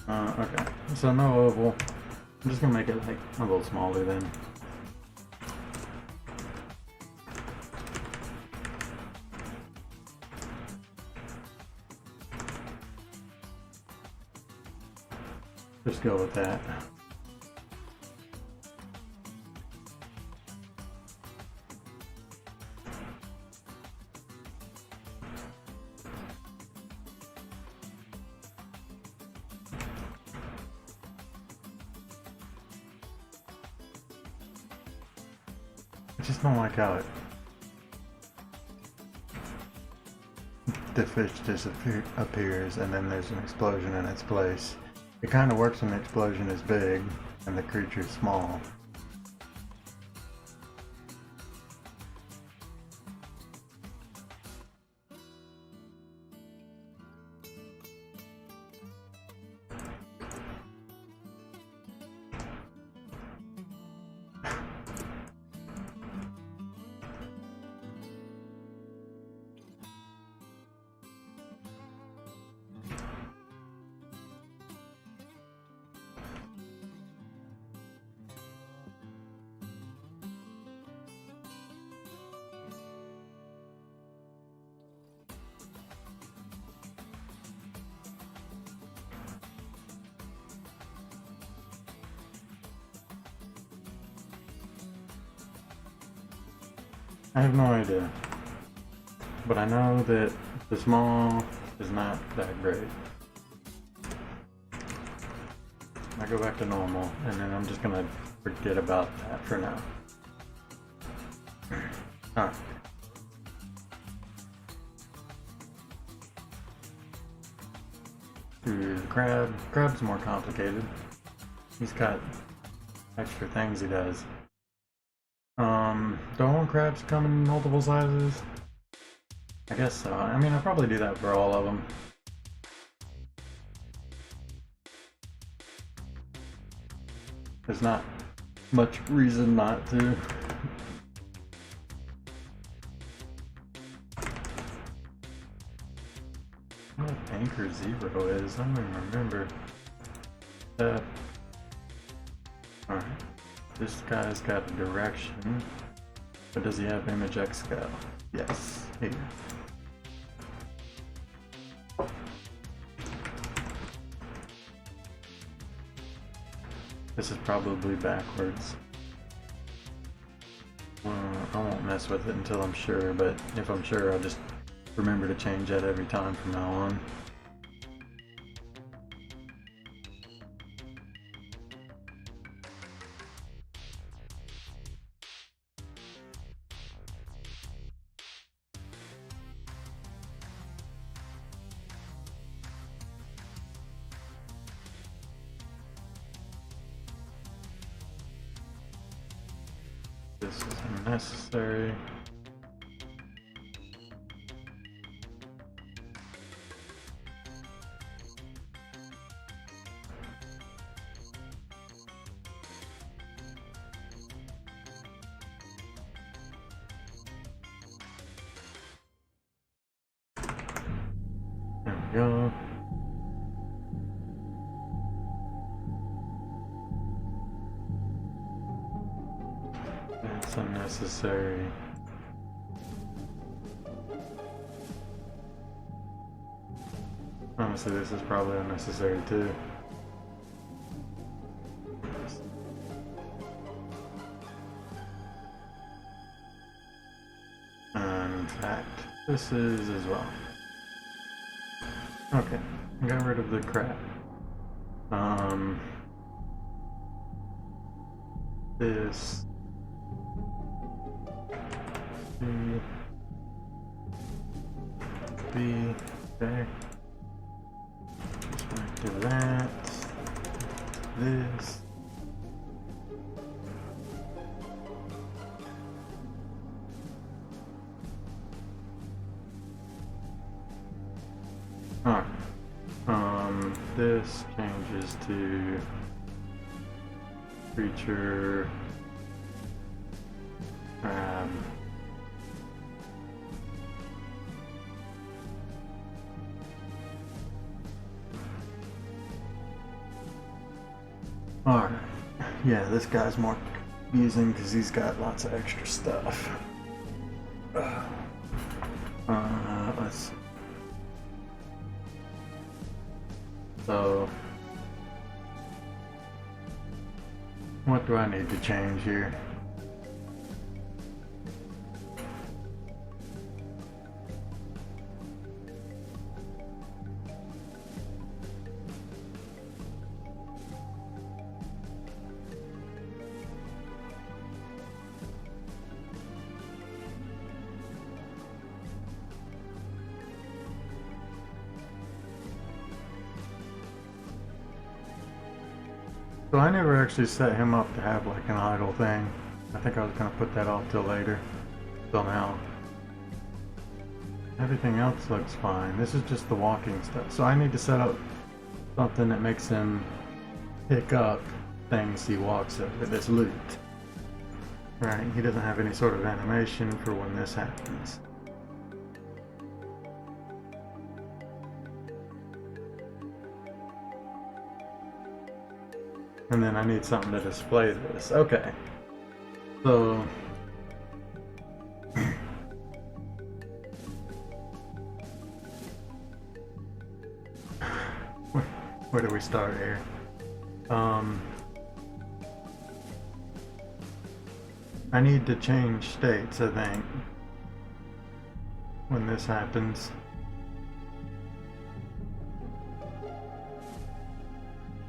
Okay. So no oval. I'm just gonna make it like a little smaller then. Just go with that. I just don't like how the fish disappears and then there's an explosion in its place. It kind of works when the explosion is big and the creature is small. I have no idea, but I know that the small is not that great. I go back to normal, and then I'm just gonna forget about that for now. Alright. To the crab. Crab's more complicated. He's got extra things he does. Do I want crabs to come in multiple sizes? I guess so. I mean, I'll probably do that for all of them. There's not much reason not to. What Anchor Zero is? I don't even remember. Alright. This guy's got a direction. But does he have image X scale? Yes, here. This is probably backwards. I won't mess with it until I'm sure, but if I'm sure, I'll just remember to change that every time from now on. This is unnecessary. There we go. That's unnecessary. Honestly, this is probably unnecessary too. And in fact, this is as well. Okay, got rid of the crap. This. B. Okay. Just back to that. This. Alright. This changes to creature crab. Alright. Yeah, this guy's more confusing because he's got lots of extra stuff. Let's see. What do I need to change here? So I never actually set him up to have like an idle thing. I think I was gonna put that off till later. Till now. Everything else looks fine. This is just the walking stuff. So I need to set up something that makes him pick up things he walks over. This loot. Right, he doesn't have any sort of animation for when this happens. And then I need something to display this. Okay. So where do we start here? I need to change states, I think, when this happens.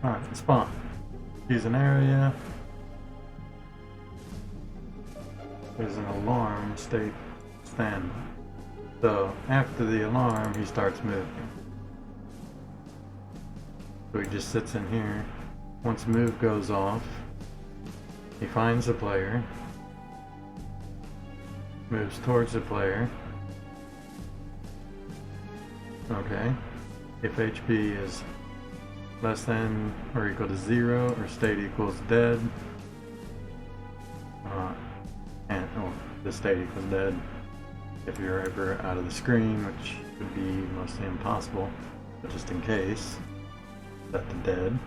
Alright, spawn. Choose an area. There's an alarm state standby. So after the alarm, he starts moving. So he just sits in here. Once move goes off, he finds the player, moves towards the player. Okay. If HP is less than or equal to 0 or state equals dead, the state equals dead if you're ever out of the screen, which would be mostly impossible, but just in case, set to dead.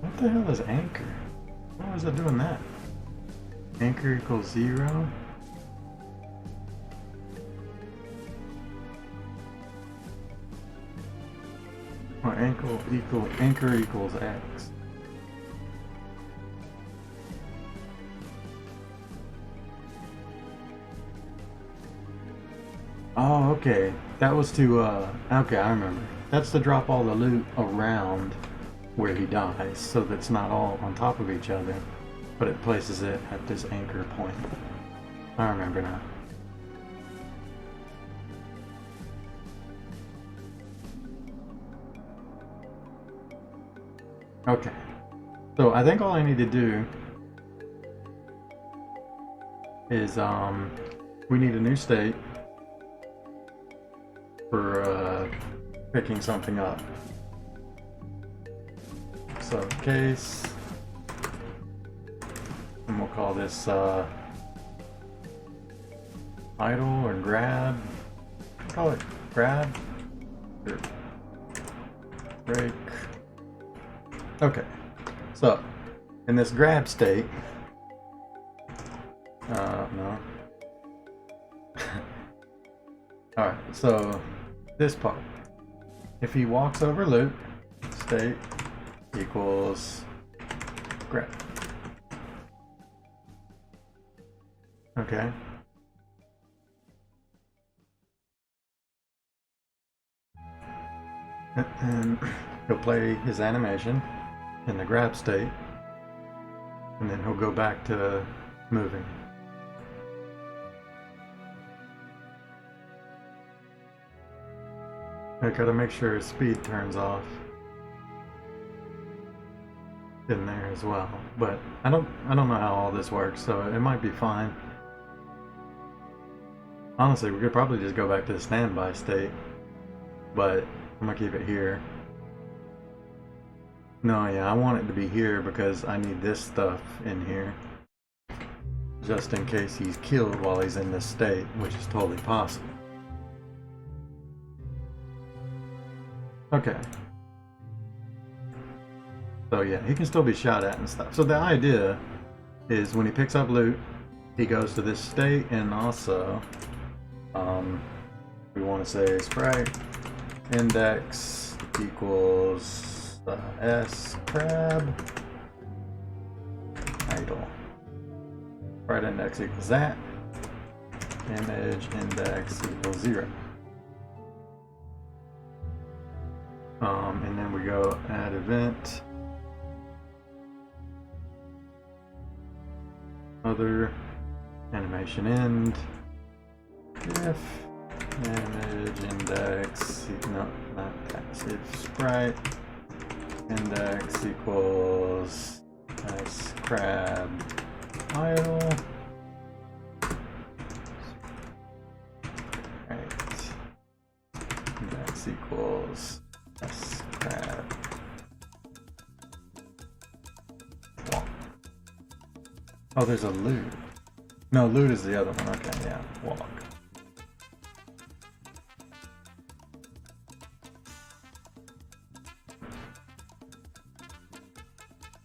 What the hell is anchor? Why was I doing that? Anchor equals 0? Or anchor equals X. Oh, okay. That was to, okay, I remember. That's to drop all the loot around where he dies, so that's not all on top of each other, but it places it at this anchor point. I remember now. Okay. So I think all I need to do is, we need a new state for, picking something up. So case, and we'll call this idle or grab. Call it grab or break. Okay, so in this grab state, no. All right, so this part, if he walks over loot, state equals grab. Okay. And he'll play his animation in the grab state, and then he'll go back to moving. I gotta make sure his speed turns off in there as well, but I don't know how all this works, so it might be fine. Honestly, we could probably just go back to the standby state, but I'm gonna keep it here. No, yeah, I want it to be here because I need this stuff in here just in case he's killed while he's in this state, which is totally possible. Okay. So yeah, he can still be shot at and stuff. So the idea is when he picks up loot, he goes to this state, and also we want to say sprite index equals s crab idle. Sprite index equals that. Image index equals 0. And then we go add event. Other animation end. If image index, no, not that. If sprite index equals s crab idle. Index equals s crab walk. Oh, there's a loot. No, loot is the other one. Okay, yeah, walk.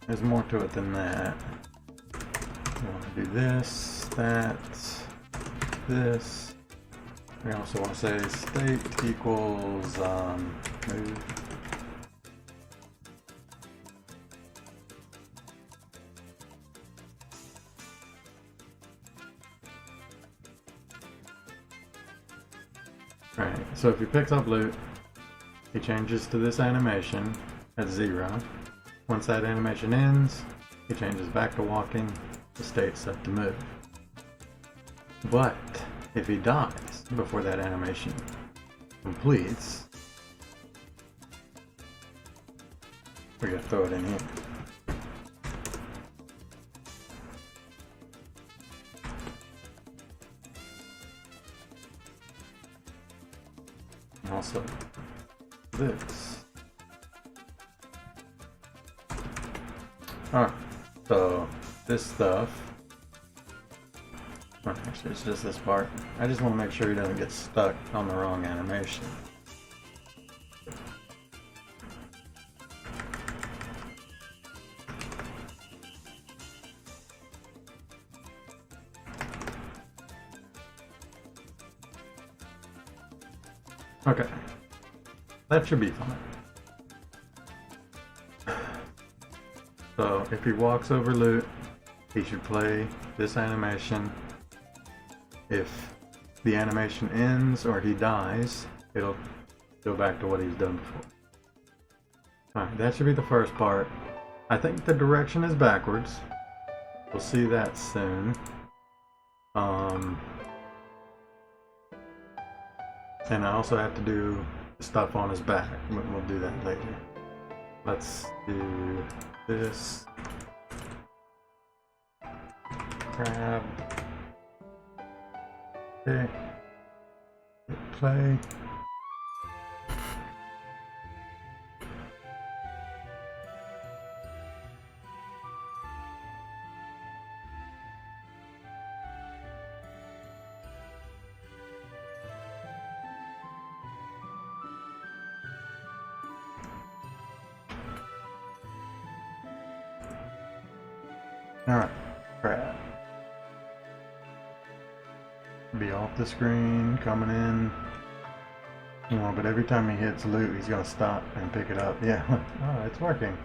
There's more to it than that. We want to do this, that, this. We also want to say state equals move. Right, so if he picks up loot, he changes to this animation at 0. Once that animation ends, he changes back to walking, the state's set to move. But if he dies before that animation completes, we're gonna throw it in here. And also this. Alright, so this stuff, well, actually it's just this part. I just want to make sure he doesn't get stuck on the wrong animation. Okay, that should be fine. So if he walks over loot, he should play this animation. If the animation ends or he dies, it'll go back to what he's done before. Alright, that should be the first part. I think the direction is backwards. We'll see that soon. And I also have to do stuff on his back. We'll do that later. Let's do this. Crab. Okay. Hit play. Alright, crab. Be off the screen, coming in. You know, but every time he hits loot, he's gonna stop and pick it up. Yeah, oh, it's working.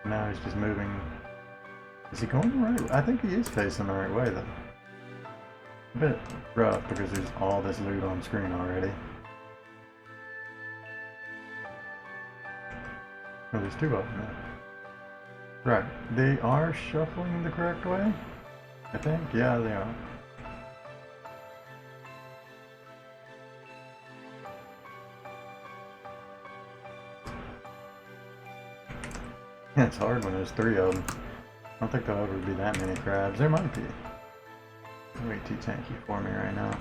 Now he's just moving. Is he going the right way? I think he is facing the right way, though. A bit rough because there's all this loot on screen already. Oh, there's 2 of them now. Right, they are shuffling the correct way, I think. Yeah, they are. Yeah, it's hard when there's 3 of them. I don't think there'll ever be that many crabs. There might be. Way too tanky for me right now.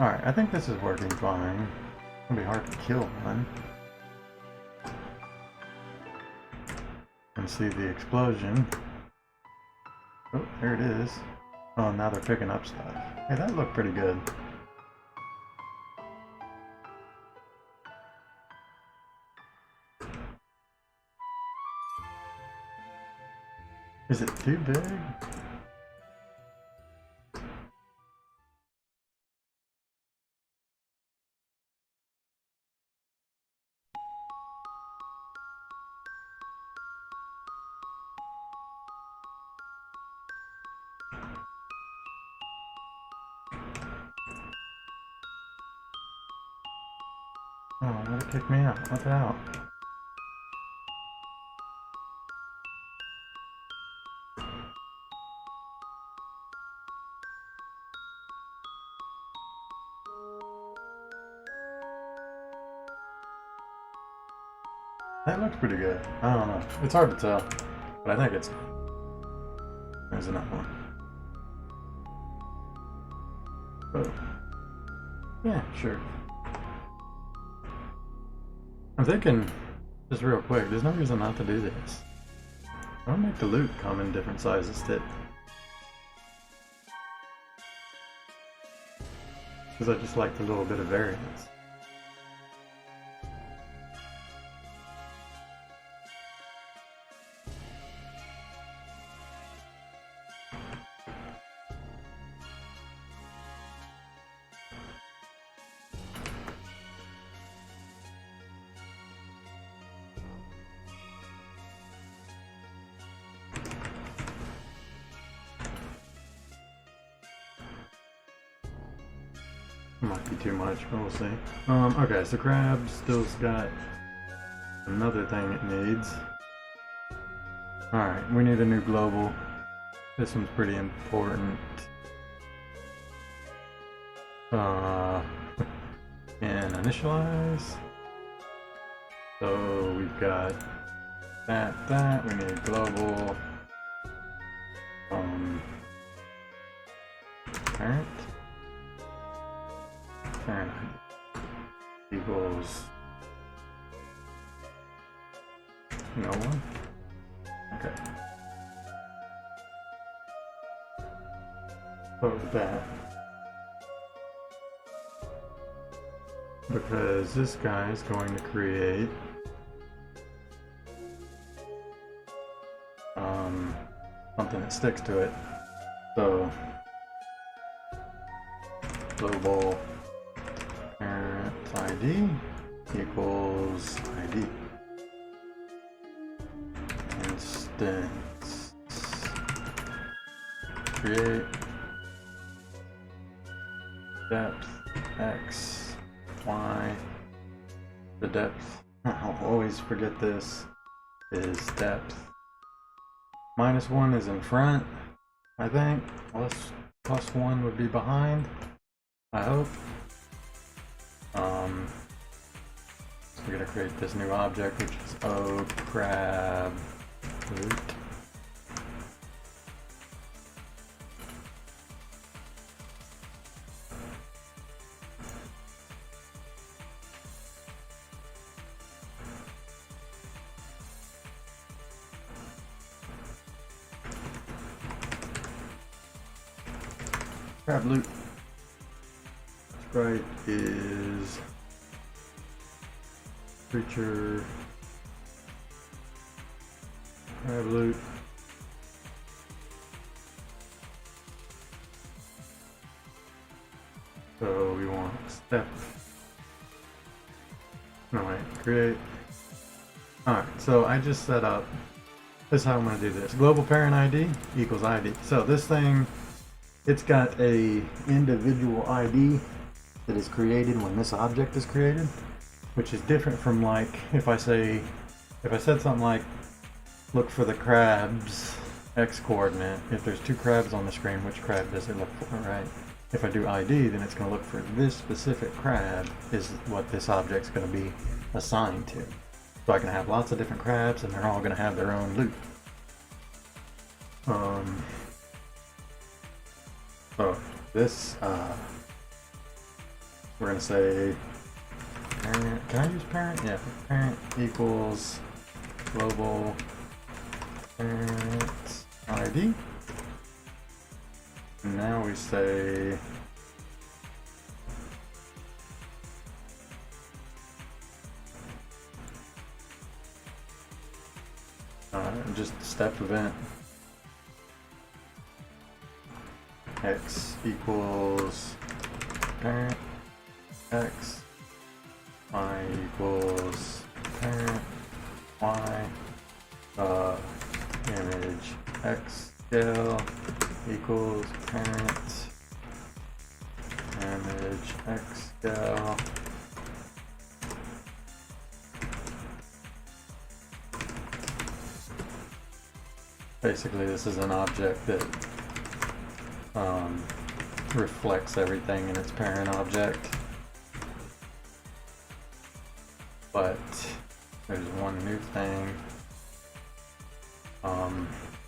Alright, I think this is working fine. It's gonna be hard to kill one. And see the explosion. Oh, there it is. Oh, now they're picking up stuff. Hey, that looked pretty good. Is it too big? Oh, let it kick me out. What the hell? That looks pretty good. I don't know. It's hard to tell, but I think it's. There's another one. But yeah, sure. I'm thinking, just real quick, there's no reason not to do this. I'll make the loot come in different sizes too. Because I just like the little bit of variance. Might be too much, but we'll see. Okay, so crab still's got another thing it needs. Alright, we need a new global. This one's pretty important. And initialize. So we've got that, we need global. Parent. Parent equals no one. Okay. Start with that. Because this guy is going to create something that sticks to it. So global parent ID equals ID. Instance create depth x y. The depth, I'll always forget this, is depth. -1 is in front, I think. Plus 1 would be behind, I hope. So we're gonna create this new object, which is crab loot. Crab loot. Sprite is creature crab loot. So we want step. No wait, create. Alright, so I just set up, this is how I'm going to do this. Global parent ID equals ID. So this thing, it's got a individual ID that is created when this object is created, which is different from like if I said something like look for the crab's x coordinate. If there's 2 crabs on the screen, which crab does it look for, right? If I do ID, then it's going to look for this specific crab is what this object's going to be assigned to. So I can have lots of different crabs and they're all going to have their own loot. So this, we're going to say parent, can I use parent? Yeah, parent equals global parent ID. And now we say just step event x equals parent x, y equals parent y, image x scale equals parent image x scale Basically, this is an object that reflects everything in its parent object. But there's one new thing.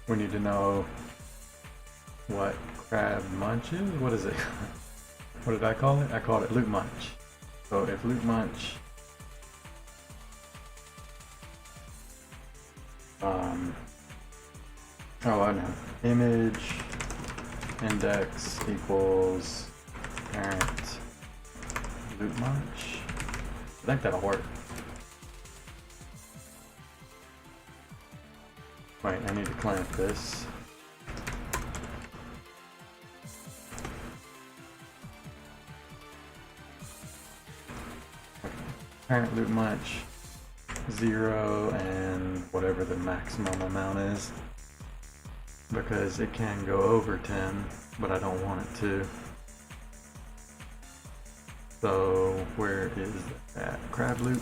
We need to know what crab munch is. What is it? What did I call it? I called it loot munch. So if loot munch oh, I know. Image index equals parent loot munch. I think that'll work. Wait, I need to clamp this. Parent loot munch 0 and whatever the maximum amount is, because it can go over 10, but I don't want it to. So where is that crab loot?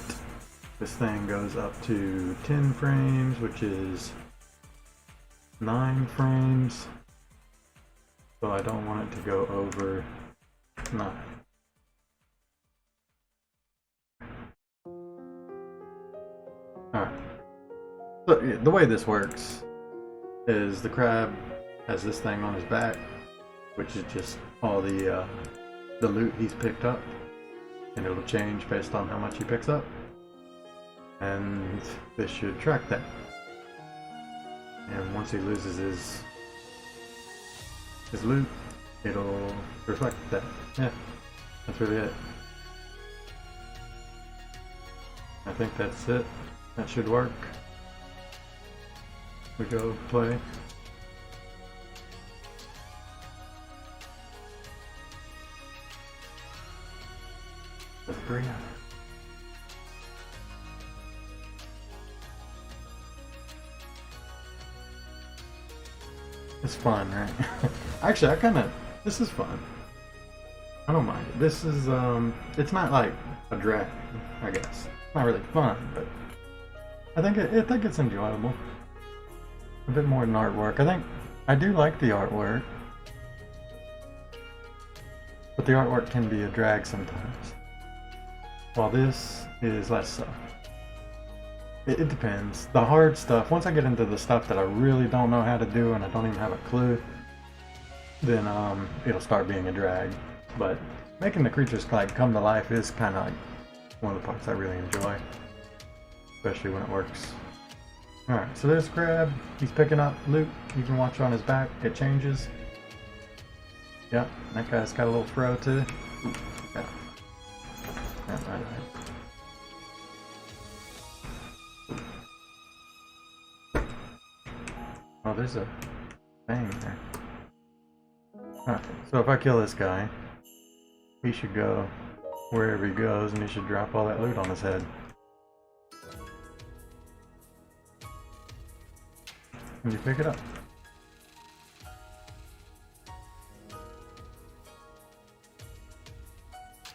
This thing goes up to 10 frames, which is 9 frames. So I don't want it to go over 9. Alright. So yeah, the way this works is the crab has this thing on his back, which is just all the loot he's picked up, and it'll change based on how much he picks up, and this should track that. And once he loses his loot, it'll reflect that. Yeah, that's really it. I think that's it. That should work. We go play. The 3. It's fun, right? Actually, this is fun. I don't mind it. This is, it's not like a drag, I guess. It's not really fun, but I think it's enjoyable. A bit more than artwork. I do like the artwork, but the artwork can be a drag sometimes. While this is less so. It depends. The hard stuff, once I get into the stuff that I really don't know how to do and I don't even have a clue, then it'll start being a drag. But making the creatures like come to life is kind of like one of the parts I really enjoy, especially when it works. Alright, so there's Crab. He's picking up loot. You can watch on his back. It changes. Yep, that guy's got a little throw too. Ooh, yeah. Right. Oh, there's a thing there. Alright, so if I kill this guy, he should go wherever he goes and he should drop all that loot on his head. And you pick it up.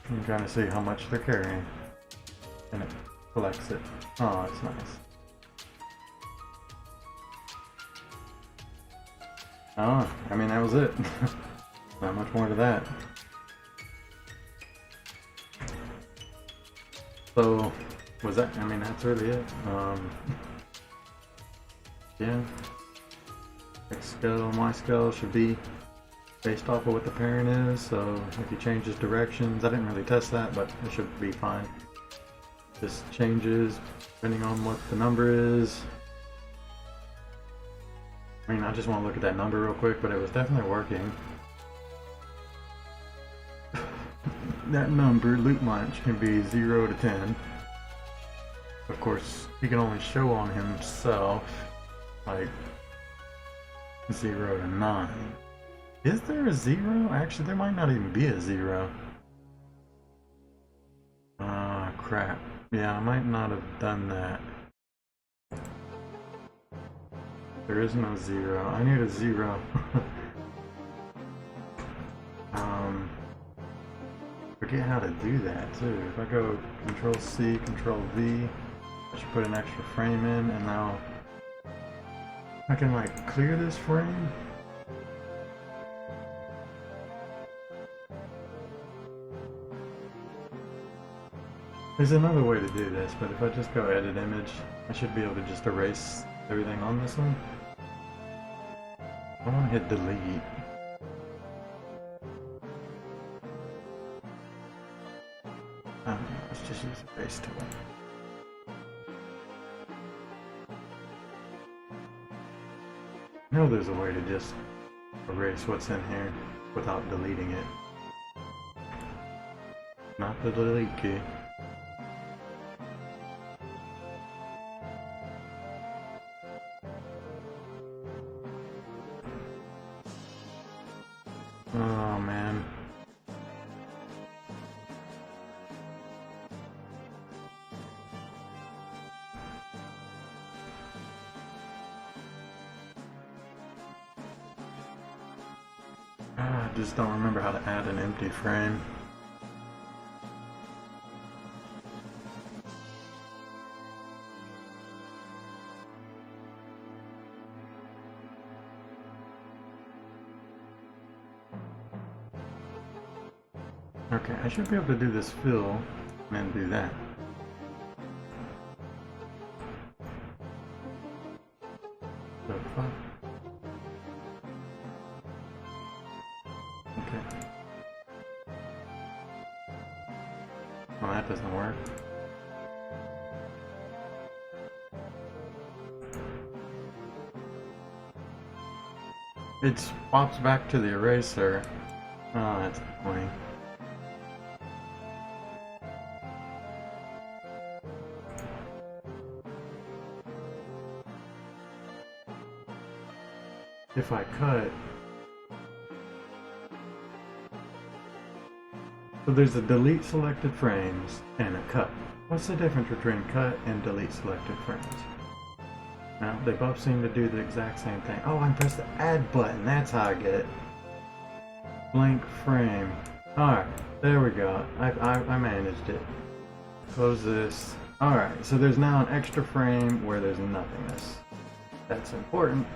I'm trying to see how much they're carrying. And it collects it. Oh, that's nice. Oh, I mean, that was it. Not much more to that. So, was that, I mean, that's really it. Yeah. X scale, Y scale should be based off of what the parent is, so if he changes directions, I didn't really test that, but it should be fine. Just changes depending on what the number is. I mean, I just want to look at that number real quick, but it was definitely working. That number, loot munch, can be 0 to 10. Of course, he can only show on himself, like, 0 to 9. Is there a 0? Actually, there might not even be a 0. Ah, crap. Yeah, I might not have done that. There is no 0. I need a 0. Forget how to do that too. If I go Control C, Control V, I should put an extra frame in, and now I can like clear this frame. There's another way to do this, but if I just go edit image, I should be able to just erase everything on this one. I want to hit delete. Let's just use the erase tool. I know there's a way to just erase what's in here without deleting it. Not the delete key. Oh man. I just don't remember how to add an empty frame. Okay, I should be able to do this fill and then do that. So far. Okay. Well, that doesn't work. It swaps back to the eraser. Oh, that's annoying. If I cut, so there's a delete selected frames and a cut. What's the difference between cut and delete selected frames? Now, they both seem to do the exact same thing. Oh, I can press the add button. That's how I get it. Blank frame. Alright, there we go. I managed it. Close this. Alright, so there's now an extra frame where there's nothingness. That's important,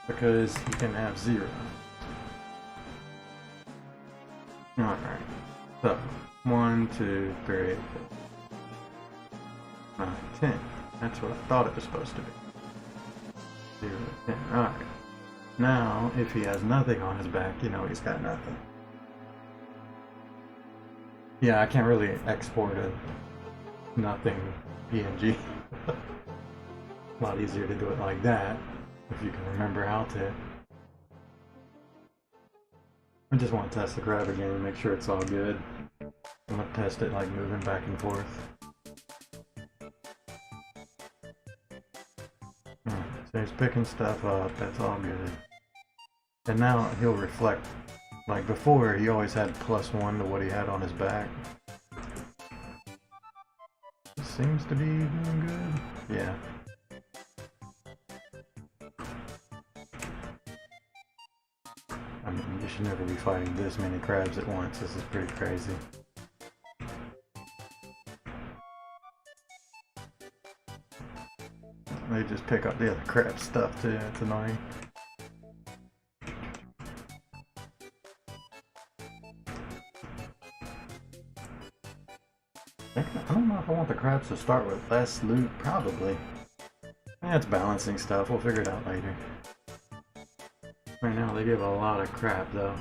because you can have 0. Alright, so 1, 2, 3, 4, 9, 10. That's what I thought it was supposed to be. 0, 10. Alright. Now, if he has nothing on his back, you know he's got nothing. Yeah, I can't really export a nothing PNG. A lot easier to do it like that, if you can remember how to. I just want to test the crab again and make sure it's all good. I'm going to test it like moving back and forth. Alright, so he's picking stuff up, that's all good. And now he'll reflect. Like before, he always had +1 to what he had on his back. Seems to be doing good. Yeah. I mean, you should never be fighting this many crabs at once. This is pretty crazy. They just pick up the other crab stuff too. It's annoying. I don't know if I want the crabs to start with less loot. Probably. That's balancing stuff. We'll figure it out later. Right now they give a lot of crap though.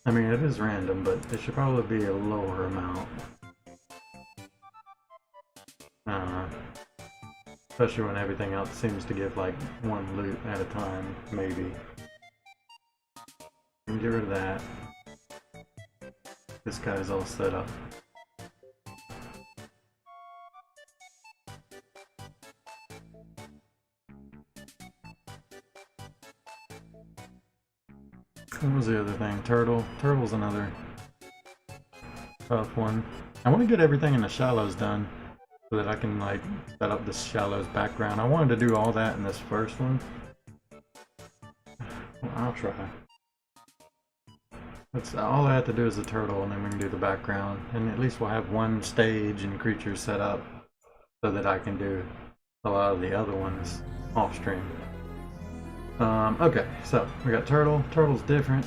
I mean, it is random, but it should probably be a lower amount. Especially when everything else seems to give like 1 loot at a time, maybe. Get rid of that. This guy's all set up. What was the other thing? Turtle. Turtle's another tough one. I want to get everything in the shallows done so that I can like set up the shallows background. I wanted to do all that in this first one. Well, I'll try. That's all I have to do is the turtle, and then we can do the background. And at least we'll have one stage and creatures set up so that I can do a lot of the other ones off stream. Okay, so we got turtle. Turtle's different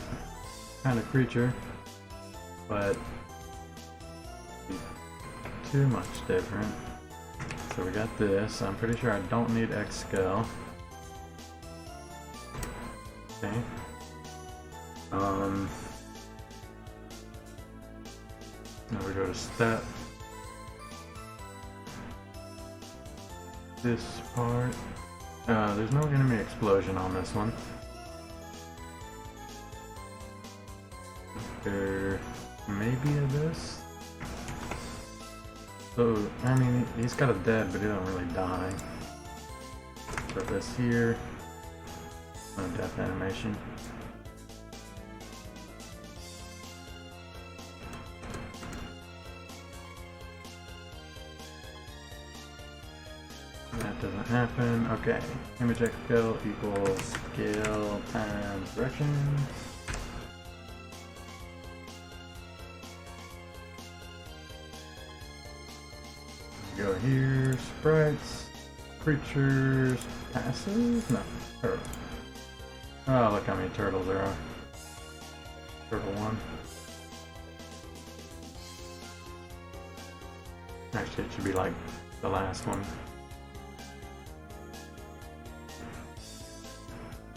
kind of creature, but too much different. So we got this. I'm pretty sure I don't need X-Scale. Okay. Now we go to step. This part. There's no enemy explosion on this one. There may be a this. So, I mean, he's got a dead, but he don't really die. Put this here. No death animation. That doesn't happen. Okay. Image X scale equals scale times direction. Go here, sprites, creatures, passive? No, turtle. Oh, look how many turtles there are. Turtle 1. Actually, it should be like the last one.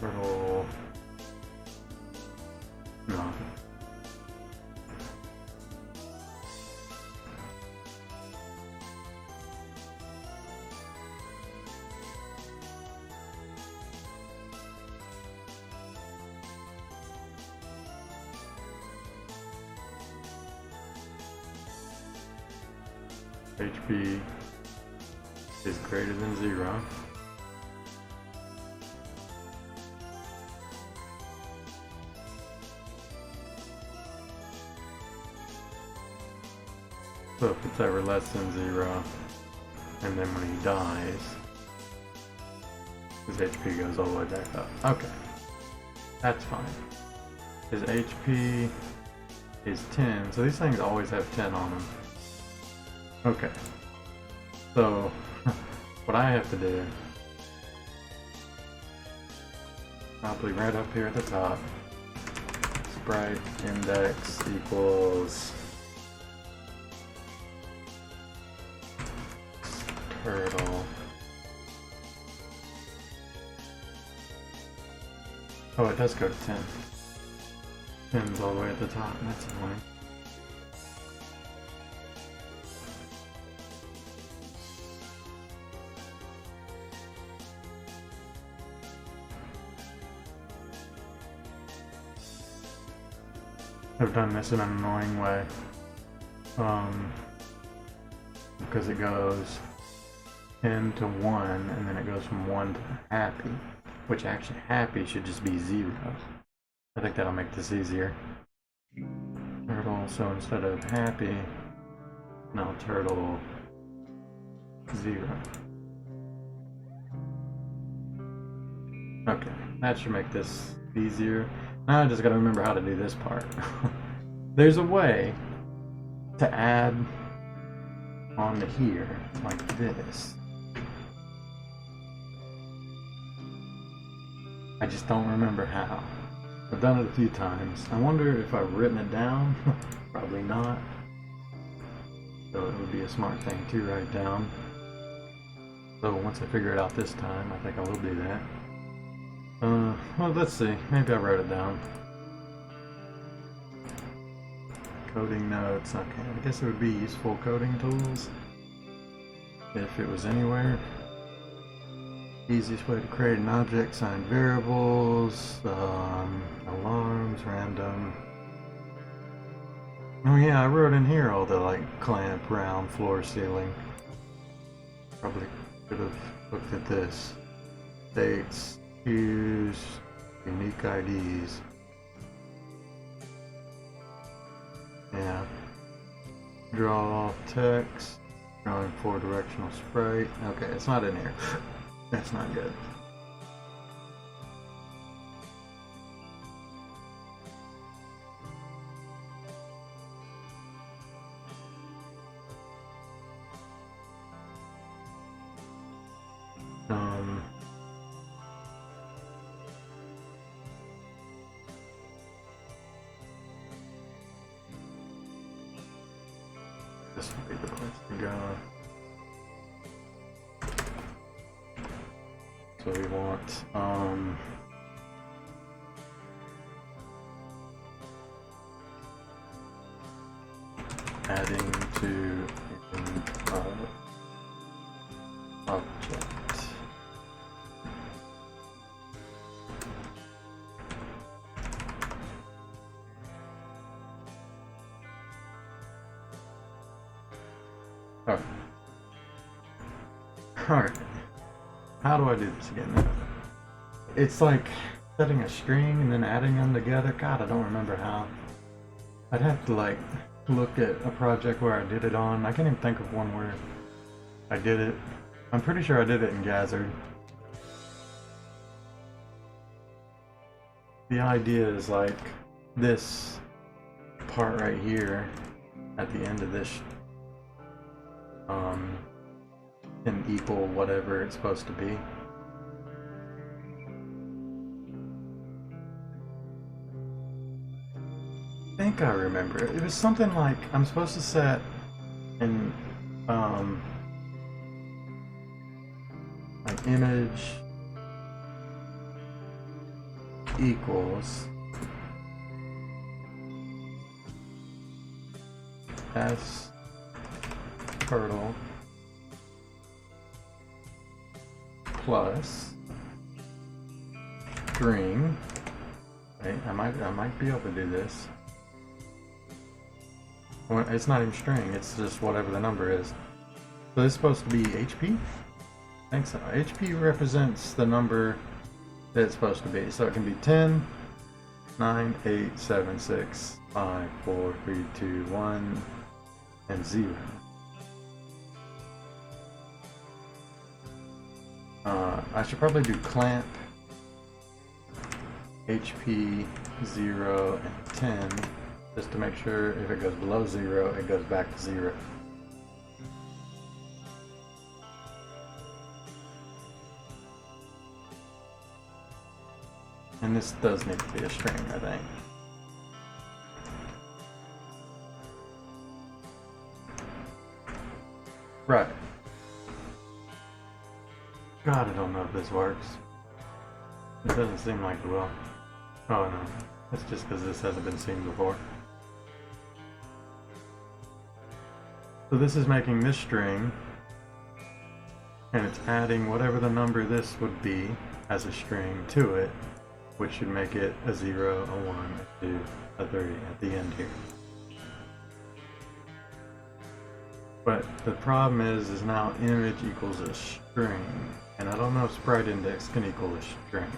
Turtle. No. HP is greater than 0. So if it's ever less than 0, and then when he dies, his HP goes all the way back up. Okay, that's fine. His HP is 10, so these things always have 10 on them. Okay, so what I have to do, probably right up here at the top, sprite index equals turtle. Oh, it does go to 10. 10's all the way at the top, that's annoying. I've done this in an annoying way, because it goes 10 to 1, and then it goes from 1 to happy, which actually happy should just be 0. I think that'll make this easier. Turtle, so instead of happy, now turtle 0. Okay, that should make this easier. Now I just gotta remember how to do this part. There's a way to add onto here, like this. I just don't remember how. I've done it a few times. I wonder if I've written it down. Probably not. So it would be a smart thing to write down. So once I figure it out this time, I think I will do that. Well, let's see. Maybe I wrote it down. Coding notes. Okay, I guess it would be useful coding tools if it was anywhere. Easiest way to create an object, signed variables, alarms, random. Oh yeah, I wrote in here all the like clamp, round, floor, ceiling. Probably could have looked at this. Dates, cues, unique IDs. Yeah. Draw text, drawing 4-directional sprite. Okay, it's not in here. That's not good. this would be the place to go. So we want adding to object. Alright. Alright. How do I do this again? It's like setting a string and then adding them together. God, I don't remember how. I'd have to like look at a project where I did it on. I can't even think of one where I did it. I'm pretty sure I did it in Gazzard. The idea is like this part right here at the end of this can equal whatever it's supposed to be. I think I remember. It was something like I'm supposed to set an like image equals s turtle plus string. Right, I might be able to do this. Well, it's not even string, it's just whatever the number is. So this is supposed to be HP? I think so. HP represents the number that it's supposed to be. So it can be 10, 9, 8, 7, 6, 5, 4, 3, 2, 1, and 0. I should probably do clamp HP 0 and 10 just to make sure if it goes below 0 it goes back to 0. And this does need to be a string, I think. Right. God, I don't know if this works. It doesn't seem like it will. Oh no, it's just because this hasn't been seen before. So this is making this string, and it's adding whatever the number this would be as a string to it, which should make it a 0, a 1, a 2, a 3 at the end here. But the problem is now image equals a string, and I don't know if sprite index can equal a string.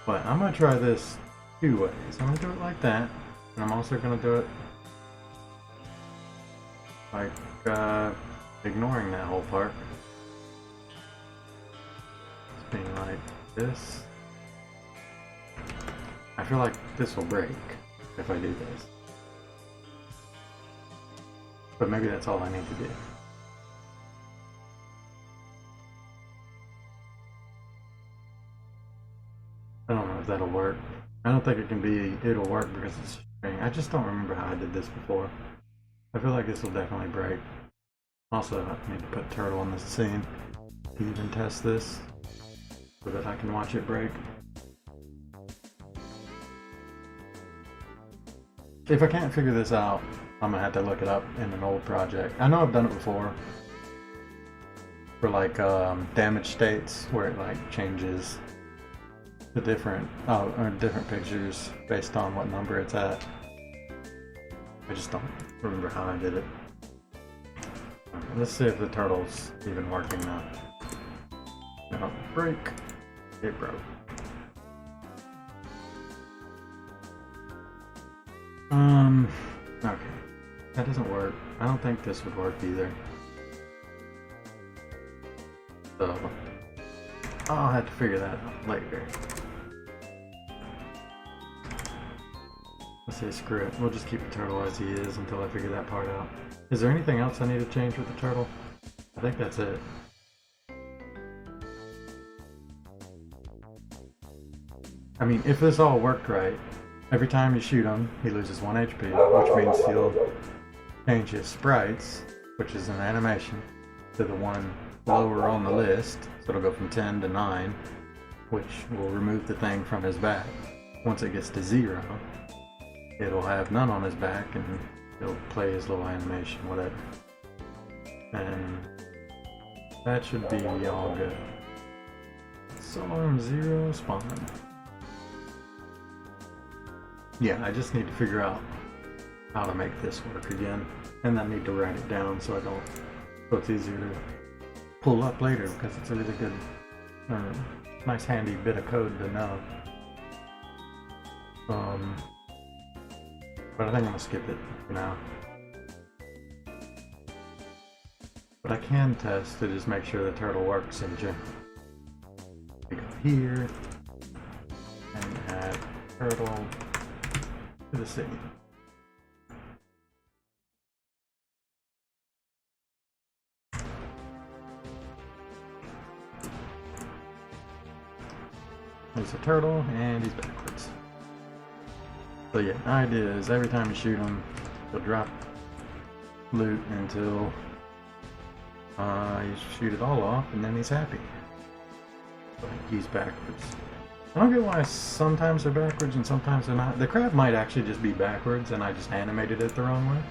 But I'm gonna try this two ways. I'm gonna do it like that, and I'm also gonna do it like ignoring that whole part. It's being like this. I feel like this will break if I do this. But maybe that's all I need to do. I don't know if that'll work. I don't think it can be, it'll work because it's a string. I just don't remember how I did this before. I feel like this will definitely break. Also, I need to put turtle in the scene to even test this so that I can watch it break. If I can't figure this out, I'm gonna have to look it up in an old project. I know I've done it before for like damage states where it like changes the different different pictures based on what number it's at. I just don't remember how I did it. Let's see if the turtle's even working now. No, break. It broke. Okay. That doesn't work. I don't think this would work either. So, I'll have to figure that out later. Let's say screw it. We'll just keep the turtle as he is until I figure that part out. Is there anything else I need to change with the turtle? I think that's it. I mean, if this all worked right, Every time you shoot him, he loses 1 HP, which means he'll change his sprites, which is an animation, to the one lower on the list. So it'll go from 10 to 9, which will remove the thing from his back. Once it gets to 0, it'll have none on his back and he'll play his little animation, whatever. And that should be all good. Disarm 0, spawn. Yeah, I just need to figure out how to make this work again. And I need to write it down so it's easier to pull up later, because it's a really good, nice handy bit of code to know. But I think I'm gonna skip it for now. But I can test to just make sure the turtle works in general. We go here and add turtle to the scene. There's a turtle and he's backwards. So yeah, the idea is every time you shoot him, he'll drop loot until you shoot it all off, and then he's happy. But he's backwards. I don't get why sometimes they're backwards and sometimes they're not. The crab might actually just be backwards and I just animated it the wrong way.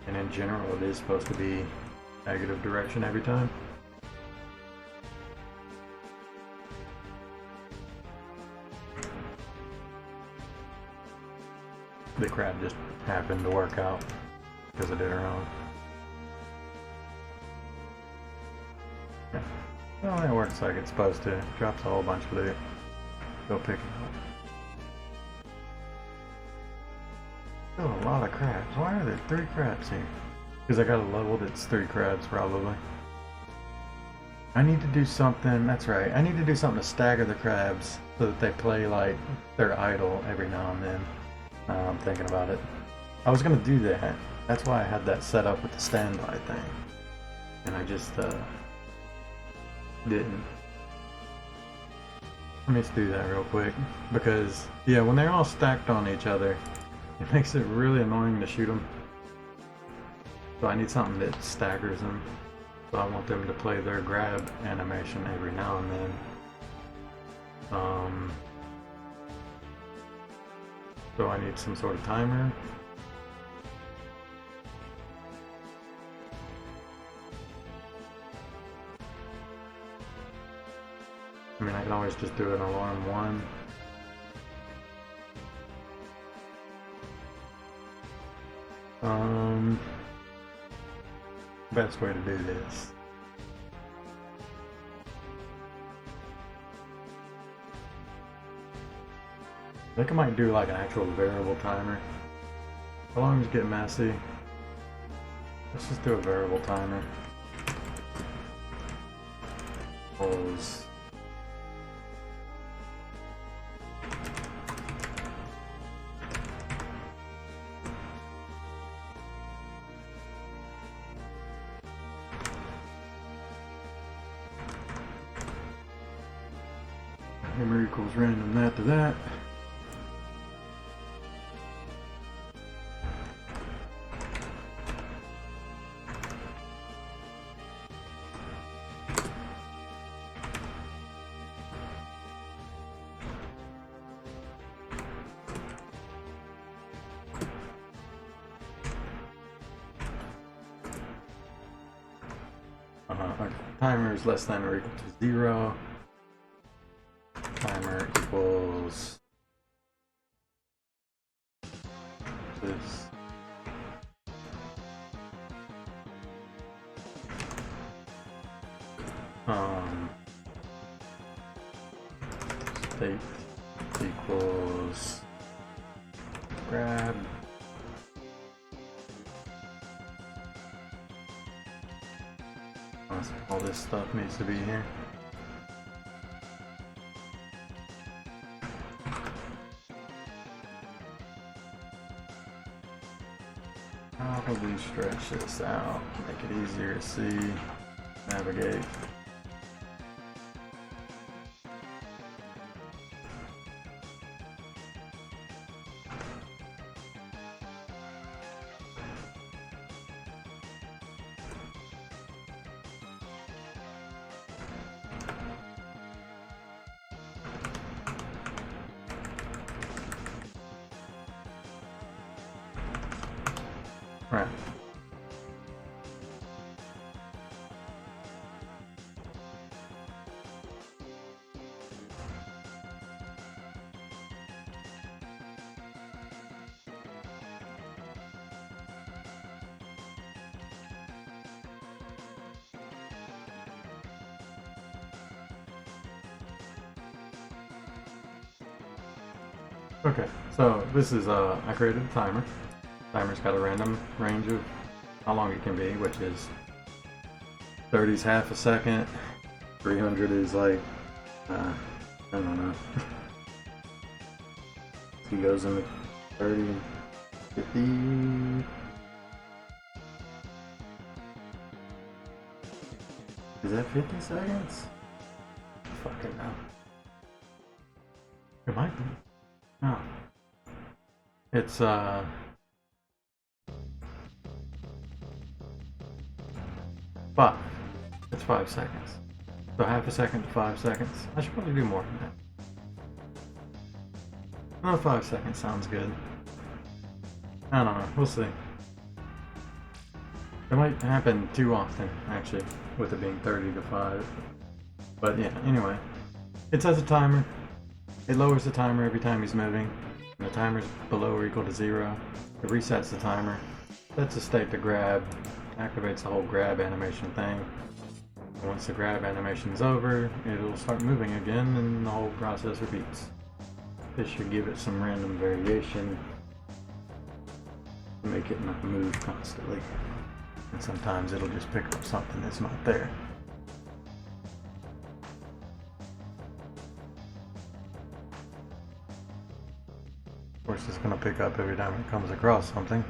And in general it is supposed to be negative direction every time. The crab just happened to work out because I did it wrong. Yeah. Well, it works like it's supposed to. Drops a whole bunch of loot. Go pick it up. Still a lot of crabs. Why are there 3 crabs here? Because I got a level that's 3 crabs probably. I need to do something, that's right, I need to do something to stagger the crabs so that they play like they're idle every now and then. I'm thinking about it. I was gonna do that. That's why I had that set up with the standby thing. And I just didn't. Let me just do that real quick. Because, yeah, when they're all stacked on each other, it makes it really annoying to shoot them. So I need something that staggers them. So I want them to play their grab animation every now and then. So I need some sort of timer. I mean, I can always just do an alarm 1. Best way to do this. I think I might do like an actual variable timer. Alarms get messy. Let's just do a variable timer. Pause. Hammer equals random that to that. Timer is less than or equal to 0. Timer equals this. State equals grab. All this stuff needs to be here. Probably stretch this out, make it easier to see, navigate. Right. Okay, so this is I created a timer. Timer's got a random range of how long it can be, which is 30 is half a second, 300 is like I don't know. He goes into 30, 50. Is that 50 seconds? Fucking no. It might be. No. It's 5. It's 5 seconds. So half a second to 5 seconds. I should probably do more than that. Oh, 5 seconds sounds good. I don't know. We'll see. It might happen too often, actually, with it being 30 to 5. But yeah, anyway. It says a timer. It lowers the timer every time he's moving. When the timer's below or equal to 0, it resets the timer. Sets a state to grab. Activates the whole grab animation thing. And once the grab animation's over, it'll start moving again and the whole process repeats. This should give it some random variation to make it not move constantly. And sometimes it'll just pick up something that's not there. Of course, it's going to pick up every time it comes across something.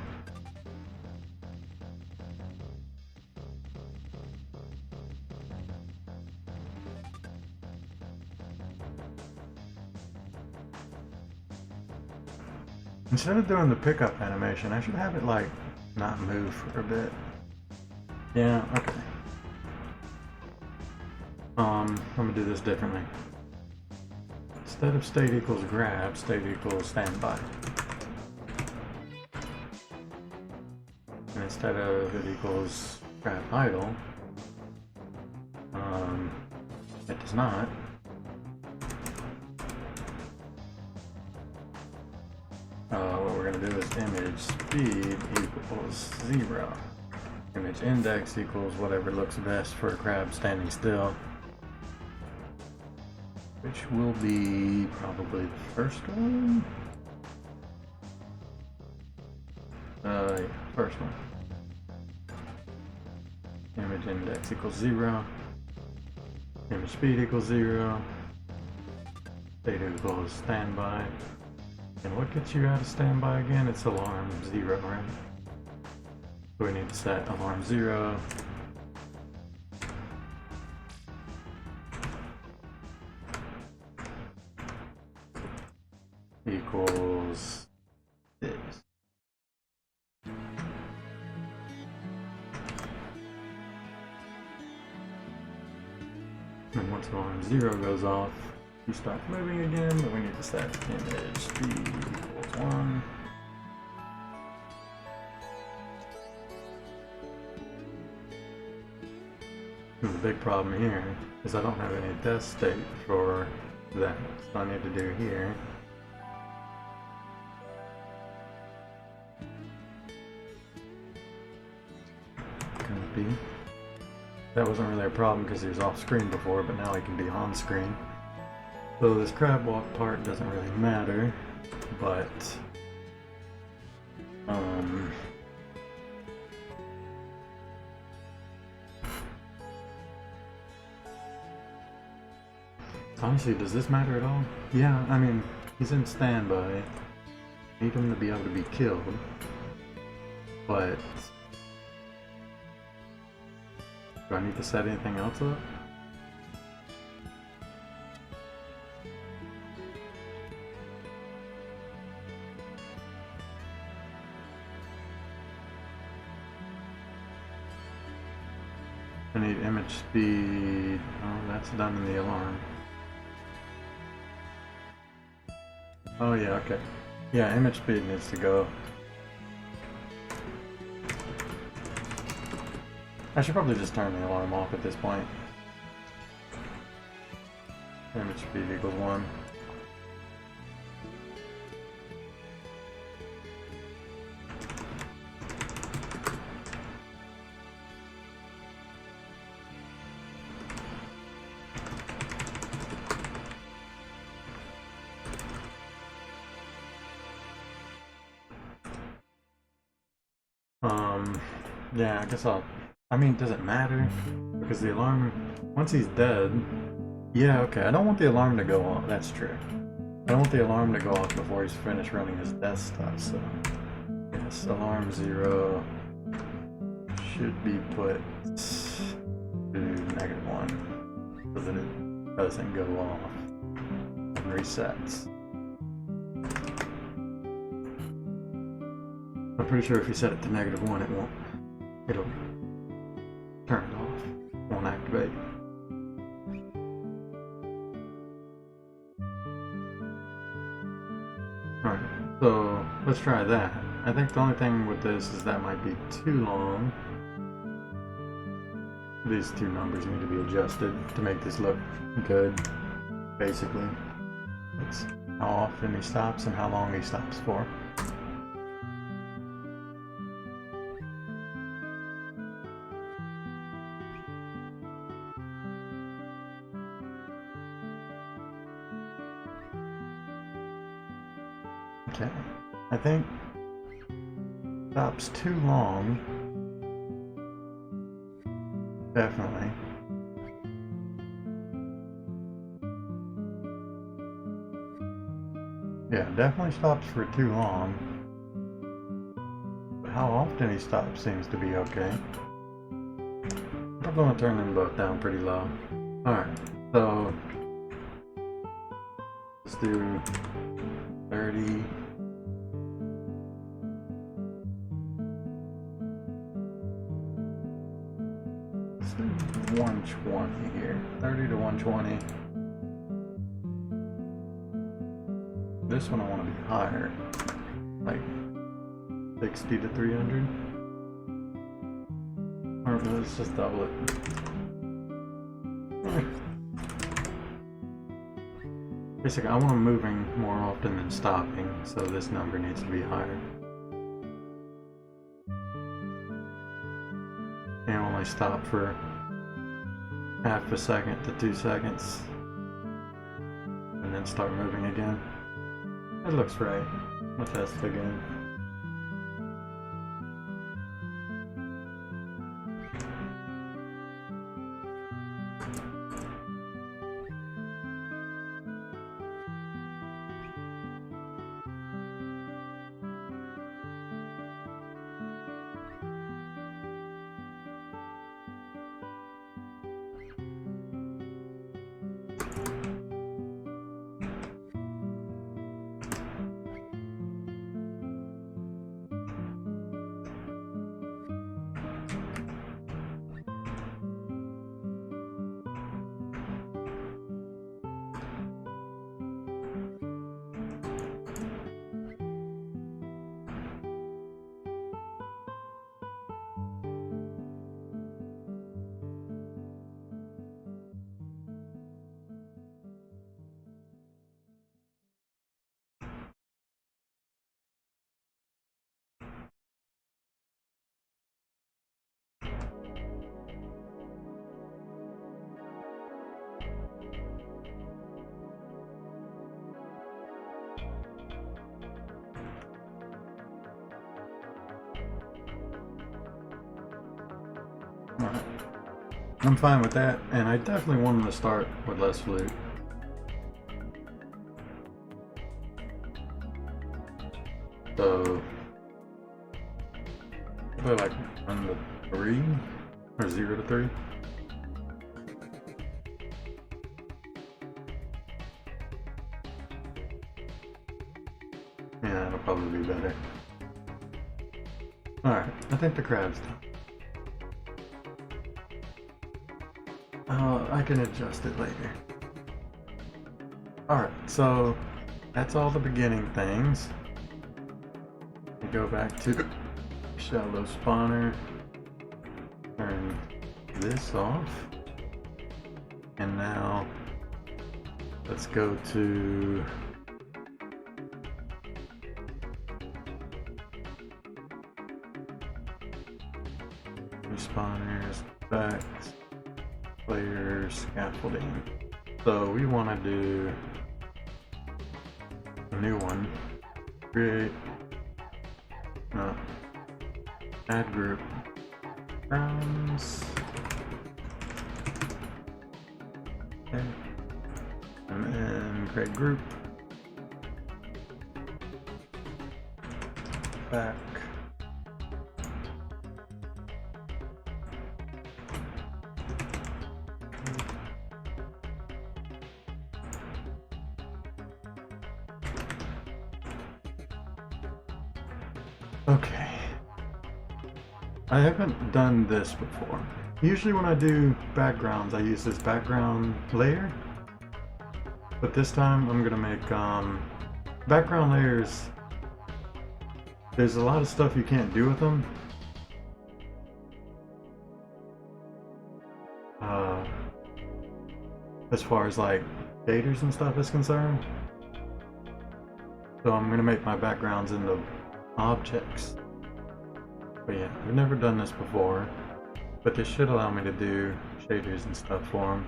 Instead of doing the pickup animation, I should have it like not move for a bit. Yeah, okay. I'm gonna do this differently. Instead of state equals grab, state equals standby. And instead of it equals grab idle, it does not. What we're gonna do is image speed equals 0. Image index equals whatever looks best for a crab standing still. Which will be probably the first one. Yeah, first one. Image index equals 0. Image speed equals 0. State equals standby. And what gets you out of standby again? It's alarm 0, right? So we need to set alarm 0. Equals this. And once alarm 0 goes off, you start moving again, but we need to set image speed equals 1. And the big problem here is I don't have any death state for that, so I need to do here. Copy. That wasn't really a problem because he was off screen before, but now he can be on screen. So this crab walk part doesn't really matter, but honestly, does this matter at all? Yeah, I mean, he's in standby. Need him to be able to be killed, but do I need to set anything else up? I need image speed. Oh, that's done in the alarm. Oh yeah, okay. Yeah, image speed needs to go. I should probably just turn the alarm off at this point. Damage speed equals 1. Yeah, I guess I mean, does it matter? Because the alarm, once he's dead, yeah, okay, I don't want the alarm to go off, that's true. I don't want the alarm to go off before he's finished running his death stuff, so... Yes, alarm 0 should be put to -1, so that it doesn't go off and resets. I'm pretty sure if you set it to -1, it won't. It'll turn it off. Won't activate. Alright, so let's try that. I think the only thing with this is that might be too long. These two numbers need to be adjusted to make this look good, basically. It's how often he stops and how long he stops for. Okay, I think stops too long. Definitely. Yeah, definitely stops for too long. But how often he stops seems to be okay. I'm going to turn them both down pretty low. Alright, so let's do 30. Let's do 120 here. 30 to 120. This one I want to be higher. Like 60 to 300. Or let's just double it. Basically, I want them moving more often than stopping, so this number needs to be higher. And only stop for half a second to 2 seconds, and then start moving again. That looks right. We'll test it again. Alright. I'm fine with that, and I definitely want them to start with less flute. So, probably like 1 to 3, or 0 to 3. Yeah, that'll probably be better. Alright, I think the crab's done. I can adjust it later. Alright, so that's all the beginning things. We go back to shallow spawner, turn this off. And now let's go to respawners, effects, players, scaffolding. So we want to do a new one. Create, no, add group, grounds, okay, and then create group, back, okay. I haven't done this before. Usually when I do backgrounds, I use this background layer. But this time I'm gonna make background layers. There's a lot of stuff you can't do with them. As far as like shaders and stuff is concerned. So I'm gonna make my backgrounds into objects. But yeah, I've never done this before, but this should allow me to do shaders and stuff for them.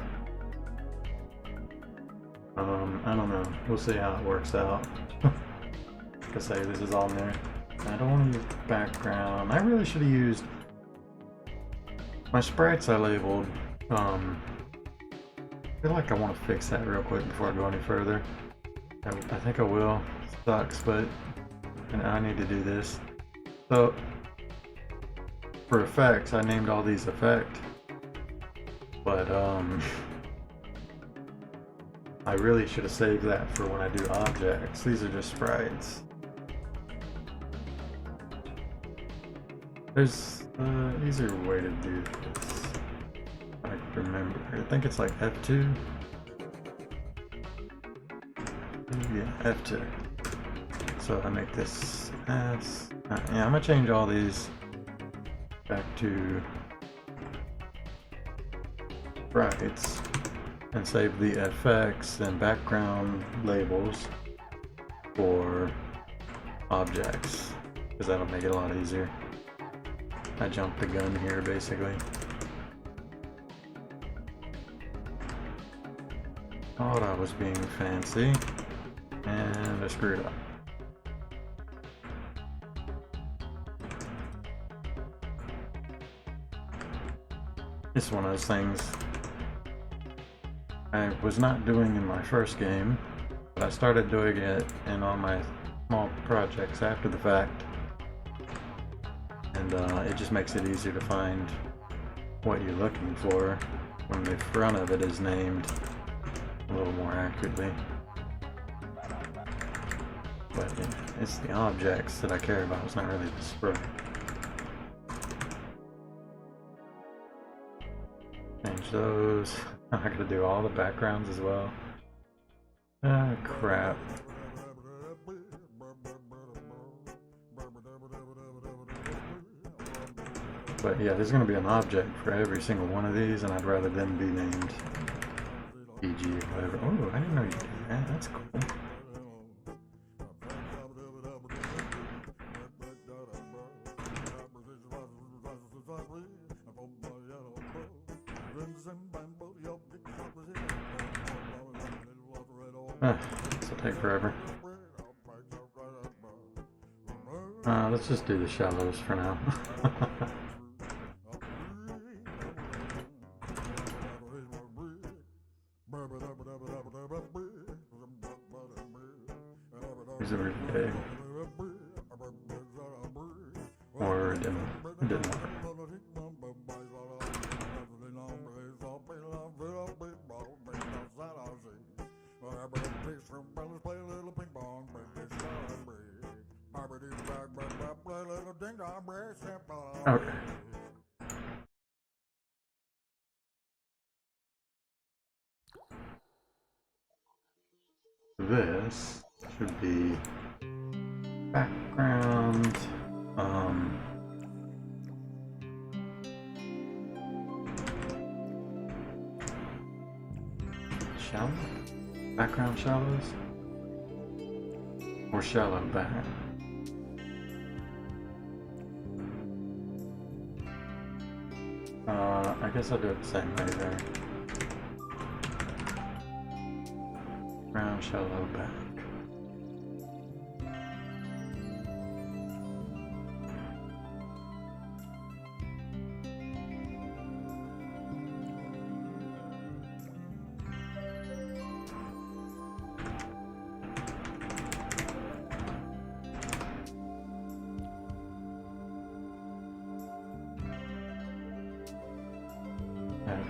I don't know. We'll see how it works out. Like I say, this is all new. I don't want to use background. I really should have used my sprites I labeled. I feel like I want to fix that real quick before I go any further. I think I will. Sucks, but I need to do this. So for effects, I named all these effect, but I really should have saved that for when I do objects. These are just sprites. There's an easier way to do this. I remember. I think it's like F2. Yeah, F2. So I make this S. Yeah, I'm gonna change all these back to sprites and save the effects and background labels for objects, because that'll make it a lot easier. I jumped the gun here basically. Thought I was being fancy and I screwed up. It's one of those things I was not doing in my first game, but I started doing it in all my small projects after the fact, and it just makes it easier to find what you're looking for when the front of it is named a little more accurately. But yeah, it's the objects that I care about, it's not really the sprite. Change those. I gotta do all the backgrounds as well. Ah, crap. But yeah, there's gonna be an object for every single one of these, and I'd rather them be named PG or whatever. Oh, I didn't know you could do that. That's cool. This will take forever. Let's just do the shallows for now. These are really big. Or it didn't work. Okay. This should be background. shallow? Background shallows? Or shallow back? I guess I'll do it the same way there. Ground shallow back.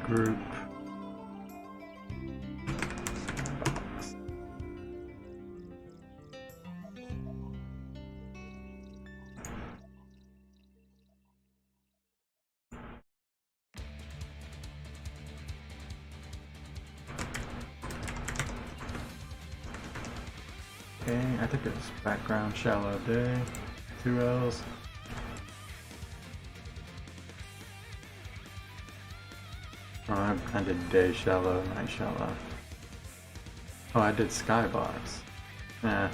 Group. Okay, I think it's background shallow day. 2 L's. Oh, I did day shallow, night shallow. Oh, I did skybox. Nah,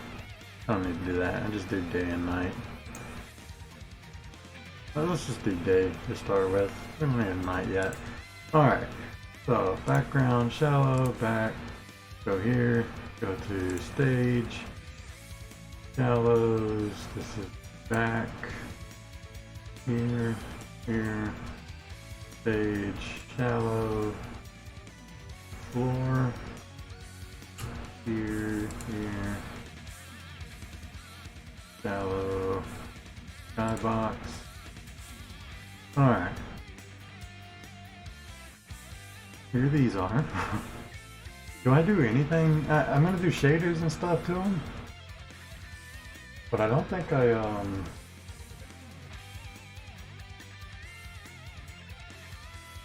I don't need to do that. I just do day and night. Well, let's just do day to start with. We don't need night yet. Alright, so background shallow, back, go here, go to stage, shallows, this is back, here, here, stage, shallow, floor, here, here, shallow, skybox. Alright. Here these are. Do I do anything? I'm gonna do shaders and stuff to them. But I don't think I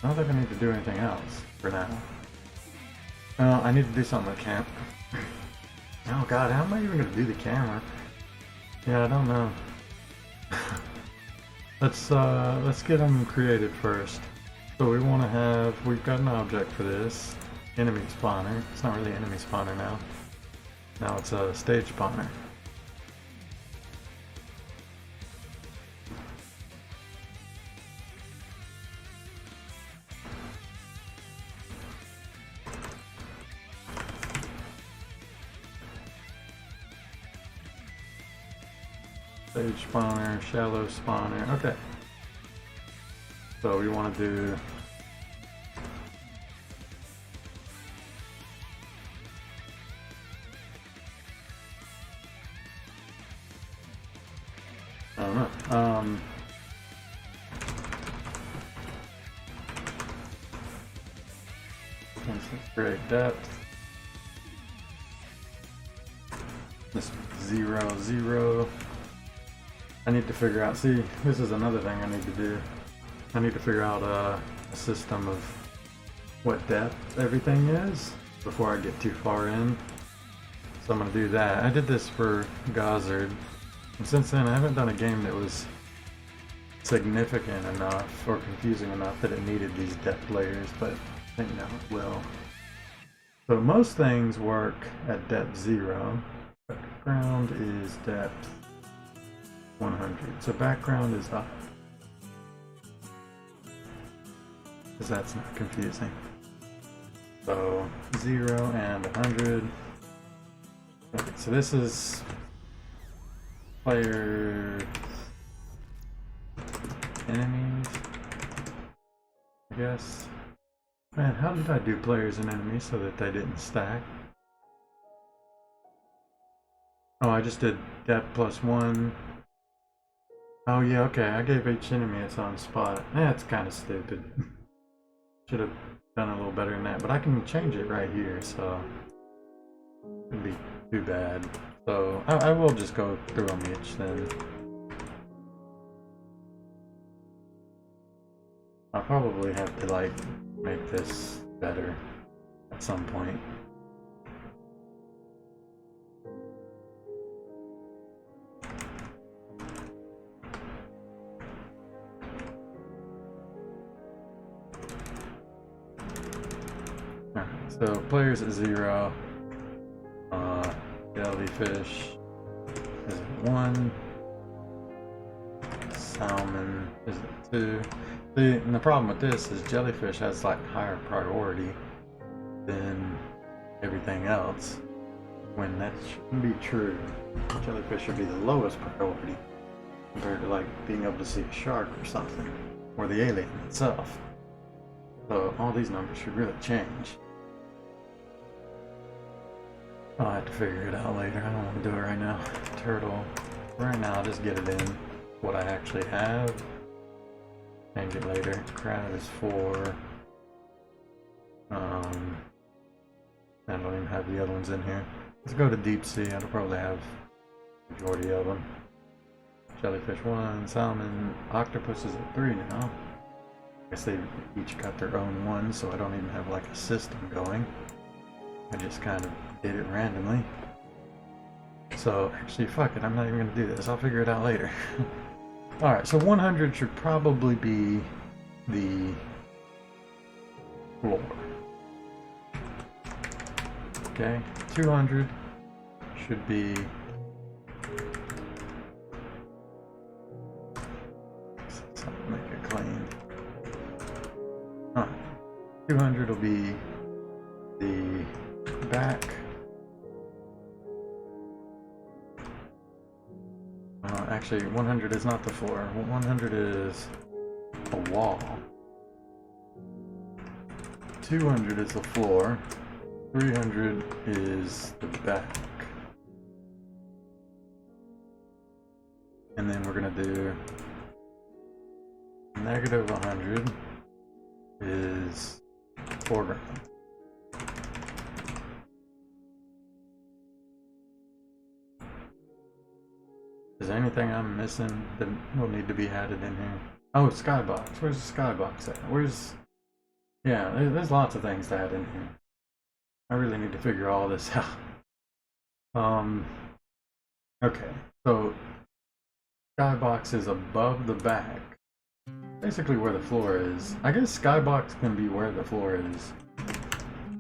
don't think I need to do anything else for now. I need to do something with camp. Oh god, how am I even gonna do the camera? Yeah, I don't know. Let's get them created first. So we've got an object for this. Enemy spawner. It's not really enemy spawner now. Now it's a stage spawner. Stage spawner, shallow spawner. Okay. So we want to do I don't know. Great depth. This 0, 0. I need to figure out, see, this is another thing I need to do. I need to figure out a system of what depth everything is before I get too far in. So I'm going to do that. I did this for Gozzard, and since then I haven't done a game that was significant enough or confusing enough that it needed these depth layers, but I think now it will. So most things work at depth 0. Background is depth 100. So background is up. Because that's not confusing. So 0 and 100. Okay, so this is player enemies, I guess. Man, how did I do players and enemies so that they didn't stack? Oh, I just did depth +1. Oh yeah, okay, I gave each enemy its own spot. That's kind of stupid. Should have done a little better than that, but I can change it right here, so it wouldn't be too bad. So I will just go through them each then. I'll probably have to like make this better at some point. Alright, so players at 0. Jellyfish is at 1. Salmon is at 2. And the problem with this is jellyfish has like higher priority than everything else, when that shouldn't be true. Jellyfish should be the lowest priority compared to like being able to see a shark or something, or the alien itself. So all these numbers should really change. I'll have to figure it out later. I don't want to do it right now. Turtle. Right now I'll just get it in what I actually have. Change it later. Crab is 4. I don't even have the other ones in here. Let's go to deep sea. I'll probably have the majority of them. Jellyfish 1, salmon, octopus is at 3 now. I guess they each got their own one, so I don't even have like a system going. I just kind of did it randomly. So actually, fuck it, I'm not even gonna do this. I'll figure it out later. Alright, so 100 should probably be the floor. Okay, 200 should be make it clean. Alright, 200 will be the back. Actually, 100 is not the floor. 100 is a wall. 200 is the floor. 300 is the back. And then we're gonna do negative 100 is foreground. Is there anything I'm missing that will need to be added in here? Oh, skybox. Where's the skybox at? Where's... Yeah, there's lots of things to add in here. I really need to figure all this out. Okay, so skybox is above the back. Basically where the floor is. I guess skybox can be where the floor is,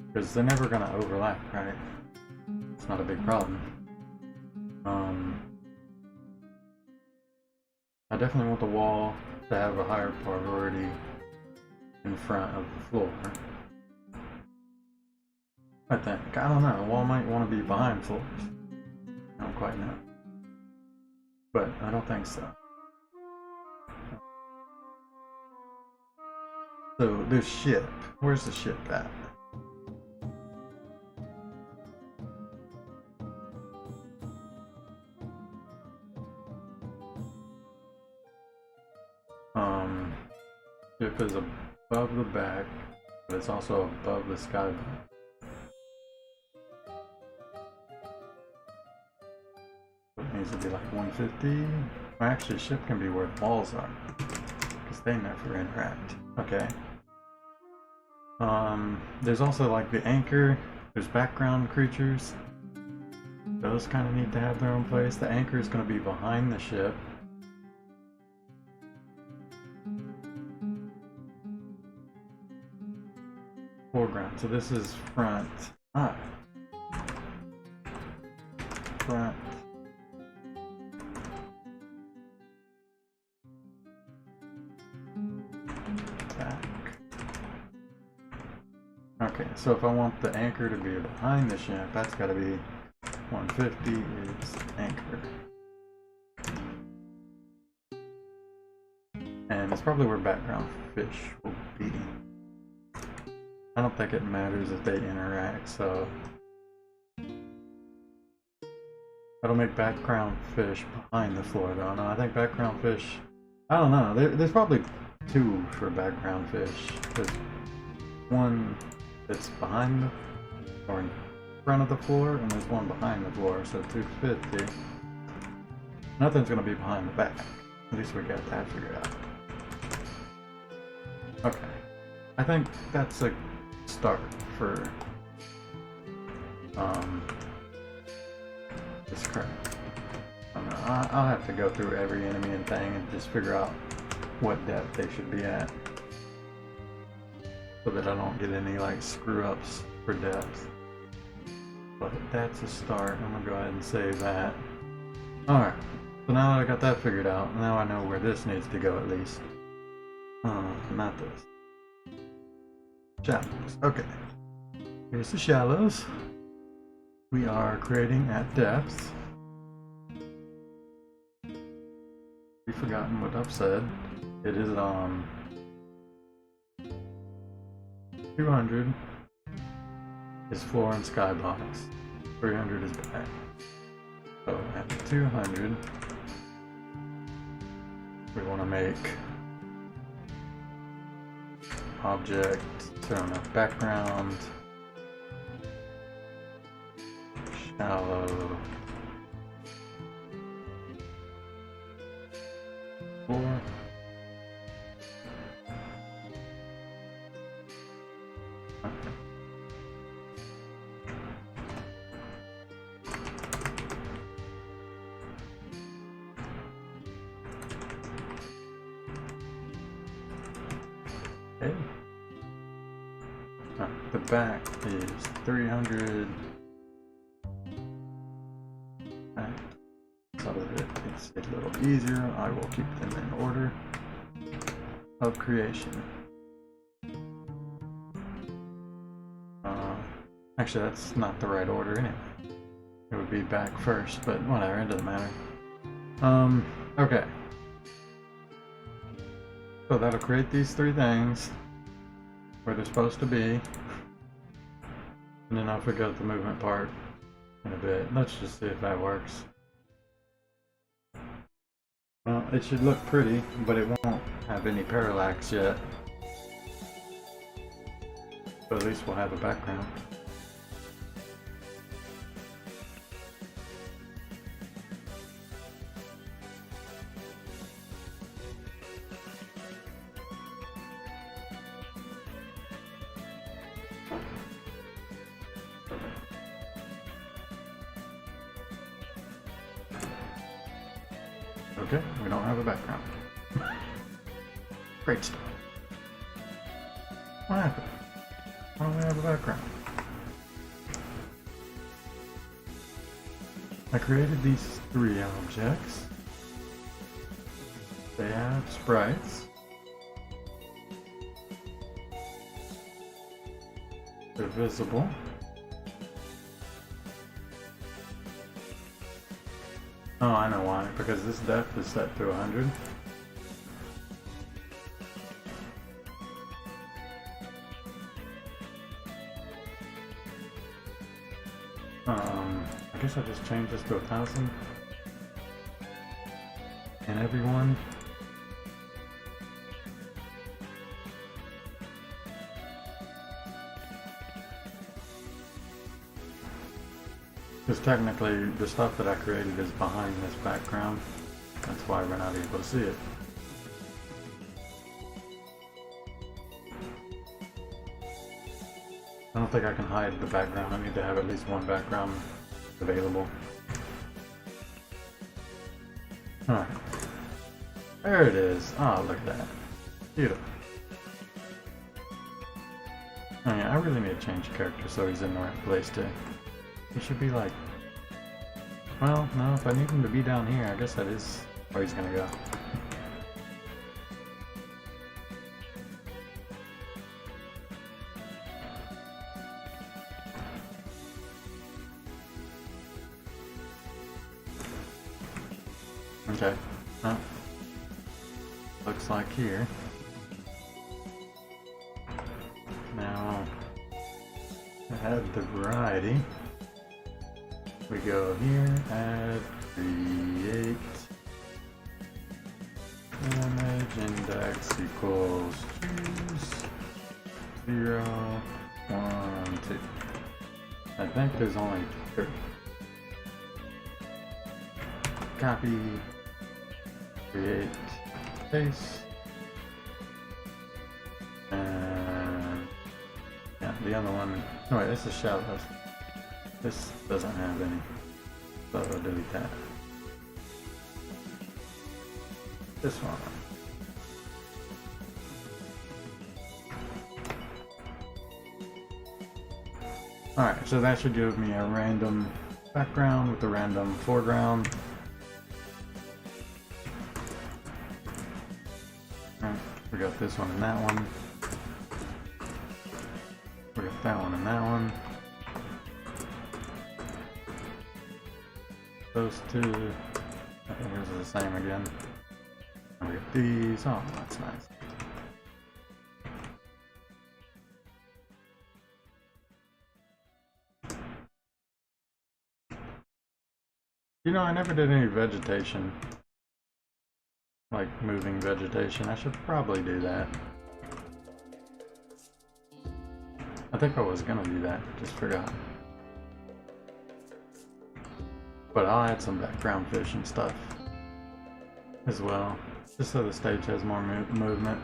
because they're never gonna overlap, right? It's not a big problem. I definitely want the wall to have a higher priority in front of the floor. I think. I don't know. The wall might want to be behind floors. I don't quite know. But I don't think so. So, this ship. Where's the ship at? Ship is above the back, but it's also above the skybox. It needs to be like 150. Or actually, ship can be where the walls are, because they never interact. Okay. There's also like the anchor. There's background creatures. Those kind of need to have their own place. The anchor is going to be behind the ship. Foreground. So this is front. Front. Back. Okay, so if I want the anchor to be behind the ship, that's got to be 150 is anchor. And it's probably where background fish will be. I don't think it matters if they interact, so that'll make background fish behind the floor though. No, I think background fish, I don't know, there's probably 2 for background fish. There's one that's behind the, or in front of the floor, and there's one behind the floor, so 250. Nothing's gonna be behind the back. At least we got that figured out. Okay. I think that's a start for this crap. I don't know. I'll have to go through every enemy and thing and just figure out what depth they should be at, so that I don't get any like screw ups for depth. But that's a start. I'm gonna go ahead and save that. Alright, so now that I got that figured out, now I know where this needs to go at least. Not this. Shallows. Okay. Here's the shallows. We are creating at depth. We've forgotten what I've said. It is 200 is floor and skybox. 300 is back. So at 200, we want to make object, turn enough background, shallow, floor. Okay. The back is 300. Right. So that it's a little easier, I will keep them in order of creation. Actually, that's not the right order anyway. It would be back first, but whatever, it doesn't matter. Okay. So that'll create these three things where they're supposed to be. And then I'll figure out the movement part in a bit. Let's just see if that works. Well, it should look pretty, but it won't have any parallax yet. But at least we'll have a background. Okay, we don't have a background. Great stuff. What happened? Why don't we have a background? I created these three objects. They have sprites. They're visible. Oh, I know why. Because this depth is set to 100. I guess I just changed this to 1000. And everyone. Because technically, the stuff that I created is behind this background. That's why we're not able to see it. I don't think I can hide the background. I need to have at least one background available. Alright. There it is. Oh, look at that. Beautiful. Oh yeah, I really need to change the character so he's in the right place too. He should be like... Well, no, if I need him to be down here, I guess that is where he's gonna go. Okay. Well, looks like here. Now, to add the variety, we go here, add, create, image index equals choose, 0, 1, 2. I think there's only 2. Copy, create, paste, and yeah, the other one, oh wait, this is shallows. This doesn't have any, so I'll delete that. This one. Alright, so that should give me a random background with a random foreground. Alright, we got this one and that one. We got that one and that one. Those two, I think this is the same again. And we got these, oh that's nice. You know, I never did any vegetation. Like moving vegetation. I should probably do that. I think I was gonna do that, just forgot. But I'll add some background fish and stuff as well, just so the stage has more movement.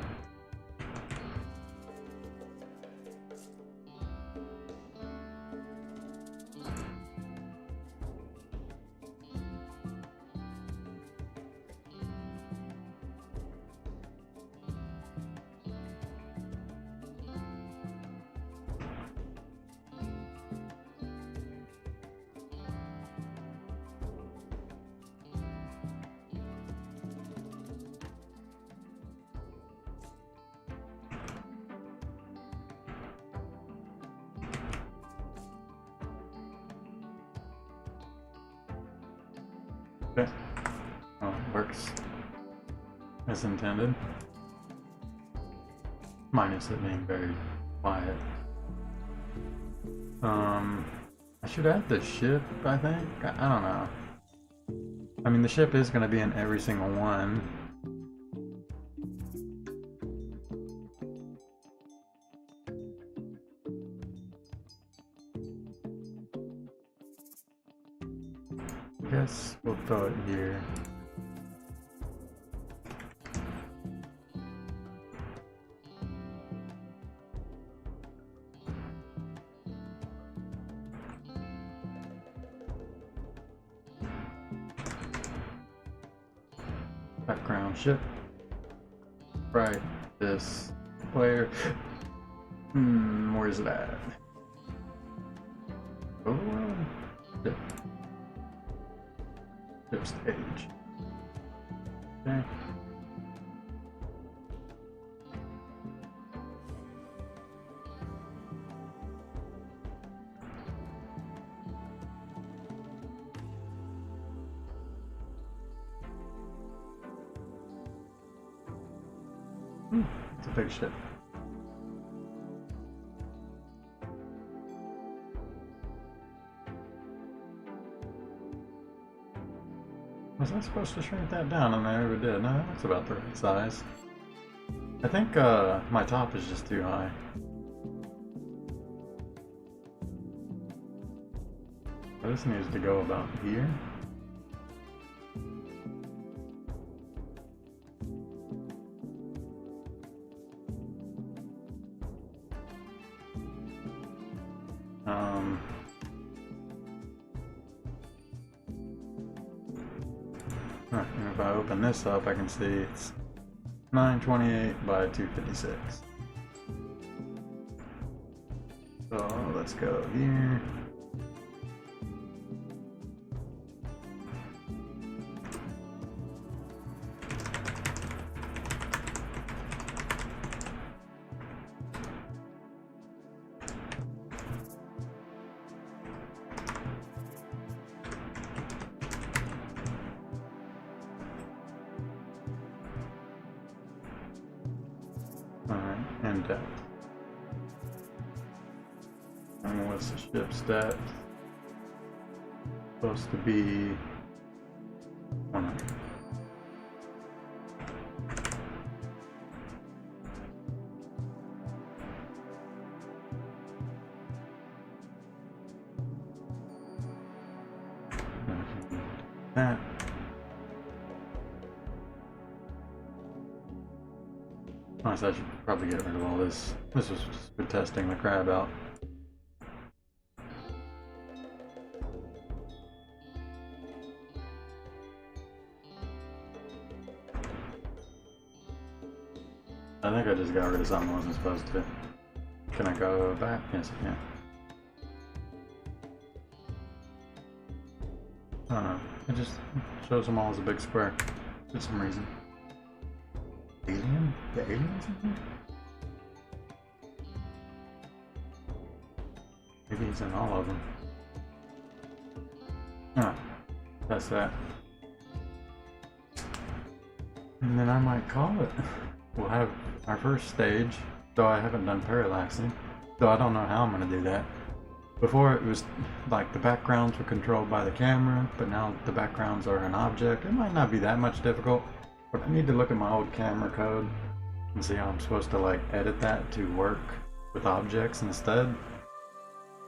Okay. Oh, it works as intended. Minus it being very quiet. I should add the ship, I think. I don't know. I mean, the ship is going to be in every single one. I guess we'll throw it here. Background ship. Right, this player. Where's it at? Oh, ship. Ship stage. Okay. It's a big ship. Was I supposed to shrink that down? And I never did. No, that's about the right size. I think my top is just too high. So this needs to go about here. And if I open this up, I can see it's 928 by 256. So let's go here. Alright, and depth. And what's the ship's depth? Supposed to be 100. That. Honestly, I should probably get rid of all this. This was just for testing the crab out. I think I just got rid of something I wasn't supposed to. Can I go back? Yes, I can. don't know. It just shows them all as a big square for some reason. Alien? The aliens in here? Maybe he's in all of them. Ah, that's that. And then I might call it. We'll have our first stage, though I haven't done parallaxing. Though I don't know how I'm going to do that. Before it was like the backgrounds were controlled by the camera, but now the backgrounds are an object. It might not be that much difficult, but I need to look at my old camera code and see how I'm supposed to like edit that to work with objects instead.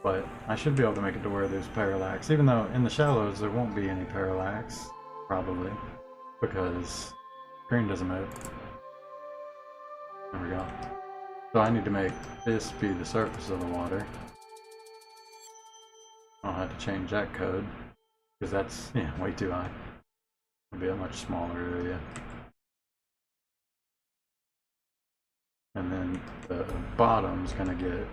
But I should be able to make it to where there's parallax, even though in the shallows there won't be any parallax, probably, because the screen doesn't move. There we go. So I need to make this be the surface of the water. I'll have to change that code, because that's, yeah, way too high. It'll be a much smaller area. And then the bottom's gonna get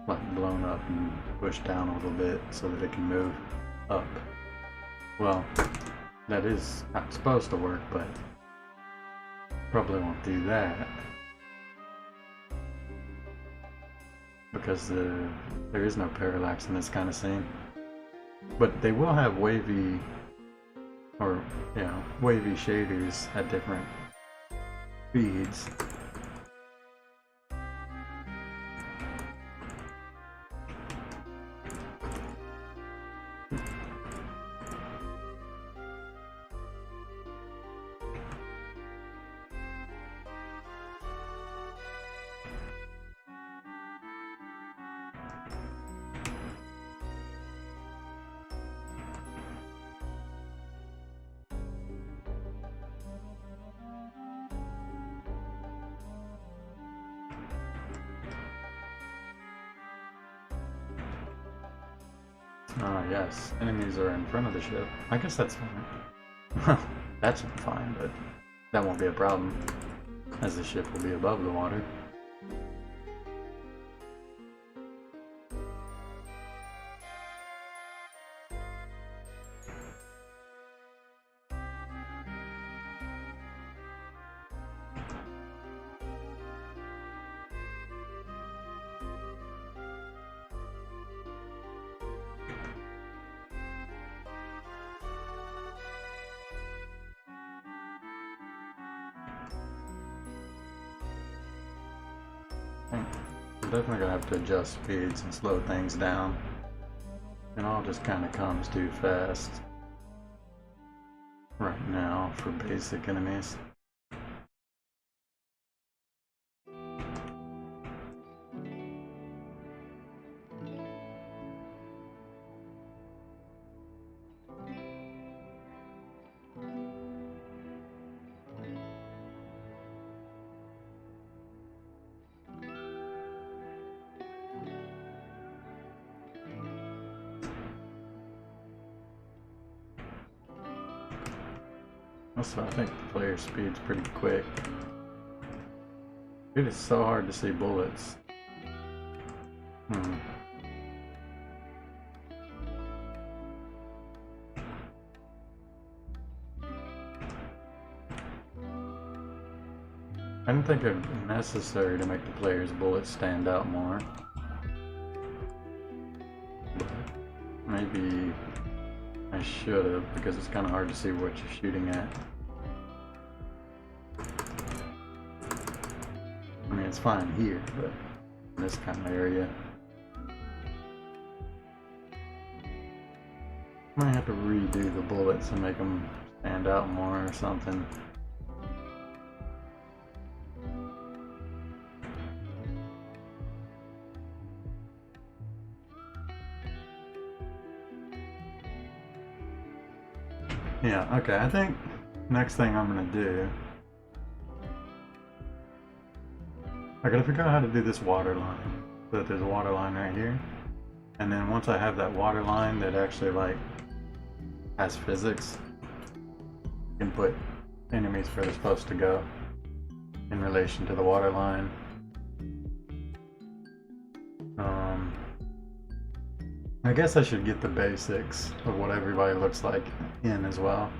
like blown up and pushed down a little bit so that it can move up. Well, that is not supposed to work, but probably won't do that. Because there is no parallax in this kind of scene. But they will have wavy, or, you know, wavy shaders at different speeds. Ah, yes. Enemies are in front of the ship. I guess that's fine. That's fine, but that won't be a problem, as the ship will be above the water. I'm definitely gonna have to adjust speeds and slow things down. It all just kind of comes too fast right now for basic enemies. Also, I think the player speed's pretty quick. It is so hard to see bullets. I didn't think it was necessary to make the player's bullets stand out more. But maybe I should have, because it's kind of hard to see what you're shooting at. I mean, it's fine here, but in this kind of area, I might have to redo the bullets and make them stand out more or something. Yeah, okay, I think next thing I'm gonna do, I gotta figure out how to do this water line, so that there's a water line right here. And then once I have that water line that actually like has physics, I can put enemies where they're supposed to go in relation to the water line. I guess I should get the basics of what everybody looks like in as well.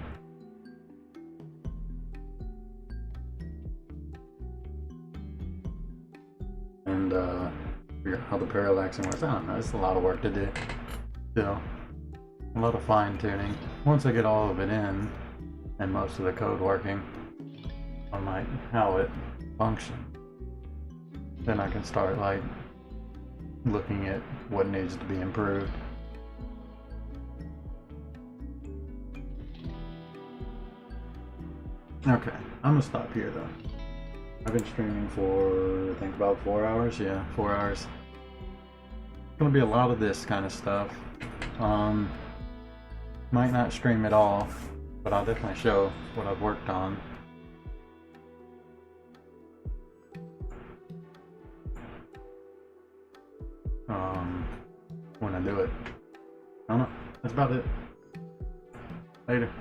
And figure out how the parallaxing works. I don't know, it's a lot of work to do. Still, a lot of fine tuning. Once I get all of it in and most of the code working on like how it functions, then I can start like looking at what needs to be improved. Okay, I'm gonna stop here though. I've been streaming for, I think, about 4 hours. Yeah, 4 hours. Gonna be a lot of this kind of stuff. Might not stream at all, but I'll definitely show what I've worked on. When I do it. I don't know. That's about it. Later.